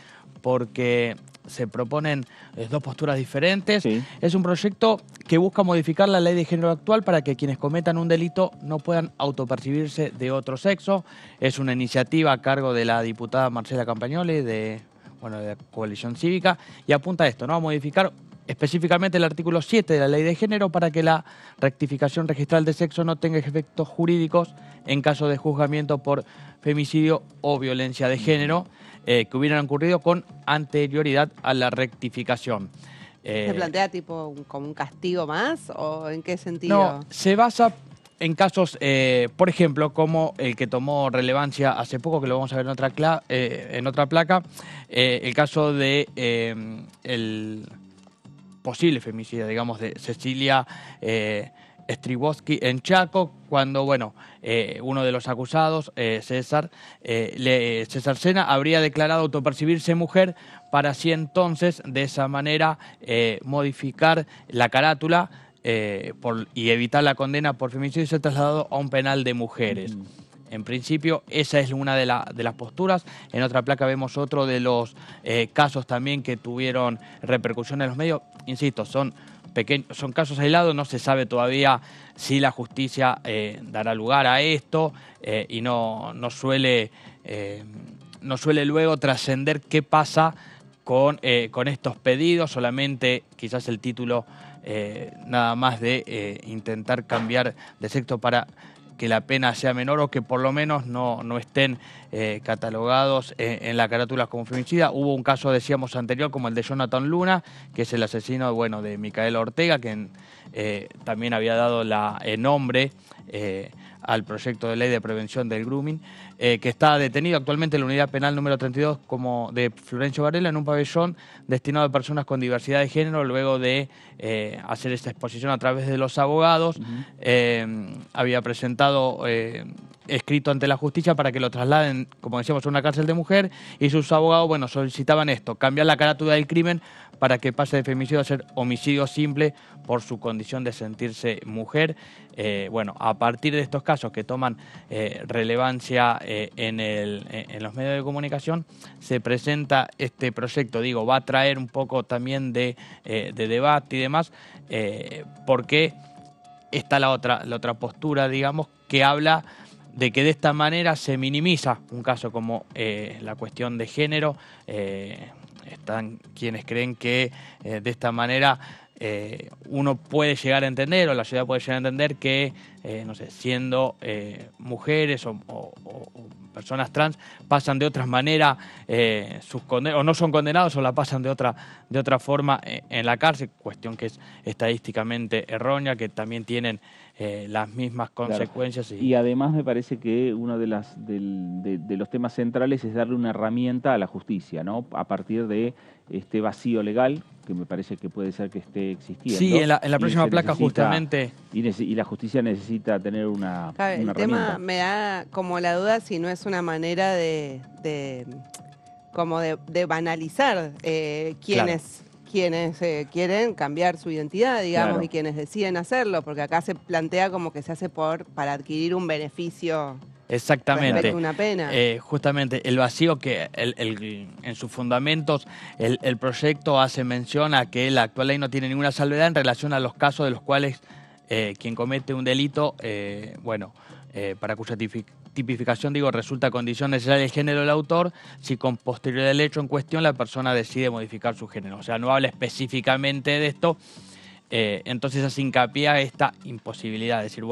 porque se proponen 2 posturas diferentes. Sí. Es un proyecto que busca modificar la ley de género actual para que quienes cometan un delito no puedan autopercibirse de otro sexo. Es una iniciativa a cargo de la diputada Marcela Campagnoli de la Coalición Cívica y apunta a esto, ¿no? A modificar específicamente el artículo 7 de la Ley de Género para que la rectificación registral de sexo no tenga efectos jurídicos en caso de juzgamiento por femicidio o violencia de género que hubieran ocurrido con anterioridad a la rectificación. ¿Se plantea tipo como un castigo más o en qué sentido? No, se basa en casos, por ejemplo, como el que tomó relevancia hace poco, que lo vamos a ver en otra placa, el caso de el posible femicidio, digamos, de Cecilia Stryboski en Chaco, cuando, bueno, uno de los acusados, César Sena, habría declarado autopercibirse mujer para así entonces, de esa manera, modificar la carátula y evitar la condena por femicidio y ser trasladado a un penal de mujeres. En principio, esa es una de las posturas. En otra placa vemos otro de los casos también que tuvieron repercusión en los medios. Insisto, son casos aislados, no se sabe todavía si la justicia dará lugar a esto y no suele luego trascender qué pasa con estos pedidos, solamente quizás el título nada más de intentar cambiar de sexo para que la pena sea menor o que por lo menos no estén catalogados en la carátula como femicida. Hubo un caso, decíamos anterior, como el de Jonathan Luna, que es el asesino, bueno, de Micaela Ortega, que también había dado el nombre al proyecto de ley de prevención del grooming, que está detenido actualmente en la unidad penal número 32 como de Florencio Varela en un pabellón destinado a personas con diversidad de género, luego de hacer esta exposición a través de los abogados. Había presentado escrito ante la justicia para que lo trasladen, como decíamos, a una cárcel de mujer, y sus abogados, bueno, solicitaban esto, cambiar la carátula del crimen para que pase de femicidio a ser homicidio simple por su condición de sentirse mujer. Bueno, a partir de estos casos que toman relevancia en los medios de comunicación, se presenta este proyecto. Digo, va a traer un poco también de debate y demás, porque está la otra postura, digamos, que habla de que de esta manera se minimiza un caso como la cuestión de género. Están quienes creen que de esta manera uno puede llegar a entender, o la sociedad puede llegar a entender que, no sé, siendo mujeres o personas trans pasan de otra manera sus condenas, o no son condenados o la pasan de otra forma en la cárcel, cuestión que es estadísticamente errónea, que también tienen las mismas consecuencias. Claro. Y además me parece que uno de los temas centrales es darle una herramienta a la justicia, ¿no? A partir de este vacío legal, que me parece que puede ser que esté existiendo. Sí, en la próxima placa justamente. Y la justicia necesita tener una el herramienta. tema me da como la duda si no es una manera de banalizar quienes quieren cambiar su identidad, digamos, claro, y quienes deciden hacerlo, porque acá se plantea como que se hace para adquirir un beneficio. Exactamente. Una pena. Justamente el vacío que en sus fundamentos el proyecto hace mención a que la actual ley no tiene ninguna salvedad en relación a los casos de los cuales quien comete un delito, para cuya tipificación, resulta condición necesaria del género del autor, si con posterioridad del hecho en cuestión la persona decide modificar su género. O sea, no habla específicamente de esto, entonces hace hincapié a esta imposibilidad, es decir,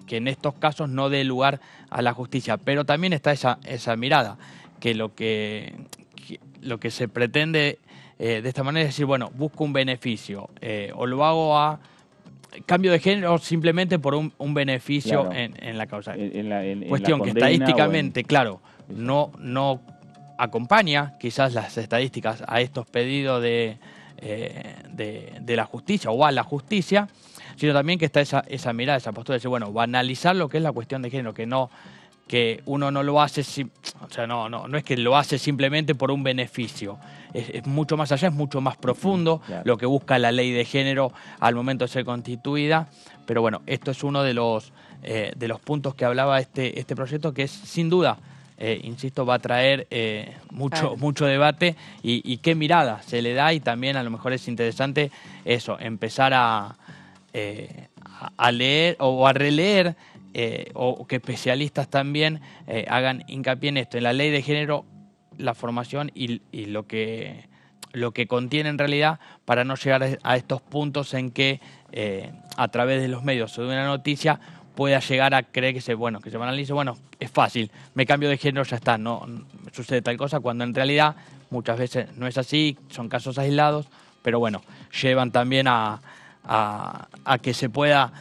que en estos casos no dé lugar a la justicia. Pero también está esa mirada, que lo que se pretende de esta manera es decir, busco un beneficio, o lo hago a cambio de género simplemente por un beneficio, claro, en la causa. Cuestión que estadísticamente, claro, no acompaña quizás las estadísticas a estos pedidos de la justicia o a la justicia, sino también que está esa mirada, esa postura de decir, banalizar lo que es la cuestión de género, que uno no lo hace, no es que lo hace simplemente por un beneficio, es mucho más allá, es mucho más profundo, claro, lo que busca la ley de género al momento de ser constituida. Pero esto es uno de los puntos que hablaba este proyecto, que es sin duda, insisto, va a traer mucho debate y qué mirada se le da, y también a lo mejor es interesante eso, empezar a leer o a releer, o que especialistas también hagan hincapié en esto, en la ley de género, la formación y lo que contiene en realidad, para no llegar a estos puntos en que a través de los medios o de una noticia pueda llegar a creer que se banalice, bueno, es fácil, me cambio de género, ya está, no sucede tal cosa, cuando en realidad muchas veces no es así, son casos aislados, pero bueno, llevan también a que se pueda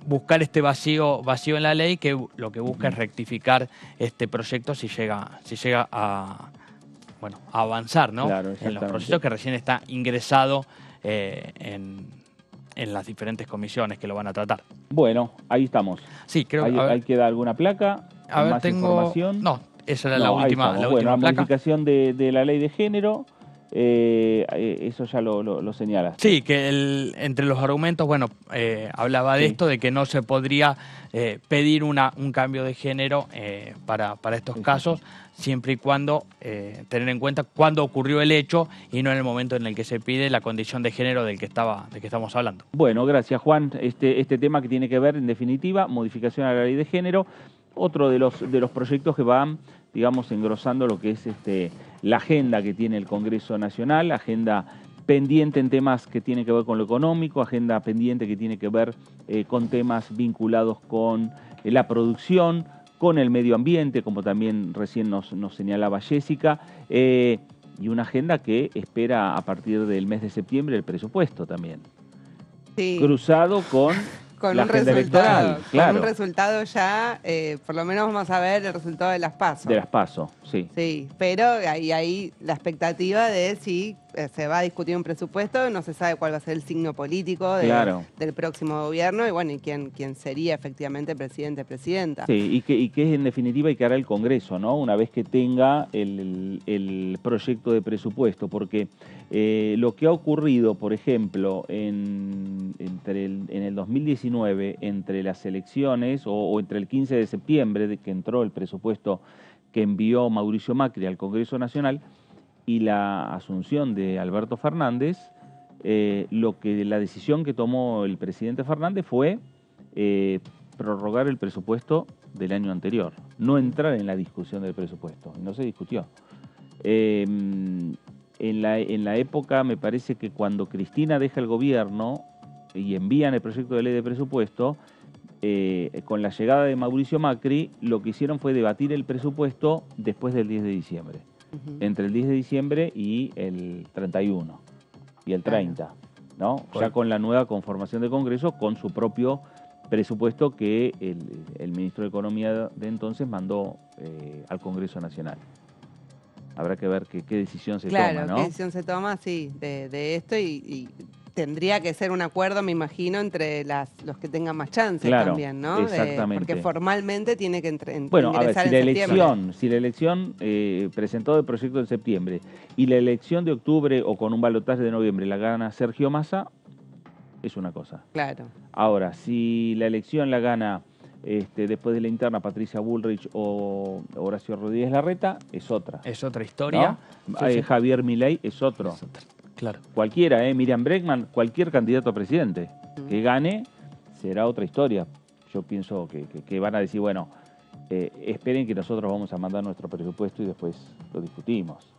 buscar este vacío en la ley, que lo que busca es rectificar este proyecto si llega a avanzar, ¿no? Claro, en los procesos que recién está ingresado en las diferentes comisiones que lo van a tratar. Bueno, ahí estamos. Sí, creo que... ¿Ahí queda alguna placa? A ver, ¿Más información? No, esa era la última la placa. modificación de la ley de género, eso ya lo señalas. Sí, que entre los argumentos, hablaba de esto, de que no se podría pedir un cambio de género para estos casos, siempre y cuando tener en cuenta cuándo ocurrió el hecho y no en el momento en el que se pide la condición de género de que estamos hablando. Bueno, gracias Juan. Este tema que tiene que ver, en definitiva, modificación a la ley de género, otro de los proyectos que van, digamos, engrosando lo que es la agenda que tiene el Congreso Nacional, agenda pendiente en temas que tienen que ver con lo económico, agenda pendiente que tiene que ver con temas vinculados con la producción, con el medio ambiente, como también recién nos señalaba Jessica, y una agenda que espera a partir del mes de septiembre el presupuesto también. Sí. Cruzado con la agenda electoral, claro. Con un resultado ya, por lo menos vamos a ver el resultado de las PASO. De las PASO, sí. Sí, pero hay la expectativa de si se va a discutir un presupuesto, no se sabe cuál va a ser el signo político del próximo gobierno y quién sería efectivamente presidente, presidenta. Sí, y que en definitiva y que hará el Congreso, ¿no? Una vez que tenga el proyecto de presupuesto, porque lo que ha ocurrido, por ejemplo, en el 2019, entre las elecciones o entre el 15 de septiembre, de que entró el presupuesto que envió Mauricio Macri al Congreso Nacional, y la asunción de Alberto Fernández, la decisión que tomó el presidente Fernández fue prorrogar el presupuesto del año anterior, no entrar en la discusión del presupuesto, y no se discutió. En la época, me parece que cuando Cristina deja el gobierno y envían el proyecto de ley de presupuesto, con la llegada de Mauricio Macri, lo que hicieron fue debatir el presupuesto después del 10 de diciembre. Entre el 10 de diciembre y el 31 y el 30, ¿no? Ya con la nueva conformación de Congreso, con su propio presupuesto que el ministro de Economía de entonces mandó al Congreso Nacional. Habrá que ver qué decisión se toma, ¿no? Qué decisión se toma, sí, de esto y tendría que ser un acuerdo, me imagino, entre los que tengan más chances también, ¿no? Exactamente. Porque formalmente tiene que bueno, ingresar a ver, si la elección presentó el proyecto en septiembre y la elección de octubre o con un balotaje de noviembre la gana Sergio Massa, es una cosa. Claro. Ahora, si la elección la gana después de la interna Patricia Bullrich o Horacio Rodríguez Larreta, es otra. Es otra historia. ¿No? Sí. Javier Milei es otro. Claro. Cualquiera, Miriam Bregman, cualquier candidato a presidente que gane, será otra historia. Yo pienso que van a decir, bueno, esperen que nosotros vamos a mandar nuestro presupuesto y después lo discutimos.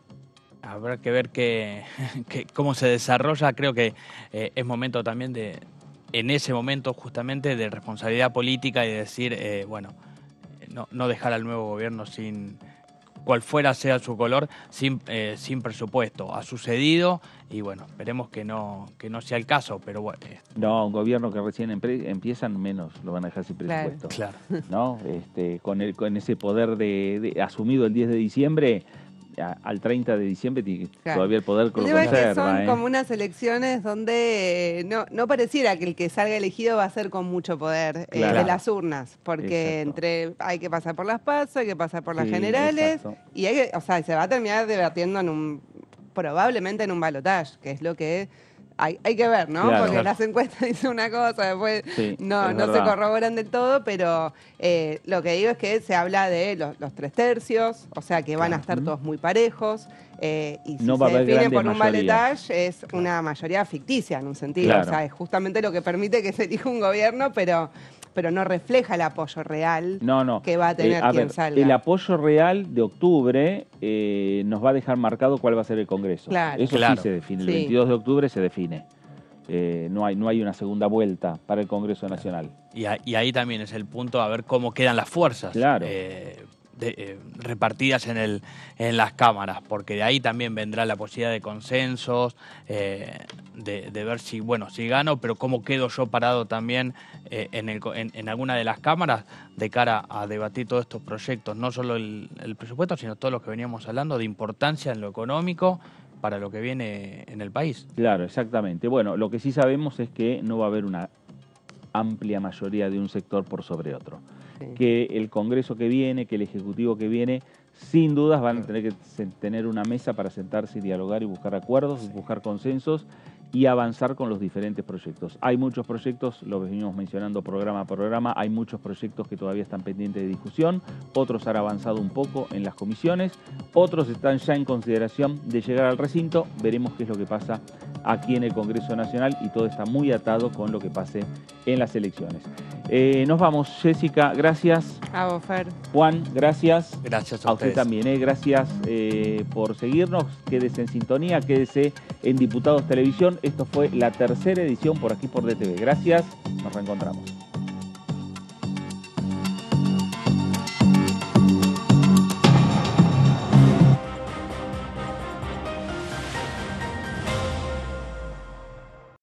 Habrá que ver cómo se desarrolla. Creo que es momento también en ese momento justamente de responsabilidad política y de decir, no dejar al nuevo gobierno sin, cual fuera sea su color, sin presupuesto. Ha sucedido y bueno, esperemos que no sea el caso, pero bueno. No, un gobierno que recién empiezan, menos lo van a dejar sin presupuesto. Claro. ¿No? Con ese poder asumido el 10 de diciembre, al 30 de diciembre todavía el poder lo conserva. Que son como unas elecciones donde no pareciera que el que salga elegido va a ser con mucho poder de las urnas, porque hay que pasar por las PASO, hay que pasar por las generales, y se va a terminar debatiendo probablemente en un balotaje, que es lo que hay que ver, ¿no? Claro. Porque las encuestas dicen una cosa, después no se corroboran del todo, pero lo que digo es que se habla de los 3/3, o sea que van a estar todos muy parejos, y si se define por un balotaje es una mayoría ficticia en un sentido, o sea, es justamente lo que permite que se elija un gobierno, pero no refleja el apoyo real que va a tener quien salga. El apoyo real de octubre nos va a dejar marcado cuál va a ser el Congreso. Claro. Eso sí se define. El 22 de octubre se define. no hay una segunda vuelta para el Congreso Nacional. Y ahí también es el punto a ver cómo quedan las fuerzas. Claro. Repartidas en las cámaras, porque de ahí también vendrá la posibilidad de consensos, de ver si gano, pero cómo quedo yo parado también en alguna de las cámaras de cara a debatir todos estos proyectos, no solo el presupuesto, sino todos los que veníamos hablando de importancia en lo económico para lo que viene en el país. Claro, exactamente. Bueno, lo que sí sabemos es que no va a haber una amplia mayoría de un sector por sobre otro. Que el Congreso que viene, que el Ejecutivo que viene, sin dudas van a tener que tener una mesa para sentarse y dialogar y buscar acuerdos, buscar consensos y avanzar con los diferentes proyectos. Hay muchos proyectos, lo venimos mencionando programa a programa, hay muchos proyectos que todavía están pendientes de discusión, otros han avanzado un poco en las comisiones, otros están ya en consideración de llegar al recinto, veremos qué es lo que pasa aquí en el Congreso Nacional y todo está muy atado con lo que pase en las elecciones. Nos vamos, Jessica, gracias. A vos, Fer. Juan, gracias. Gracias a usted también, gracias por seguirnos, quédese en sintonía, quédese en Diputados Televisión. Esto fue la tercera edición por aquí por DTV. Gracias, nos reencontramos.